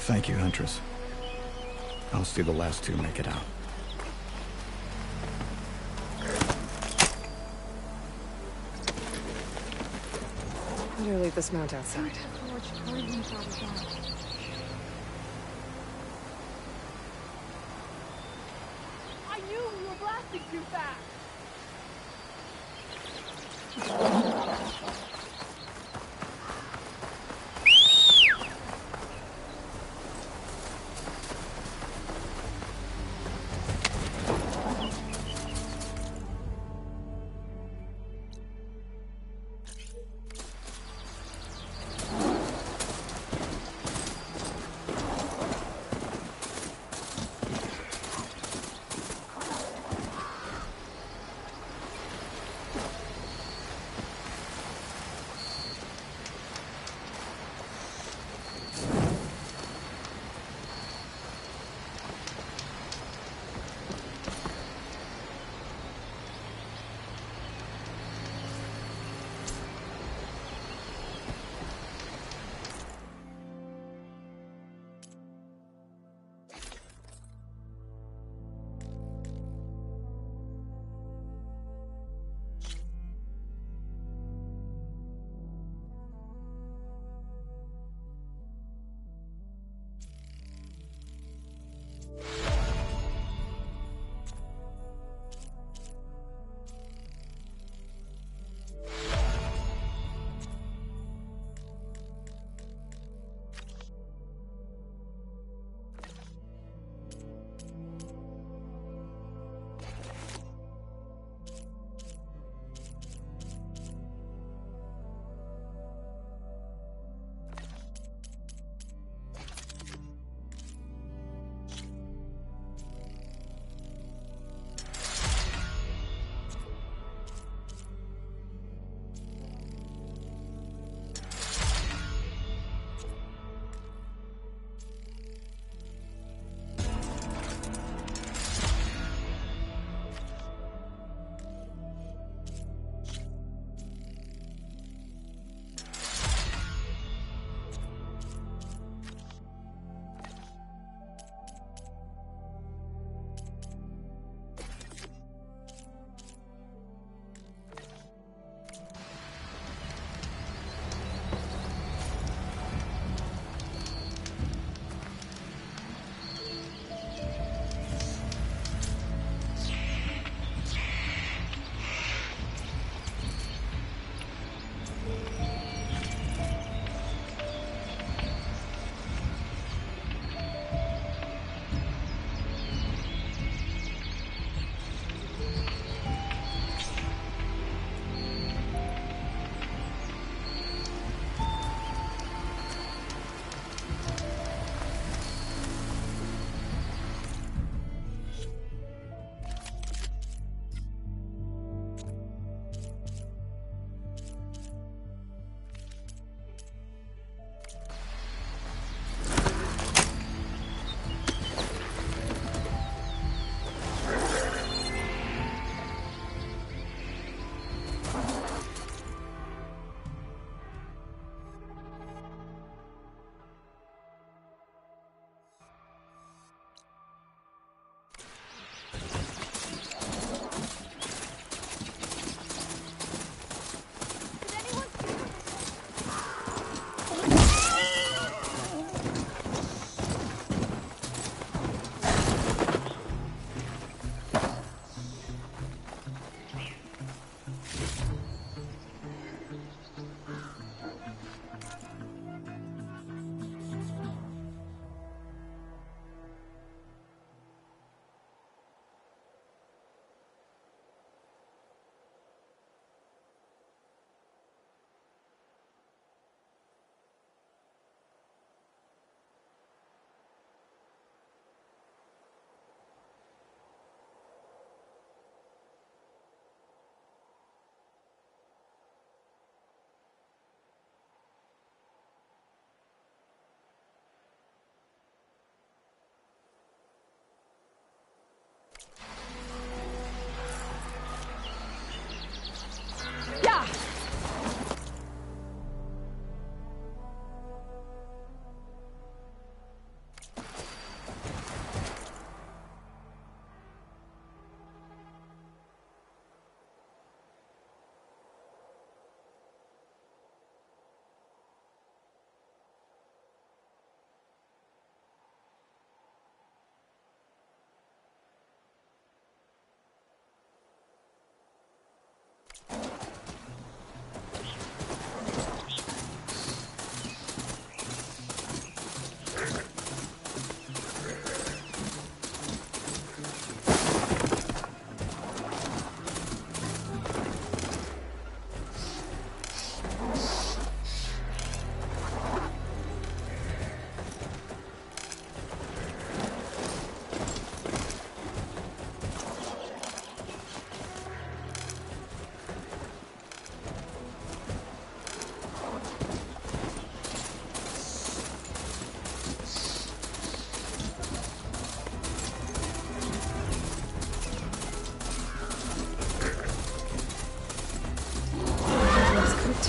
Thank you, Huntress. I'll see the last two make it out. Better leave this mount outside. I knew we were blasting too fast!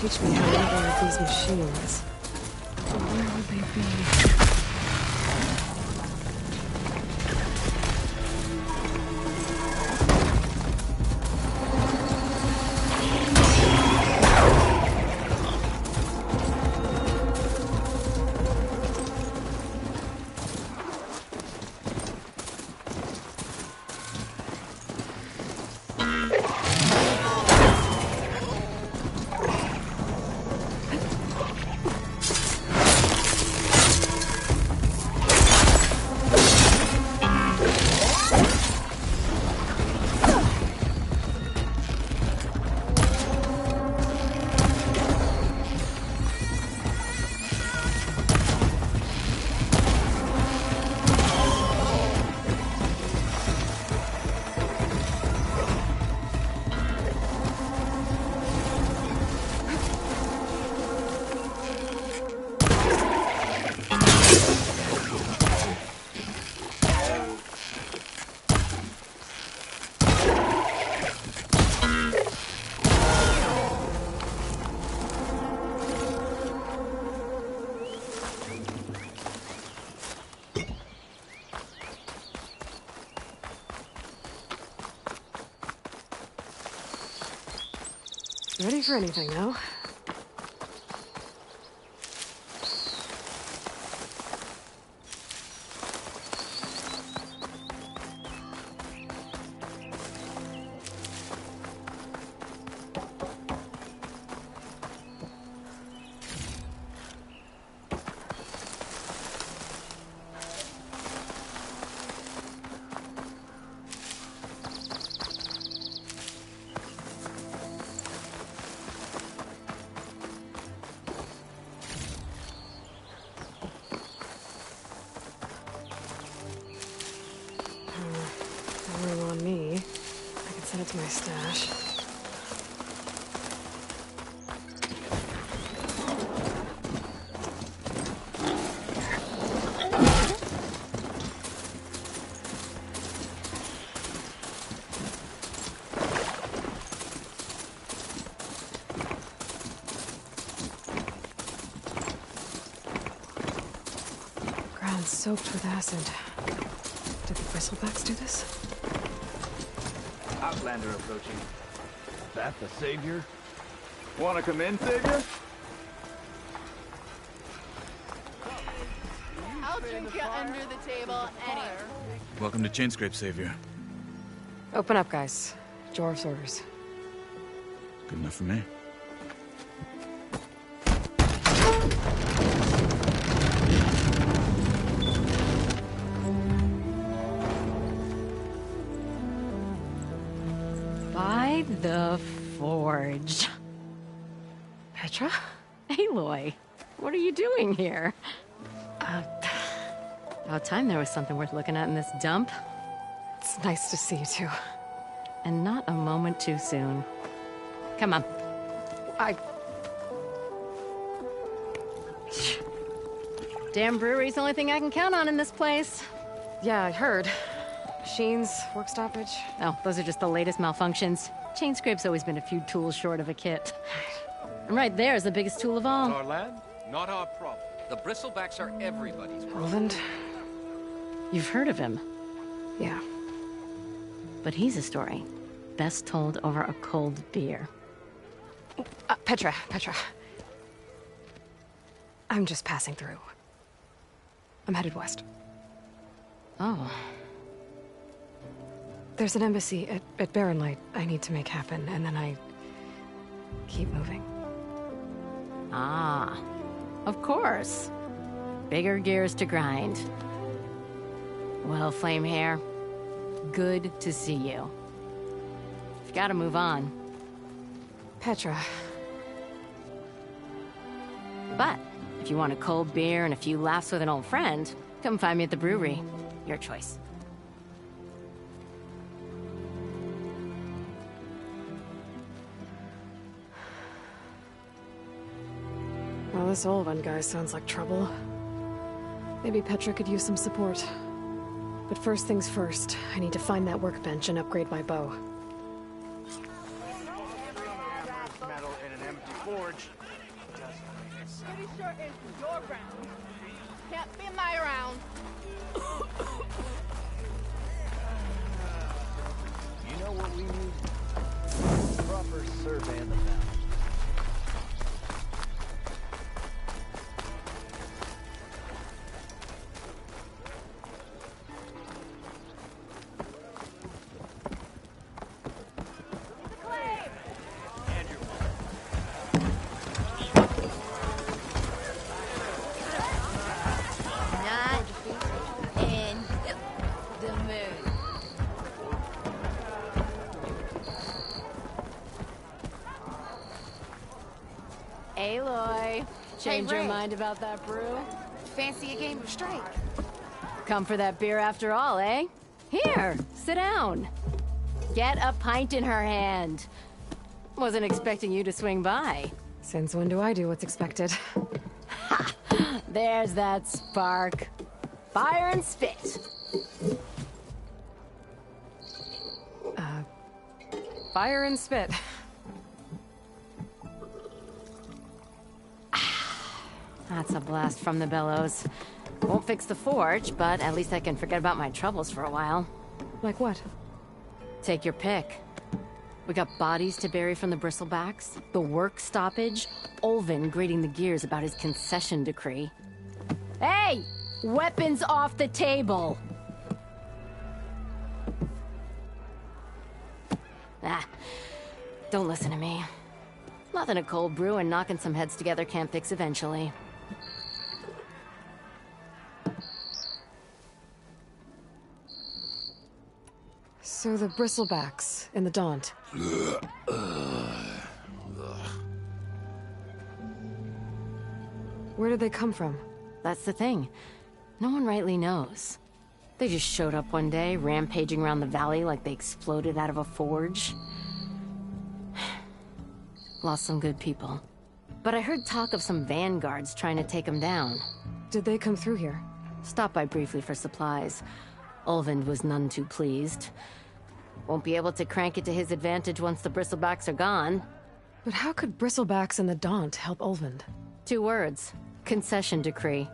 teach me how to operate these machines. Where would they be? Ready for anything now. To my stash. Ground soaked with acid. Did the bristlebacks do this? Outlander approaching. That the Savior? Wanna come in, Savior? I'll drink you under the table anywhere. Welcome to Chainscrape, Savior. Open up, guys. Jorv's orders. Good enough for me. By the Forge. Petra? Aloy, what are you doing here? About time there was something worth looking at in this dump. It's nice to see you too. And not a moment too soon. Come on. Damn brewery's the only thing I can count on in this place. Yeah, I heard. Machines, work stoppage. Oh, those are just the latest malfunctions. Chainscrape's always been a few tools short of a kit. And right there is the biggest tool of all. Our land, not our problem. The bristlebacks are everybody's problem. Roland? You've heard of him. Yeah. But he's a story best told over a cold beer. Petra. I'm just passing through. I'm headed west. Oh. There's an embassy at Barren Light I need to make happen, and then I keep moving. Ah, of course. Bigger gears to grind. Well, Flamehair, good to see you. You've got to move on. Petra. But if you want a cold beer and a few laughs with an old friend, come find me at the brewery. Your choice. Well, this Olvan guy sounds like trouble. Maybe Petra could use some support. But first things first, I need to find that workbench and upgrade my bow. Metal in an empty forge. sure is your ground. Can't be my round. You know what we need? Proper survey of the mountain. Aloy, change Hey, your Ray. mind about that brew? Fancy a game of strike? Come for that beer after all, eh? Here, sit down. Get a pint in her hand. Wasn't expecting you to swing by. Since when do I do what's expected? There's that spark. Fire and spit. Fire and spit. That's a blast from the bellows. Won't fix the forge, but at least I can forget about my troubles for a while. Like what? Take your pick. We got bodies to bury from the bristlebacks, the work stoppage, Olvin grating the gears about his concession decree. Hey! Weapons off the table! Don't listen to me. Nothing a cold brew and knocking some heads together can't fix eventually. So the bristlebacks in the Daunt. Where did they come from? That's the thing. No one rightly knows. They just showed up one day, rampaging around the valley like they exploded out of a forge. Lost some good people. But I heard talk of some vanguards trying to take them down. Did they come through here? Stopped by briefly for supplies. Olvind was none too pleased. Won't be able to crank it to his advantage once the bristlebacks are gone. But how could bristlebacks and the Daunt help Olvind? 2 words. Concession decree.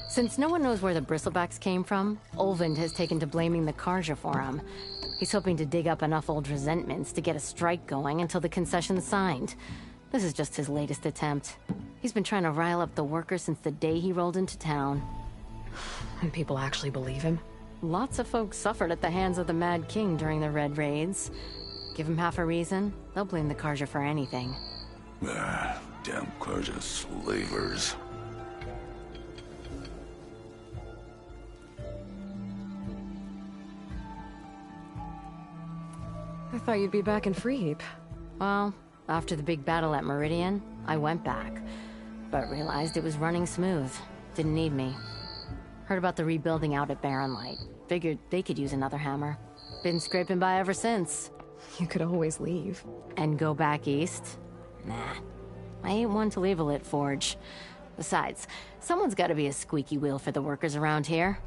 Since no one knows where the bristlebacks came from, Olvind has taken to blaming the Karja for him. He's hoping to dig up enough old resentments to get a strike going until the concession's signed. This is just his latest attempt. He's been trying to rile up the workers since the day he rolled into town. And people actually believe him? Lots of folks suffered at the hands of the Mad King during the Red Raids. Give him half a reason, they'll blame the Karja for anything. Damn Karja slavers. I thought you'd be back in Freeheap. Well, after the big battle at Meridian, I went back. But realized it was running smooth. Didn't need me. Heard about the rebuilding out at Barren Light. Figured they could use another hammer. Been scraping by ever since. You could always leave. And go back east? Nah. I ain't one to leave a lit forge. Besides, someone's gotta be a squeaky wheel for the workers around here.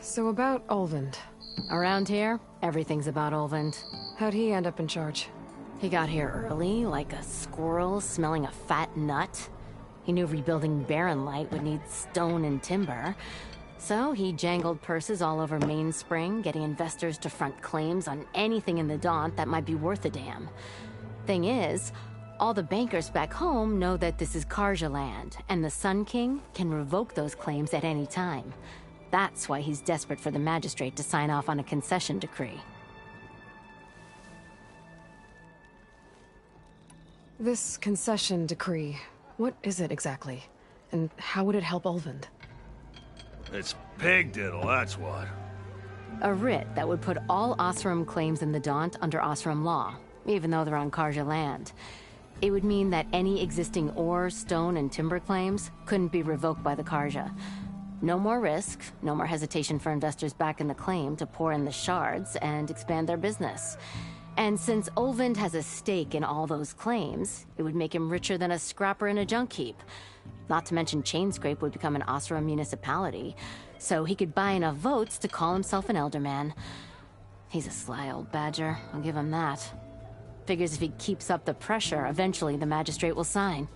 So about Olvind. Around here, everything's about Olvind. How'd he end up in charge? He got here early, like a squirrel smelling a fat nut. He knew rebuilding Barren Light would need stone and timber. So he jangled purses all over Mainspring, getting investors to front claims on anything in the Daunt that might be worth a damn. Thing is, all the bankers back home know that this is Karja land, and the Sun King can revoke those claims at any time. That's why he's desperate for the magistrate to sign off on a concession decree. This concession decree, what is it exactly? And how would it help Olvind? It's pig diddle, that's what. A writ that would put all Oseram claims in the Daunt under Oseram law, even though they're on Karja land. It would mean that any existing ore, stone, and timber claims couldn't be revoked by the Carja. No more risk, no more hesitation for investors back in the claim to pour in the shards and expand their business. And since Ulvund has a stake in all those claims, it would make him richer than a scrapper in a junk heap. Not to mention Chainscrape would become an Oseram municipality, so he could buy enough votes to call himself an Elderman. He's a sly old badger, I'll give him that. Figures if he keeps up the pressure, eventually the magistrate will sign.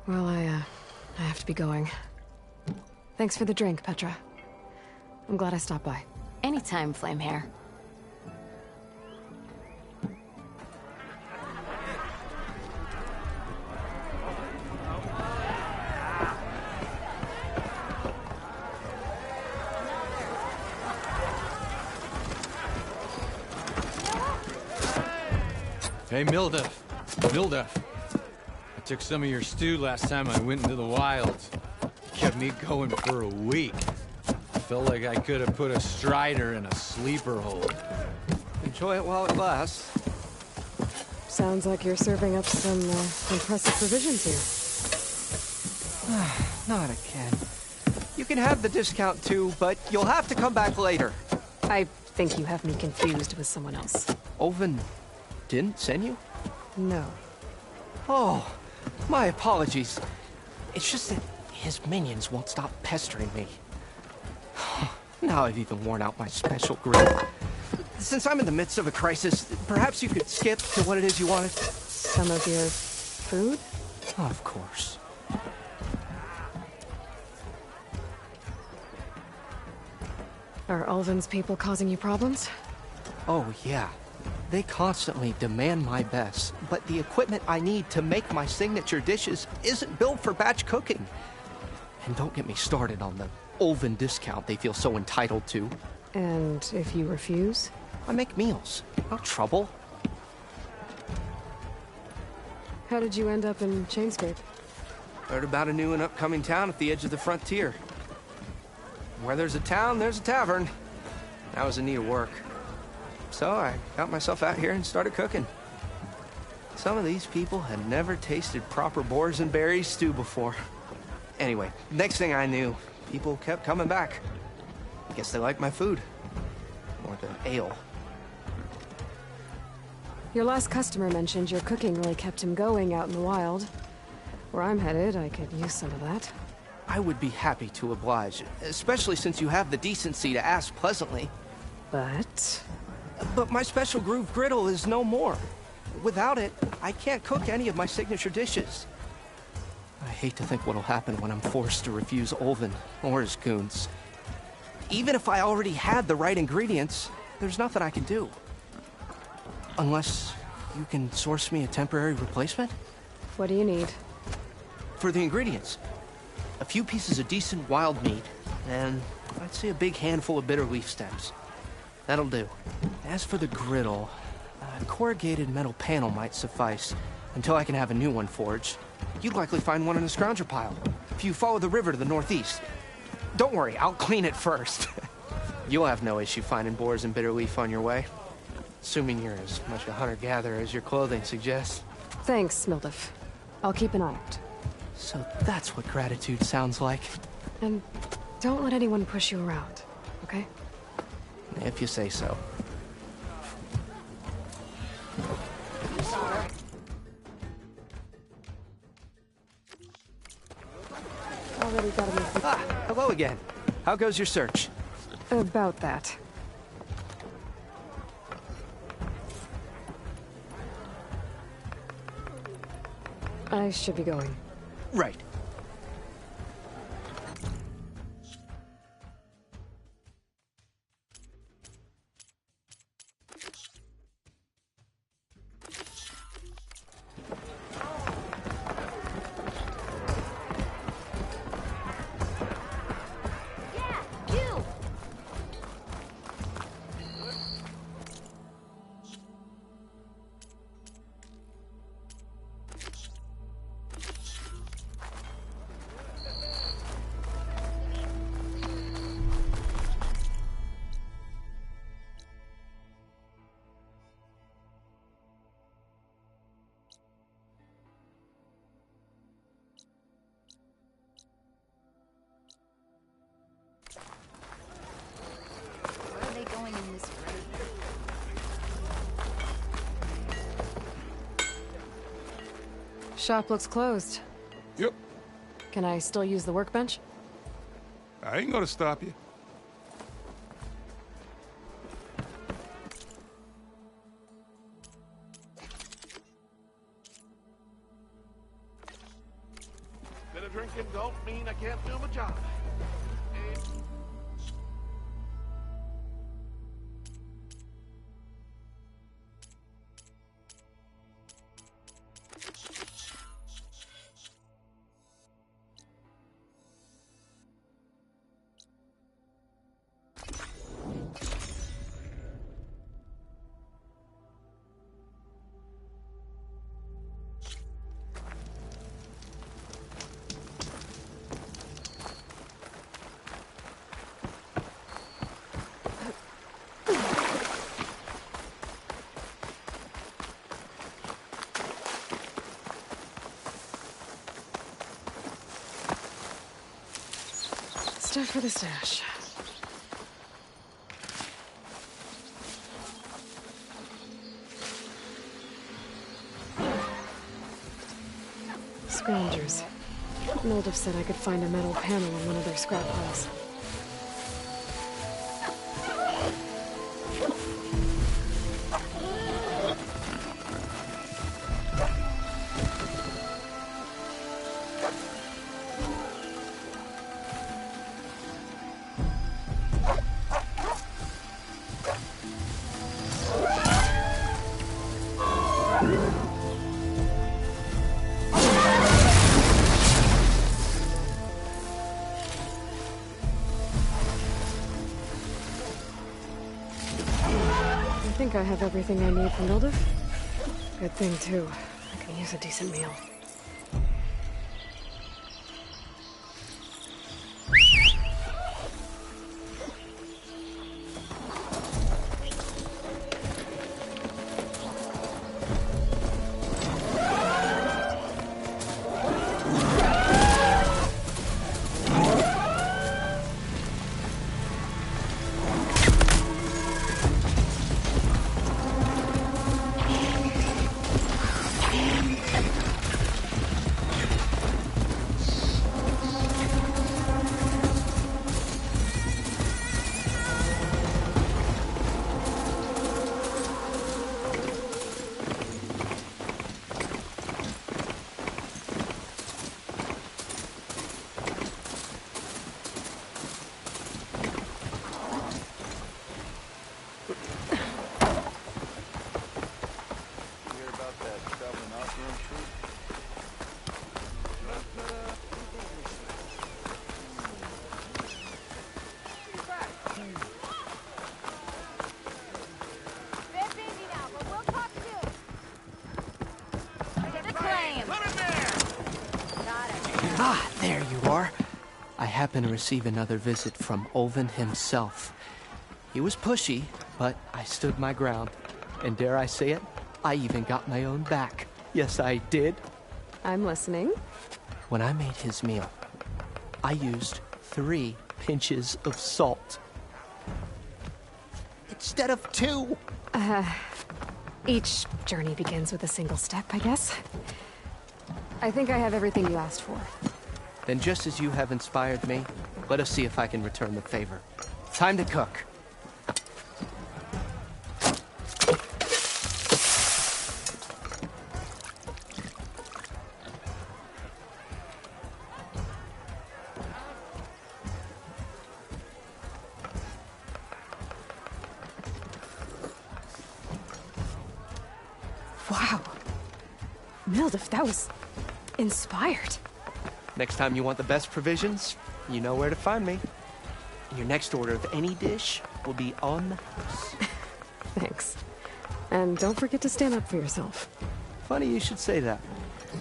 Well, I have to be going. Thanks for the drink, Petra. I'm glad I stopped by. Anytime, Flamehair. Hey, Milda. Milda. I took some of your stew last time I went into the wilds. Kept me going for a week. I felt like I could have put a strider in a sleeper hold. Enjoy it while it lasts. Sounds like you're serving up some impressive provisions here. Not again. You can have the discount too, but you'll have to come back later. I think you have me confused with someone else. Ulvund didn't send you? No. Oh, my apologies. It's just that his minions won't stop pestering me. Now I've even worn out my special grip. Since I'm in the midst of a crisis, perhaps you could skip to what it is you wanted? Some of your food? Of course. Are Ulvund's people causing you problems? Oh, yeah. They constantly demand my best, but the equipment I need to make my signature dishes isn't built for batch cooking. And don't get me started on the Ulvund discount they feel so entitled to. And if you refuse? I make meals. No trouble. How did you end up in Chainscrape? Heard about a new and upcoming town at the edge of the frontier. Where there's a town, there's a tavern. I was in need of work. So I got myself out here and started cooking. Some of these people had never tasted proper boars and berries stew before. Anyway, next thing I knew, people kept coming back. I guess they liked my food. Or the ale. Your last customer mentioned your cooking really kept him going out in the wild. Where I'm headed, I could use some of that. I would be happy to oblige, especially since you have the decency to ask pleasantly. But my special groove griddle is no more. Without it, I can't cook any of my signature dishes. I hate to think what'll happen when I'm forced to refuse Ulvund or his goons. Even if I already had the right ingredients, there's nothing I can do. Unless you can source me a temporary replacement? What do you need? For the ingredients, a few pieces of decent wild meat, and I'd say a big handful of bitter leaf stems. That'll do. As for the griddle, a corrugated metal panel might suffice until I can have a new one forged. You'd likely find one in a scrounger pile if you follow the river to the northeast. Don't worry, I'll clean it first. You'll have no issue finding boars and bitter leaf on your way. Assuming you're as much a hunter-gatherer as your clothing suggests. Thanks, Mildif. I'll keep an eye out. So that's what gratitude sounds like. And don't let anyone push you around, okay? If you say so. Already got him. Hello again. How goes your search? About that. I should be going. Right. Going in this way. Shop looks closed. Yep. Can I still use the workbench? I ain't gonna stop you. Bit of drinking don't mean I can't do my job. Stuff for the stash. Scroungers. Mildif said I could find a metal panel in one of their scrap piles. I think I have everything I need from Mildif. Good thing, too. I can use a decent meal. Ah, there you are. I happen to receive another visit from Olvin himself. He was pushy, but I stood my ground. And dare I say it, I even got my own back. Yes, I did. I'm listening. When I made his meal, I used 3 pinches of salt. Instead of 2. Each journey begins with a single step, I guess. I think I have everything you asked for. Then just as you have inspired me, let us see if I can return the favor. Time to cook. Wow. Mildef, that was inspired. Next time you want the best provisions, you know where to find me. Your next order of any dish will be on the house. Thanks. And don't forget to stand up for yourself. Funny you should say that.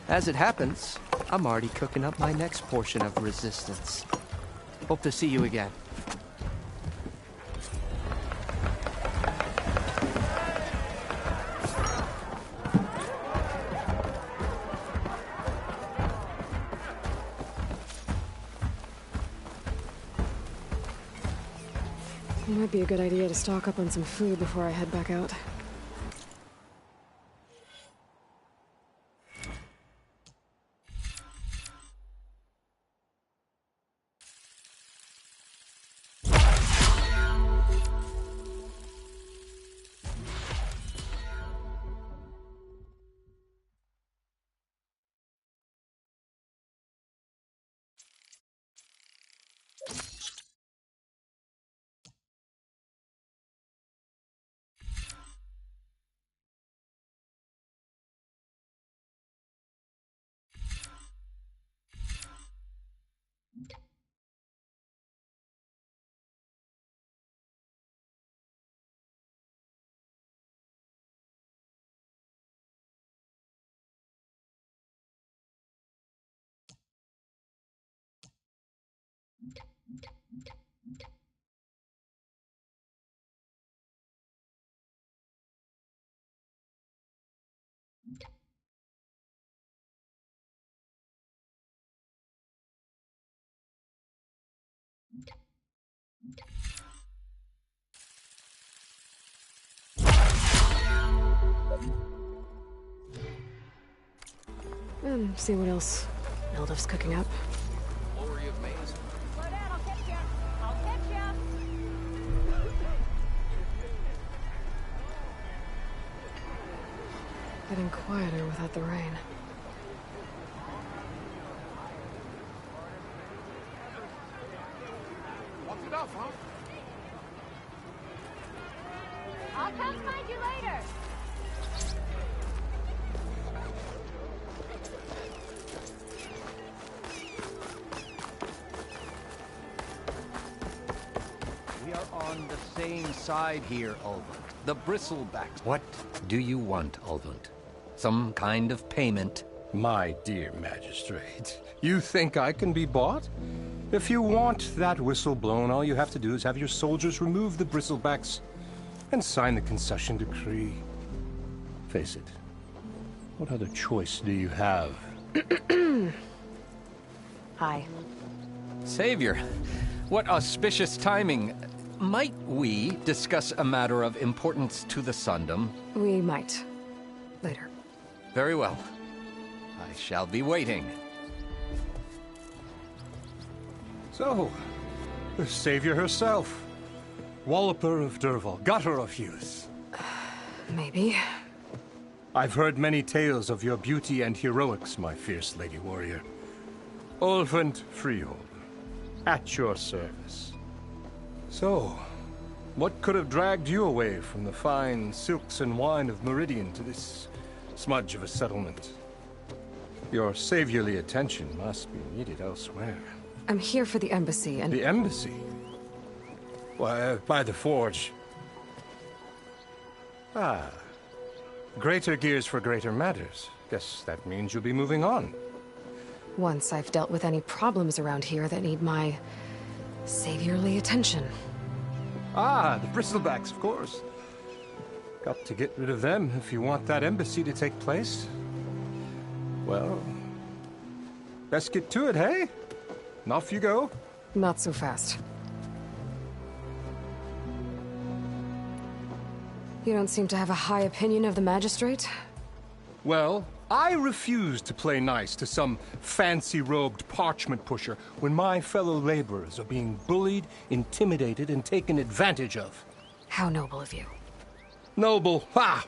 As it happens, I'm already cooking up my next portion of resistance. Hope to see you again. It might be a good idea to stock up on some food before I head back out. And see what else Mildef's cooking up. Glory of maize. Slow down, I'll catch ya. I'll catch ya. Getting quieter without the rain. What's it up, huh? I'll come find you later. We are on the same side here, Ulvund. The Bristlebacks. What do you want, Ulvund? Some kind of payment? My dear magistrate, you think I can be bought? If you want that whistle blown, all you have to do is have your soldiers remove the Bristlebacks and sign the concession decree. Face it, what other choice do you have? Hi. Savior, what auspicious timing. Might we discuss a matter of importance to the Sundom? We might. Later. Very well. I shall be waiting. So, the Savior herself. Walloper of Derval, gutter of youth. Maybe. I've heard many tales of your beauty and heroics, my fierce lady warrior. Ulvund Freehold, at your service. So, what could have dragged you away from the fine silks and wine of Meridian to this smudge of a settlement? Your saviorly attention must be needed elsewhere. I'm here for the embassy and... The embassy? Why, by the forge. Ah. Greater gears for greater matters. Guess that means you'll be moving on. Once I've dealt with any problems around here that need my saviorly attention. Ah, the Bristlebacks, of course. Got to get rid of them if you want that embassy to take place. Well, best get to it, hey? And off you go. Not so fast. You don't seem to have a high opinion of the Magistrate? Well, I refuse to play nice to some fancy-robed parchment pusher when my fellow laborers are being bullied, intimidated, and taken advantage of. How noble of you. Noble? Ha!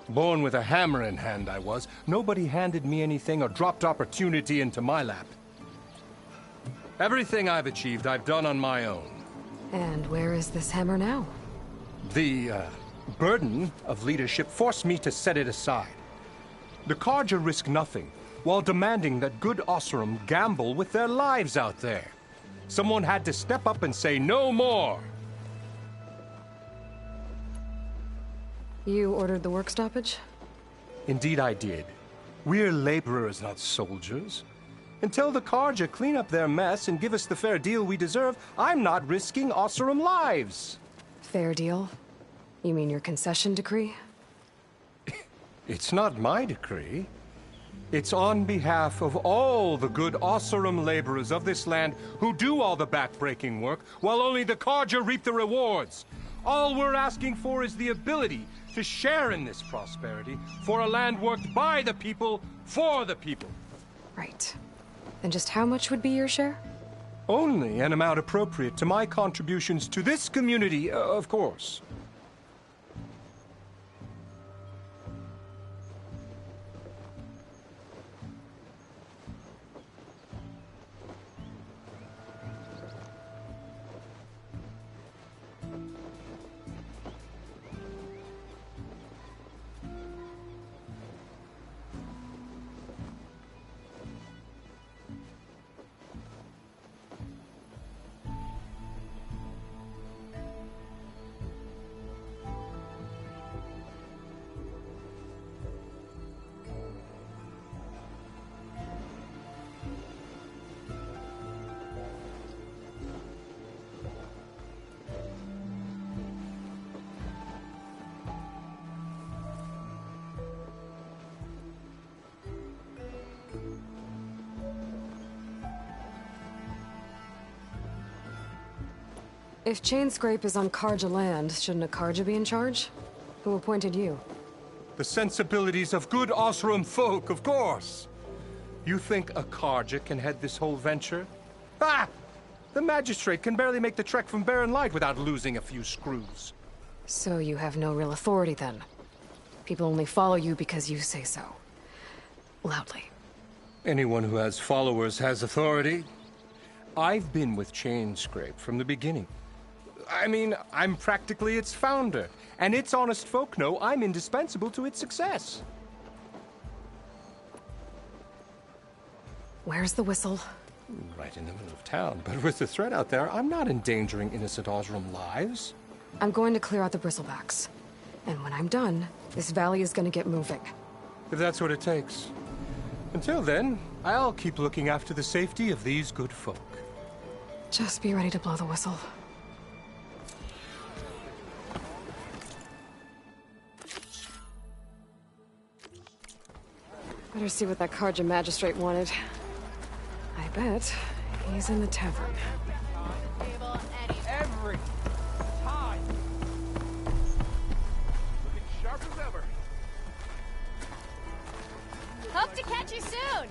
Born with a hammer in hand, I was. Nobody handed me anything or dropped opportunity into my lap. Everything I've achieved, I've done on my own. And where is this hammer now? The, burden of leadership forced me to set it aside. The Carja risk nothing, while demanding that good Oseram gamble with their lives out there. Someone had to step up and say no more. You ordered the work stoppage? Indeed I did. We're laborers, not soldiers. Until the Carja clean up their mess and give us the fair deal we deserve, I'm not risking Oseram lives. Fair deal? You mean your concession decree? It's not my decree. It's on behalf of all the good Oseram laborers of this land who do all the backbreaking work, while only the Carja reap the rewards. All we're asking for is the ability to share in this prosperity for a land worked by the people, for the people. Right. And just how much would be your share? Only an amount appropriate to my contributions to this community, of course. If Chainscrape is on Carja land, shouldn't a Carja be in charge? Who appointed you? The sensibilities of good Oseram folk, of course. You think a Carja can head this whole venture? Ah! The Magistrate can barely make the trek from Barren Light without losing a few screws. So you have no real authority then? People only follow you because you say so. Loudly. Anyone who has followers has authority. I've been with Chainscrape from the beginning. I mean, I'm practically its founder, and its honest folk know I'm indispensable to its success. Where's the whistle? Right in the middle of town, but with the threat out there, I'm not endangering innocent Oseram lives. I'm going to clear out the Bristlebacks. And when I'm done, this valley is going to get moving. If that's what it takes. Until then, I'll keep looking after the safety of these good folk. Just be ready to blow the whistle. Better see what that Carja Magistrate wanted. I bet he's in the tavern. Every time. Looking sharp as ever. Hope to catch you soon.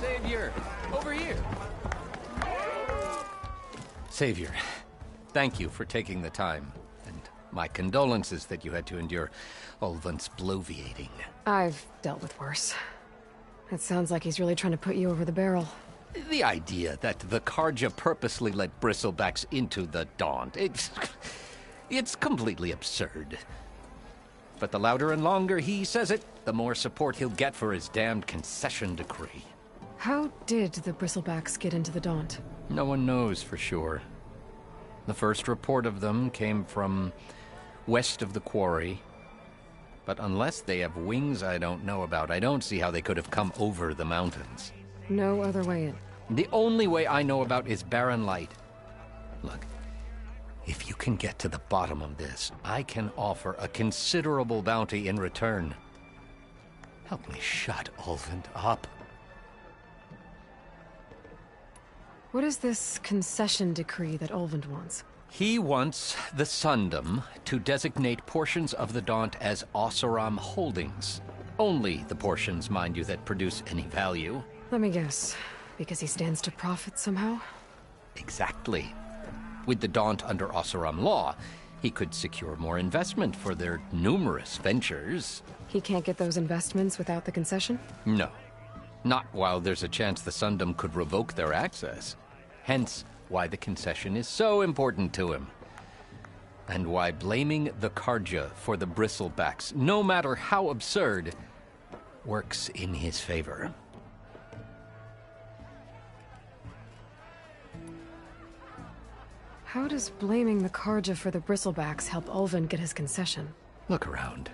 Savior, over here. Savior, thank you for taking the time, and my condolences that you had to endure Ulvund's bloviating. I've dealt with worse. It sounds like he's really trying to put you over the barrel. The idea that the Carja purposely let Bristlebacks into the Daunt, it's completely absurd. But the louder and longer he says it, the more support he'll get for his damned concession decree. How did the Bristlebacks get into the Daunt? No one knows for sure. The first report of them came from west of the quarry. But unless they have wings I don't know about, I don't see how they could have come over the mountains. No other way in. The only way I know about is Barren Light. Look, if you can get to the bottom of this, I can offer a considerable bounty in return. Help me shut Ulvund up. What is this concession decree that Ulvund wants? He wants the Sundom to designate portions of the Daunt as Oseram holdings. Only the portions, mind you, that produce any value. Let me guess. Because he stands to profit somehow? Exactly. With the Daunt under Oseram law, he could secure more investment for their numerous ventures. He can't get those investments without the concession? No. Not while there's a chance the Sundom could revoke their access. Hence, why the concession is so important to him. And why blaming the Carja for the Bristlebacks, no matter how absurd, works in his favor. How does blaming the Carja for the Bristlebacks help Ulvund get his concession? Look around.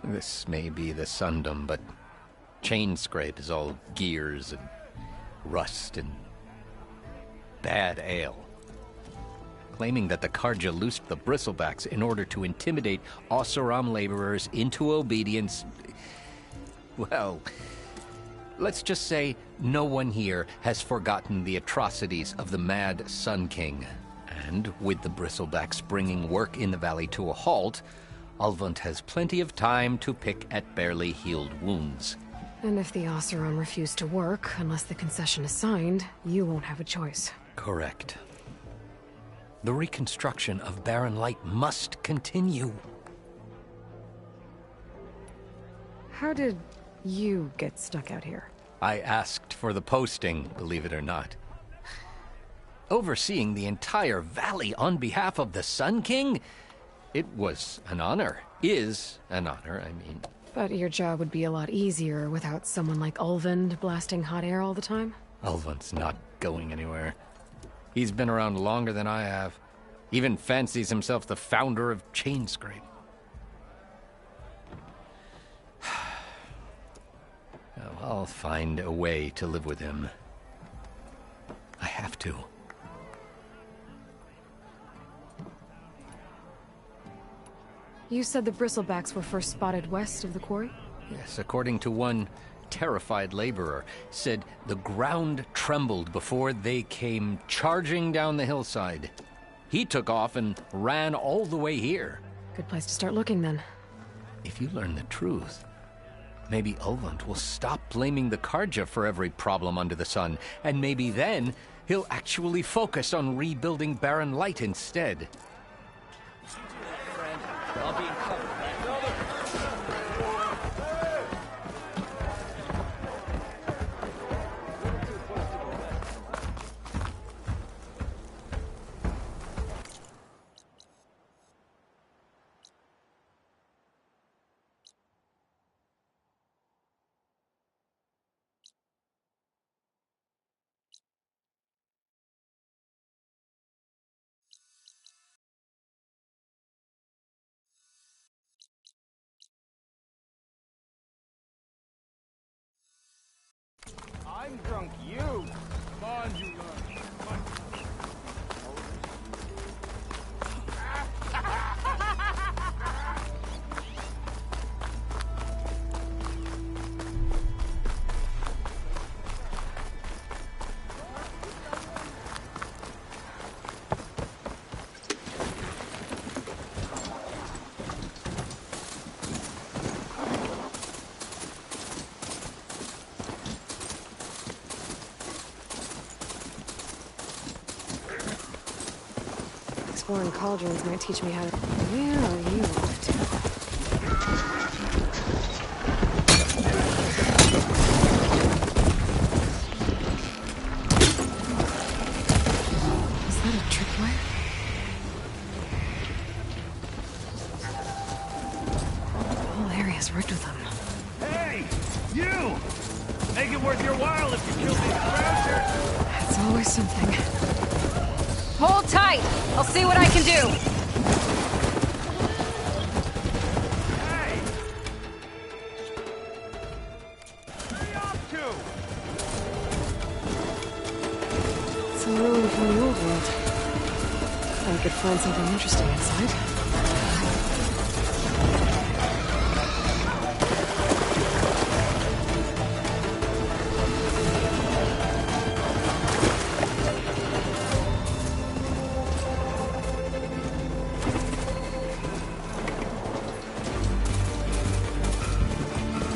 This may be the Sundom, but Chainscrape is all gears and rust and bad ale. Claiming that the Carja loosed the Bristlebacks in order to intimidate Oseram laborers into obedience. Well, let's just say no one here has forgotten the atrocities of the Mad Sun King. And with the Bristlebacks bringing work in the valley to a halt, Ulvund has plenty of time to pick at barely healed wounds. And if the Oseram refuse to work, unless the concession is signed, you won't have a choice. Correct. The reconstruction of Barren Light must continue. How did you get stuck out here? I asked for the posting, believe it or not. Overseeing the entire valley on behalf of the Sun King? It was an honor. Is an honor, I mean. But your job would be a lot easier without someone like Ulvund blasting hot air all the time? Ulvund's not going anywhere. He's been around longer than I have. Even fancies himself the founder of Chainscrape. Well, I'll find a way to live with him. I have to. You said the Bristlebacks were first spotted west of the quarry? Yes, according to one terrified laborer, said the ground trembled before they came charging down the hillside. He took off and ran all the way here. Good place to start looking, then. If you learn the truth, maybe Ulvund will stop blaming the Carja for every problem under the sun, and maybe then he'll actually focus on rebuilding Barren Light instead. I'll be in cover. I'm drunk, you! Come on, you Exploring cauldrons might teach me how to... Where are you off to? Is that a tripwire? The whole area's rigged with them. Hey! You! Make it worth your while if you kill these bastards! That's always something. Hold tight! I'll see what I can do! Some ruin from the old world. I could find something interesting inside.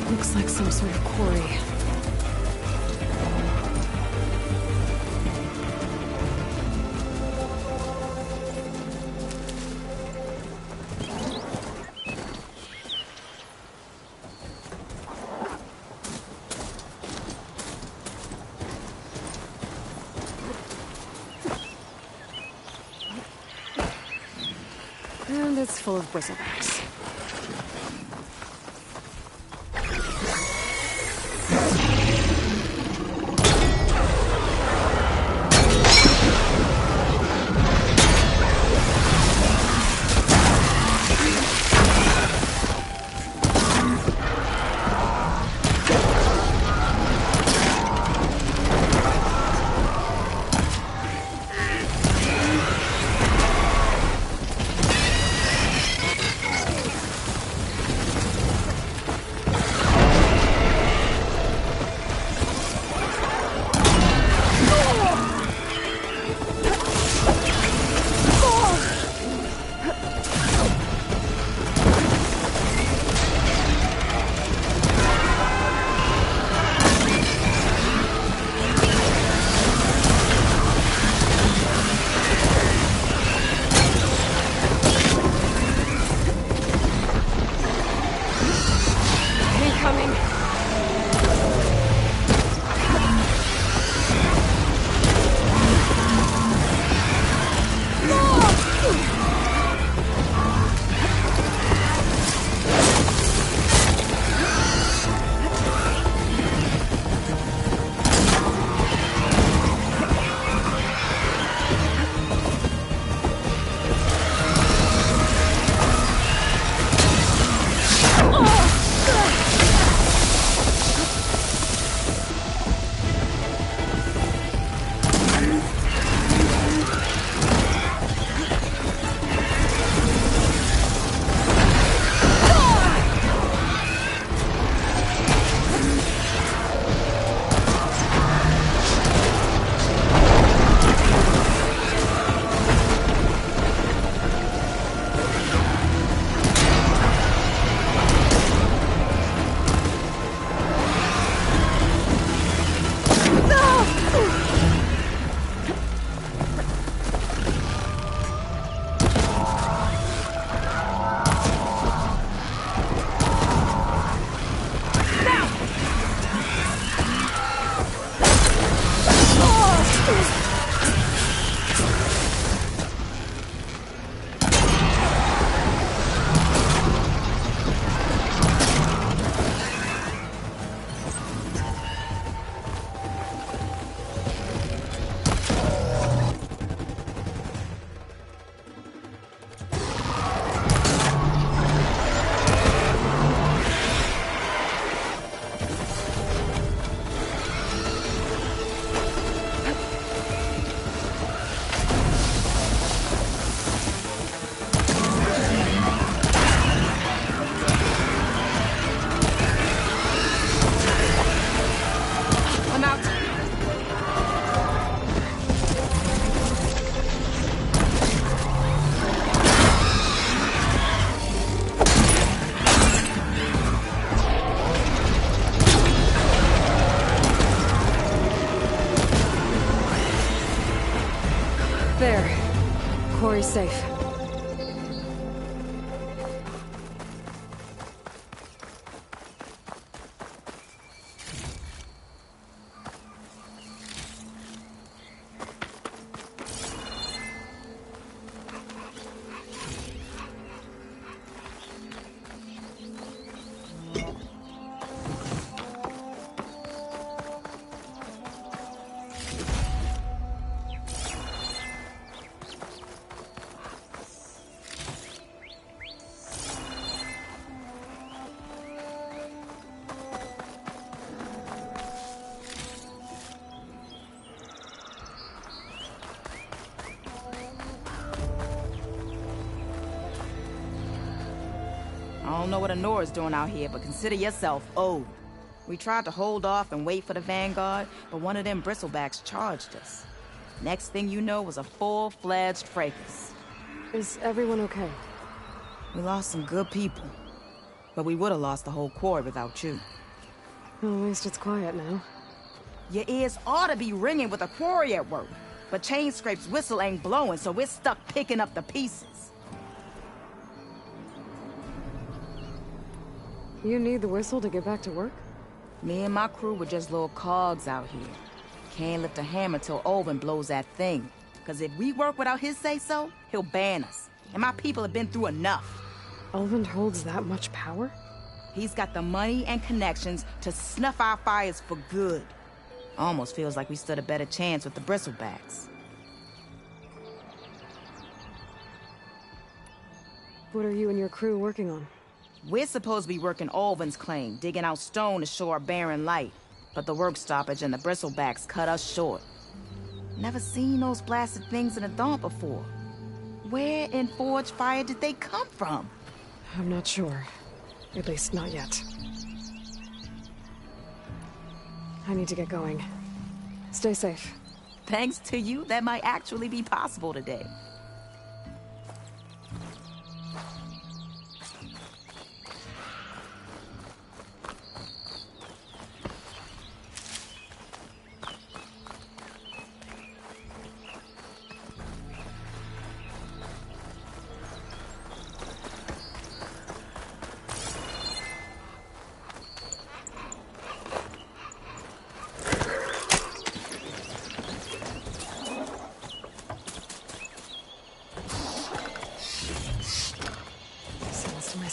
Looks like some sort of quarry. And it's full of bristlebacks. Quarry's safe. I don't know what Honora's doing out here, but consider yourself owed. We tried to hold off and wait for the Vanguard, but one of them bristlebacks charged us. Next thing you know was a full-fledged fracas. Is everyone okay? We lost some good people, but we would have lost the whole quarry without you. Well, at least it's quiet now. Your ears ought to be ringing with a quarry at work, but Chainscrape's whistle ain't blowing, so we're stuck picking up the pieces. You need the whistle to get back to work? Me and my crew were just little cogs out here. Can't lift a hammer till Olvin blows that thing. Because if we work without his say-so, he'll ban us. And my people have been through enough. Olvin holds that much power? He's got the money and connections to snuff our fires for good. Almost feels like we stood a better chance with the bristlebacks. What are you and your crew working on? We're supposed to be working Olvin's claim, digging out stone to shore Barren Light. But the work stoppage and the bristlebacks cut us short. Never seen those blasted things in a Daunt before. Where in Forge Fire did they come from? I'm not sure. At least not yet. I need to get going. Stay safe. Thanks to you, that might actually be possible today.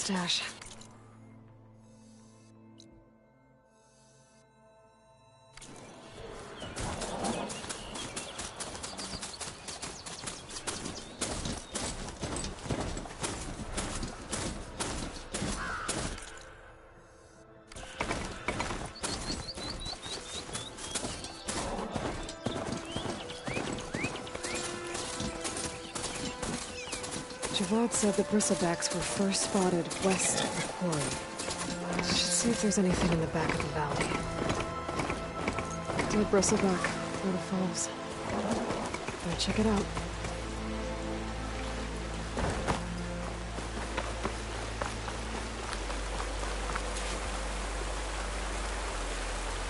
Stash. Javad said the bristlebacks were first spotted west of the quarry. Should see if there's anything in the back of the valley. Dead bristleback, Florida Falls. Better check it out.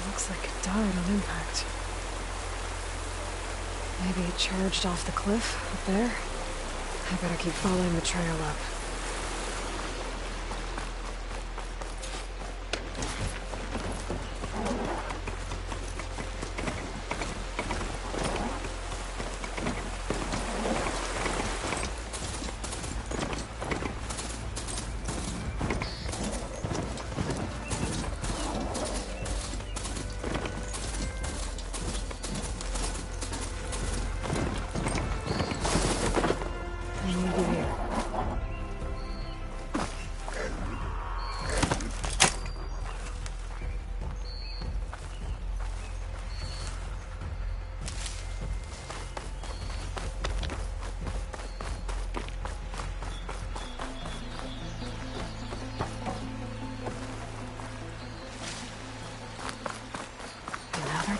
Looks like it died on impact. Maybe it charged off the cliff up there. I better keep following the trail up.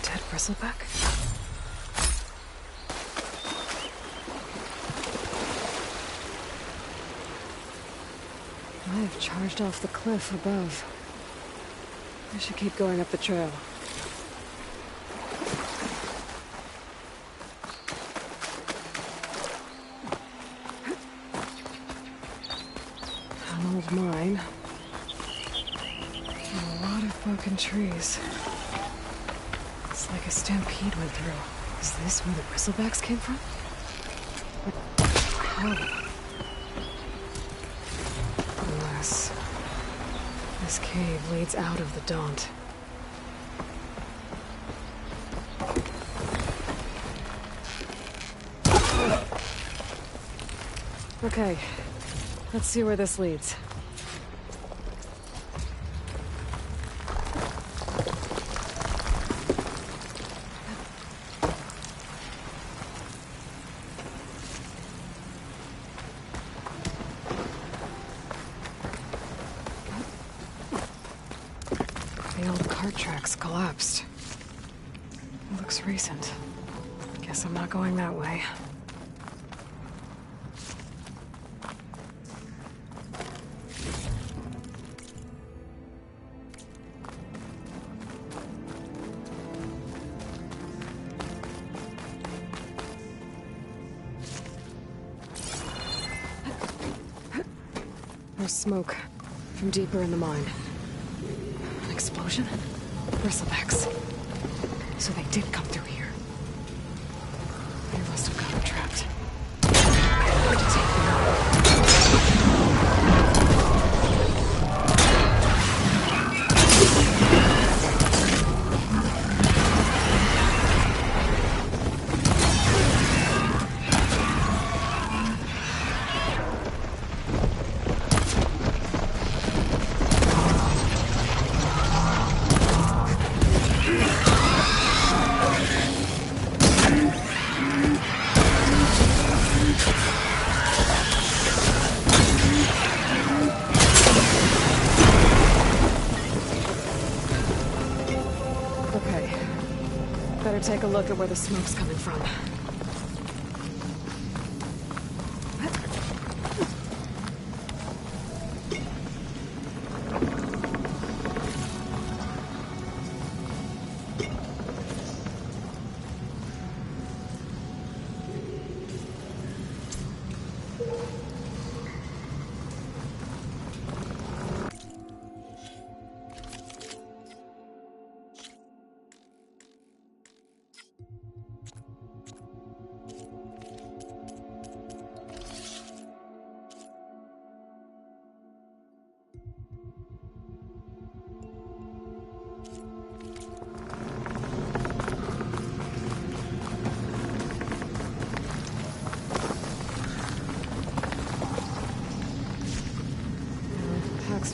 Dead bristleback? I have charged off the cliff above. I should keep going up the trail. An old mine. A lot of broken trees. It's like a stampede went through. Is this where the bristlebacks came from? How? Unless this cave leads out of the Daunt. Okay, let's see where this leads. cart tracks collapsed. Looks recent. Guess I'm not going that way. There's smoke from deeper in the mine. An explosion? Bristlebacks. So they did come through here. They must have got them trapped. I have to take them out. Take a look at where the smoke's coming from.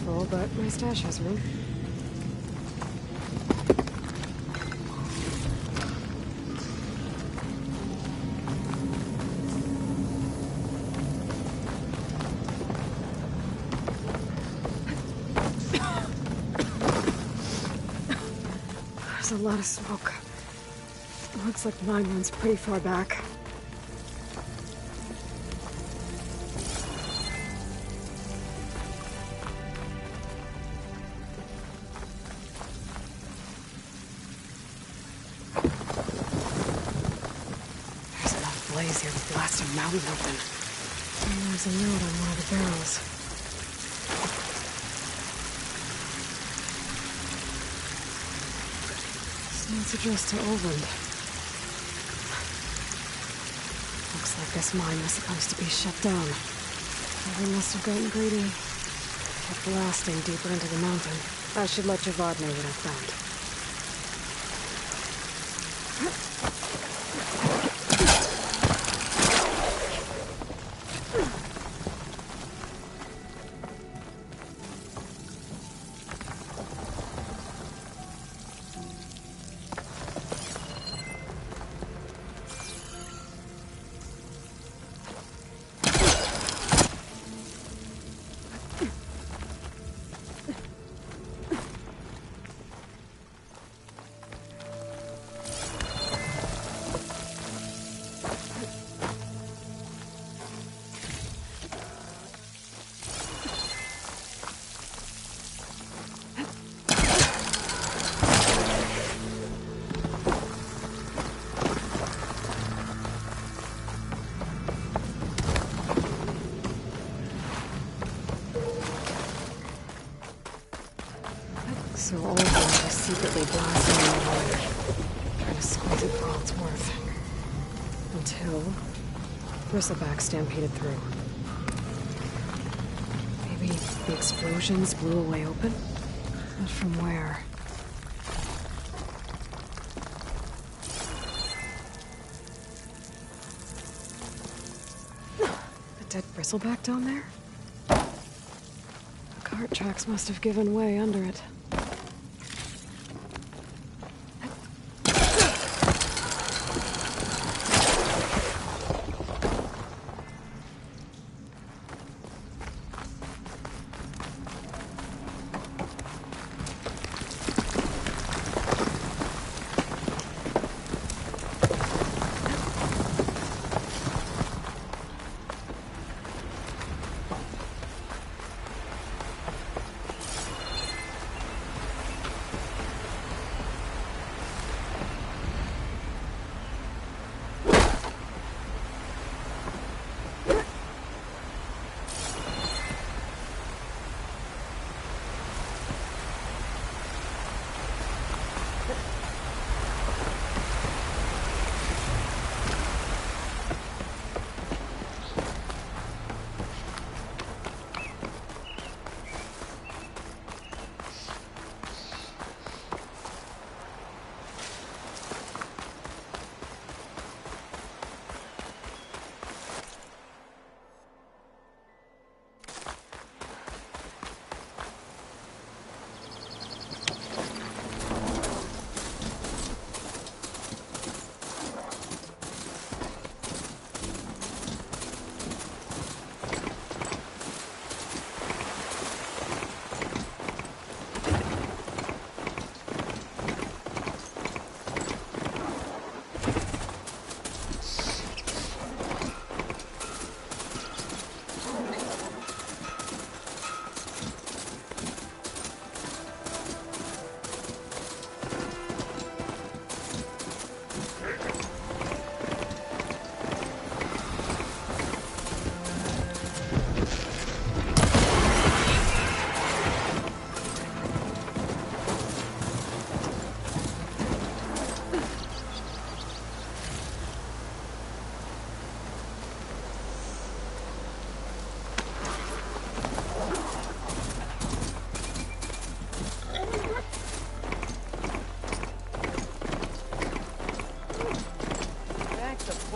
Full, but my stash has room. There's a lot of smoke. Looks like the mine runs pretty far back. Mountain open. And there's a note on one of the barrels. This note's addressed to Olvend. Looks like this mine was supposed to be shut down. They must have gotten greedy. Kept blasting deeper into the mountain. I should let Javad know what I found. So Olvend was secretly blasting the water, trying to squeeze it for all it's worth. Until Bristleback stampeded through. Maybe the explosions blew a way open? But from where? A dead Bristleback down there? The cart tracks must have given way under it.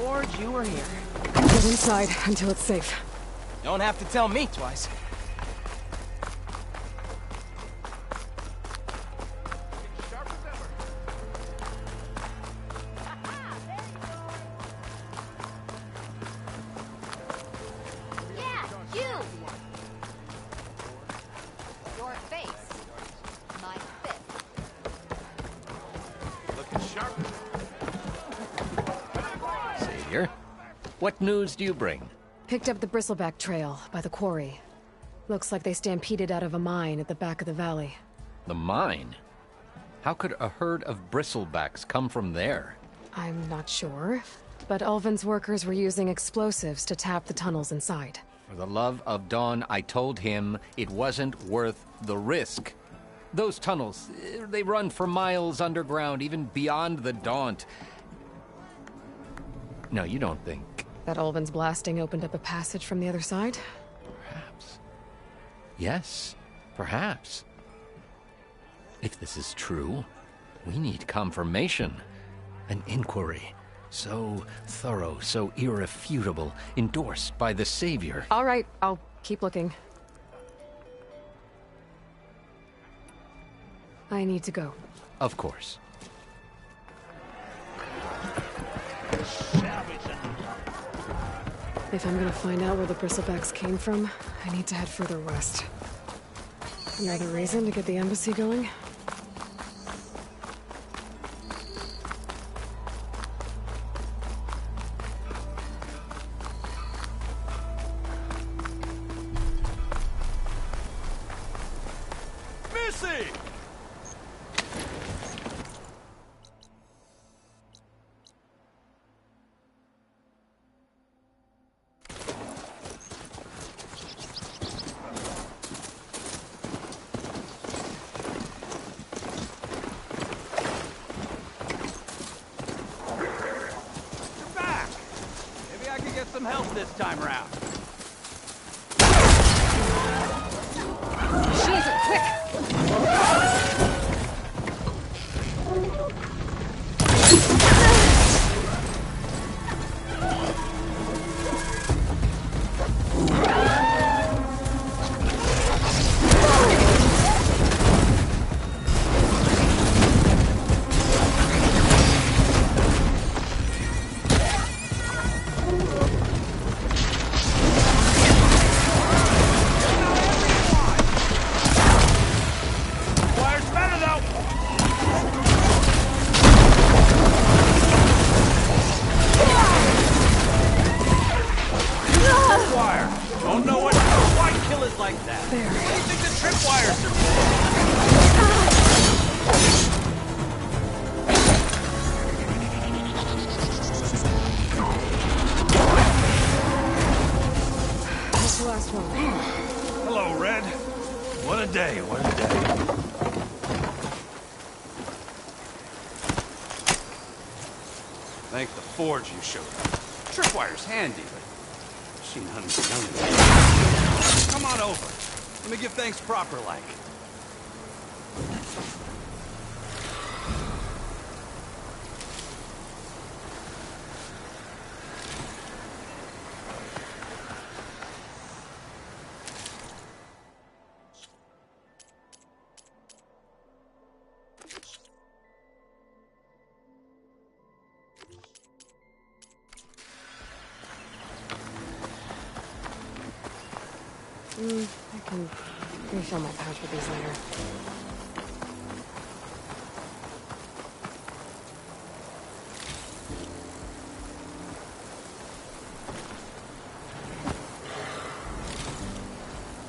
Forge, you were here. Get inside until it's safe. Don't have to tell me twice. What news do you bring? Picked up the Bristleback Trail by the quarry. Looks like they stampeded out of a mine at the back of the valley. The mine? How could a herd of bristlebacks come from there? I'm not sure, but Ulvin's workers were using explosives to tap the tunnels inside. For the love of Dawn, I told him it wasn't worth the risk. Those tunnels, they run for miles underground, even beyond the Daunt. No, you don't think... That Ulvin's blasting opened up a passage from the other side? Perhaps. Yes, perhaps. If this is true, we need confirmation. An inquiry. So thorough, so irrefutable, endorsed by the Savior. All right, I'll keep looking. I need to go. Of course. If I'm gonna find out where the Bristlebacks came from, I need to head further west. Another reason to get the embassy going? Missy! Some help this time around. Jesus, quick! Hello, Red. What a day, what a day. Thank the Forge you showed up. Tripwire's handy, but machine hunting's young. Come on over. Let me give thanks proper like. I can refill my pouch with these later.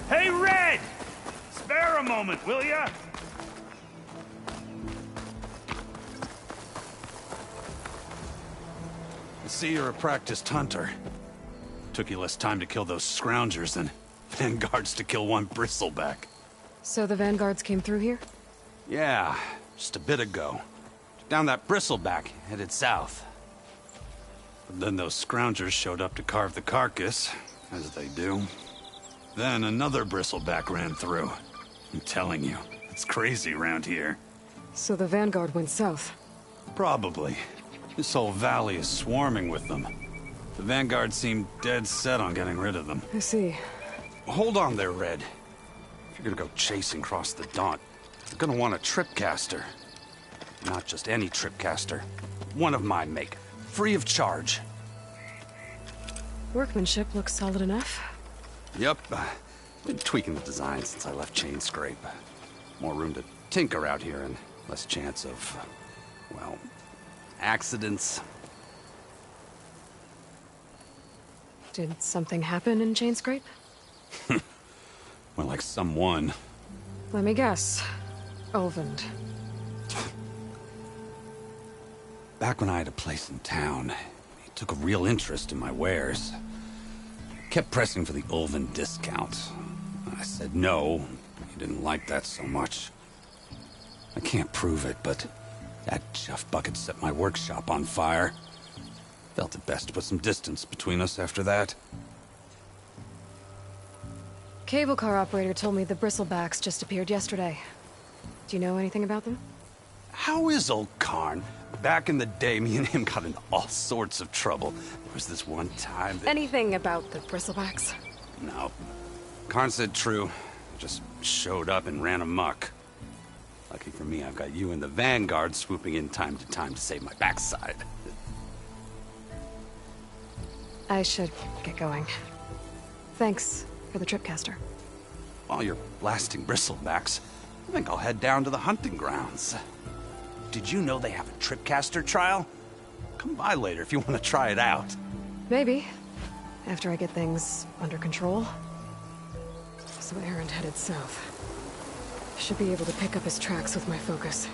Hey, Red! Spare a moment, will ya? I see you're a practiced hunter. Took you less time to kill those scroungers than Vanguards to kill one bristleback. So the Vanguards came through here? Yeah, just a bit ago. Down that bristleback, headed south. But then those scroungers showed up to carve the carcass, as they do. Then another bristleback ran through. I'm telling you, it's crazy around here. So the Vanguard went south? Probably. This whole valley is swarming with them. The Vanguard seemed dead set on getting rid of them. I see. Hold on there, Red. If you're gonna go chasing across the Daunt, you're gonna want a tripcaster. Not just any tripcaster. One of my make. Free of charge. Workmanship looks solid enough. Yep. Been tweaking the design since I left Chainscrape. More room to tinker out here and less chance of, well, accidents. Did something happen in Chainscrape? Well, like someone. Let me guess. Ulvund. Back when I had a place in town, he took a real interest in my wares. Kept pressing for the Ulvund discount. I said no. He didn't like that so much. I can't prove it, but that chuff bucket set my workshop on fire. Felt it best to put some distance between us after that. Cable car operator told me the Bristlebacks just appeared yesterday. Do you know anything about them? How is old Karn? Back in the day, me and him got into all sorts of trouble. There was this one time that... Anything about the Bristlebacks? No. Karn said true. Just showed up and ran amok. Lucky for me, I've got you and the Vanguard swooping in time to save my backside. I should get going. Thanks for the tripcaster. While you're blasting Bristlebacks, I think I'll head down to the hunting grounds. Did you know they have a tripcaster trial? Come by later if you want to try it out. Maybe. After I get things under control. So Erend headed south. Should be able to pick up his tracks with my focus.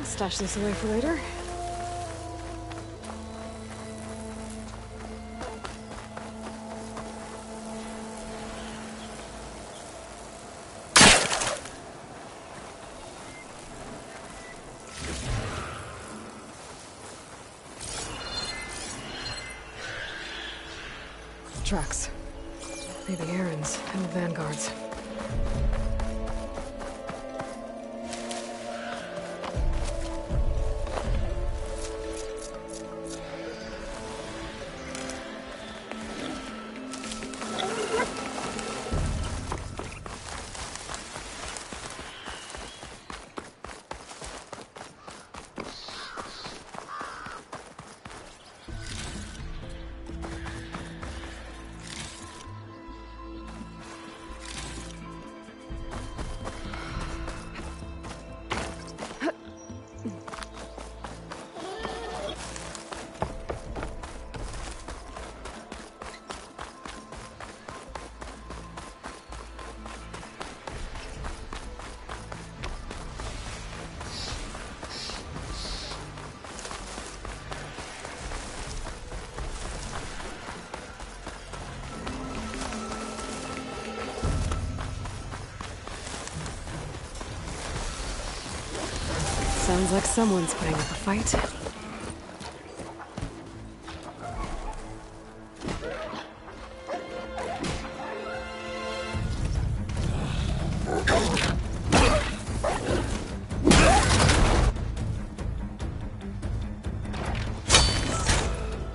Stash this away for later. Tracks. Maybe Erend's and the Vanguard's. Sounds like someone's putting up a fight.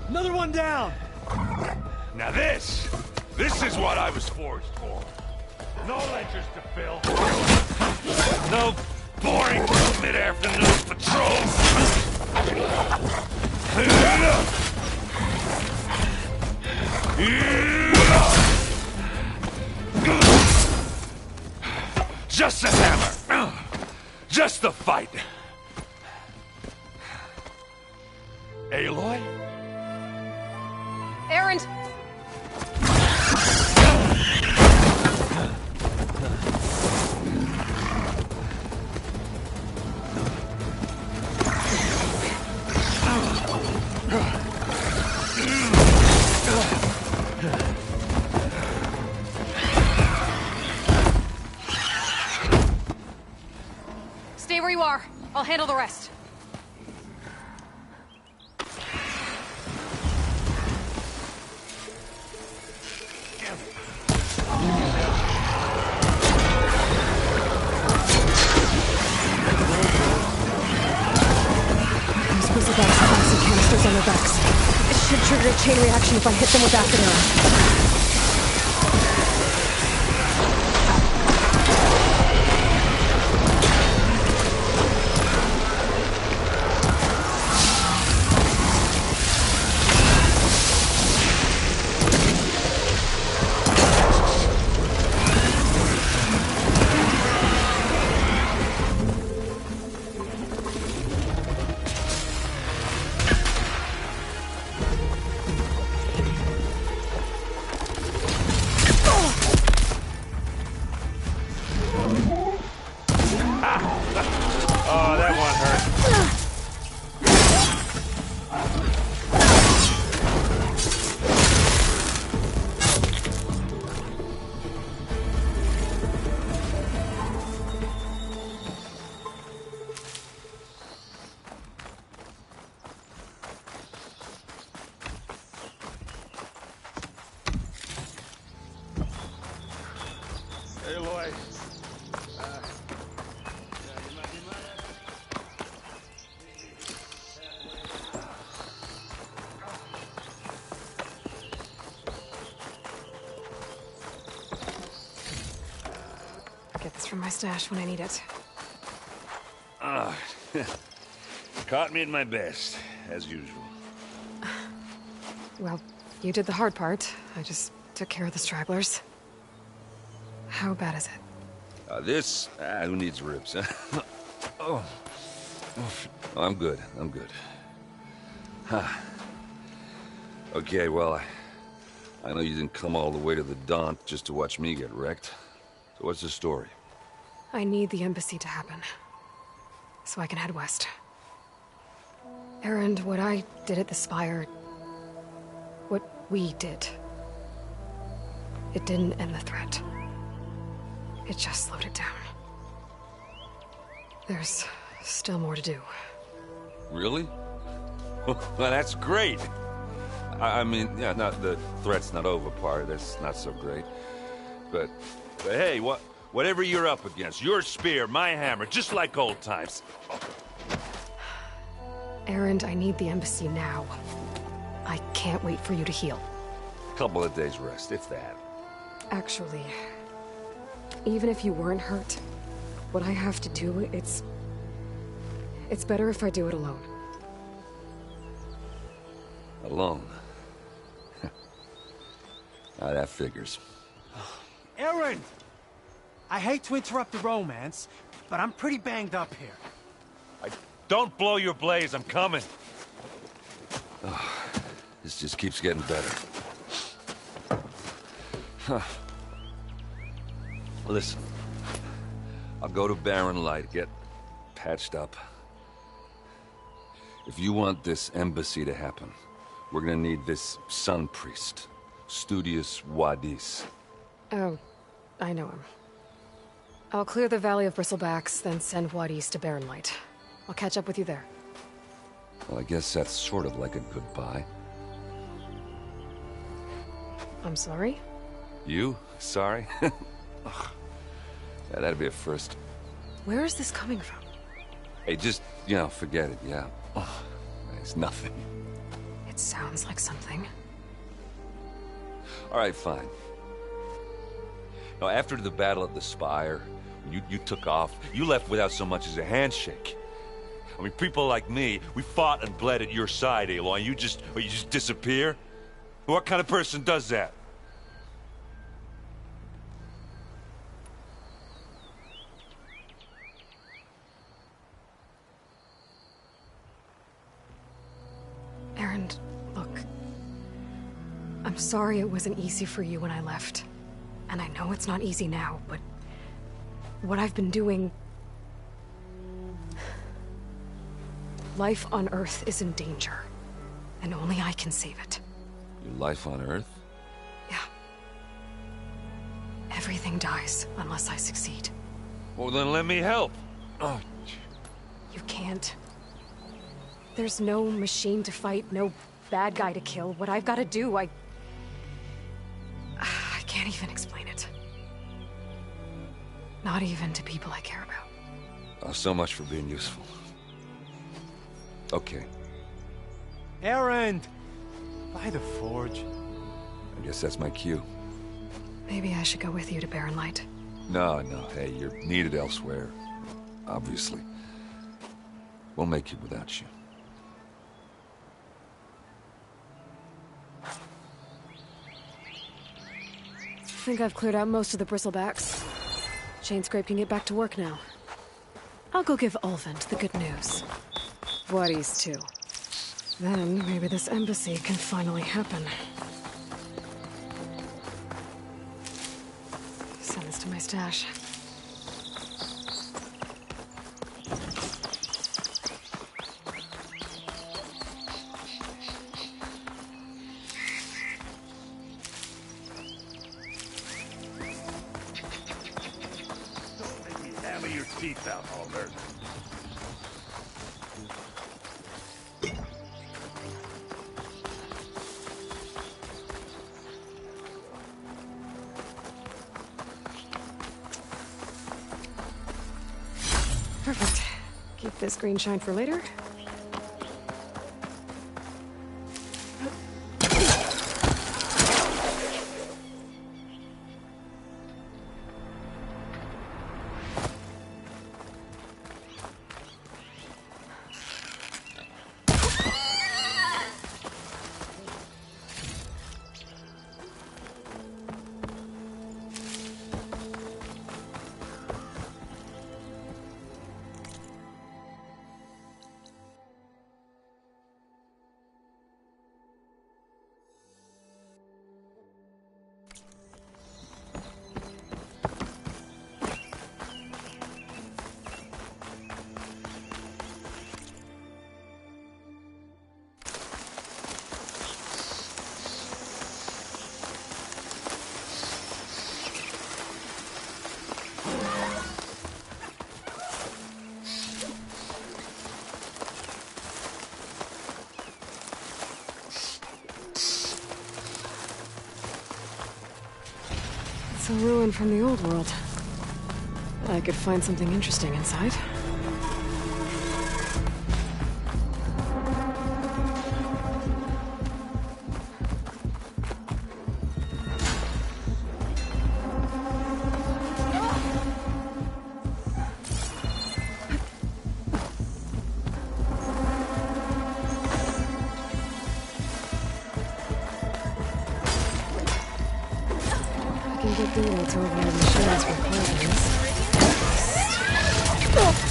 Another one down! Now this is what I was forged for. No ledgers to fill. No boring mid-afternoon patrols. Just a hammer. Just the fight. Aloy? Erend! Stay where you are. I'll handle the rest. Those Bristleback's plastic canisters on their backs. It should trigger a chain reaction if I hit them with acid arrow. Oh, that one hurt. Hey, Lloyd. Get this from my stash when I need it. Ah, caught me at my best, as usual. Well, you did the hard part. I just took care of the stragglers. How bad is it? This? Who needs ribs, huh? Oh. I'm good. I'm good. Huh. Okay, well, I know you didn't come all the way to the Daunt just to watch me get wrecked. So what's the story? I need the embassy to happen, so I can head west. Erend, what I did at the Spire... what we did... it didn't end the threat. It just slowed it down. There's still more to do. Really? Well, that's great. I mean, yeah, not the threat's not over part. That's not so great. But hey, whatever you're up against, your spear, my hammer, just like old times. Erend, I need the embassy now. I can't wait for you to heal. Couple of days rest, if that. Actually, even if you weren't hurt, what I have to do, it's better if I do it alone. Alone? That figures. Erend! I hate to interrupt the romance, but I'm pretty banged up here. Don't blow your blaze, I'm coming. This just keeps getting better. Huh. Listen, I'll go to Barren Light, get patched up. If you want this embassy to happen, we're gonna need this sun priest, Studius Wadis. Oh, I know him. I'll clear the Valley of Bristlebacks, then send Wadis to Barren Light. I'll catch up with you there. Well, I guess that's sort of like a goodbye. I'm sorry? You? Sorry? Yeah, that'd be a first. Where is this coming from? Hey, just, forget it, yeah. Oh, it's nothing. It sounds like something. All right, fine. Now, after the battle at the Spire, you took off, you left without so much as a handshake. I mean, people like me, we fought and bled at your side, Aloy, and you just disappear? What kind of person does that? Erend, look. I'm sorry it wasn't easy for you when I left. And I know it's not easy now, but... what I've been doing... life on Earth is in danger. And only I can save it. Your life on Earth? Yeah. Everything dies unless I succeed. Well, then let me help. Oh, You can't. There's no machine to fight, no bad guy to kill. What I've got to do, I can't even explain it. Not even to people I care about. Oh, so much for being useful. Okay. Erend! By the forge. I guess that's my cue. Maybe I should go with you to Barren Light. No, hey, you're needed elsewhere. Obviously. We'll make it without you. I think I've cleared out most of the bristlebacks. Chainscrape can get back to work now. I'll go give Ulvund the good news. Voorhis too. Then maybe this embassy can finally happen. Send this to my stash. Hammer your teeth out, Albert. Perfect. Keep this green shine for later. It's a ruin from the old world. I could find something interesting inside.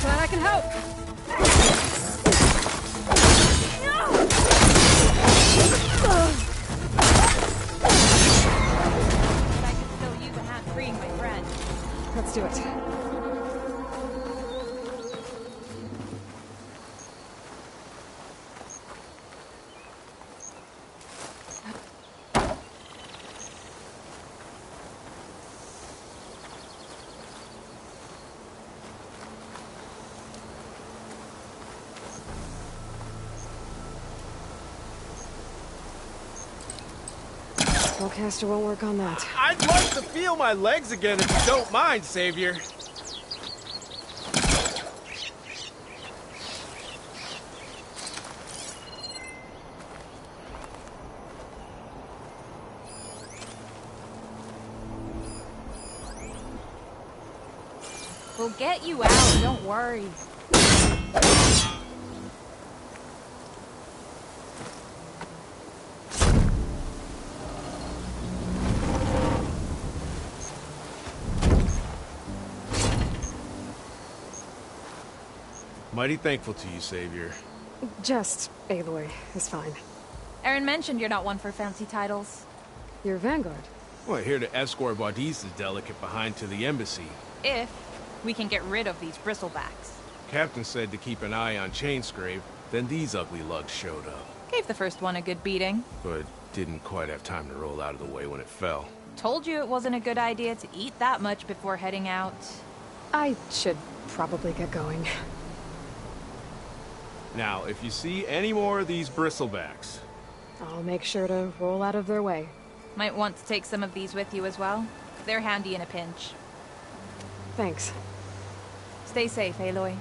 Glad I can help. I can still use a hand freeing my friend. Let's do it. Spellcaster won't work on that. I'd like to feel my legs again if you don't mind, Savior. We'll get you out, don't worry. Mighty thankful to you, Savior. Just Aloy is fine. Aaron mentioned you're not one for fancy titles. You're Vanguard. Well, here to escort Voorhis' delicate behind to the embassy. If we can get rid of these bristlebacks. Captain said to keep an eye on Chainscrape, then these ugly lugs showed up. Gave the first one a good beating. But didn't quite have time to roll out of the way when it fell. Told you it wasn't a good idea to eat that much before heading out. I should probably get going. Now, if you see any more of these bristlebacks... I'll make sure to roll out of their way. Might want to take some of these with you as well. They're handy in a pinch. Thanks. Stay safe, Aloy.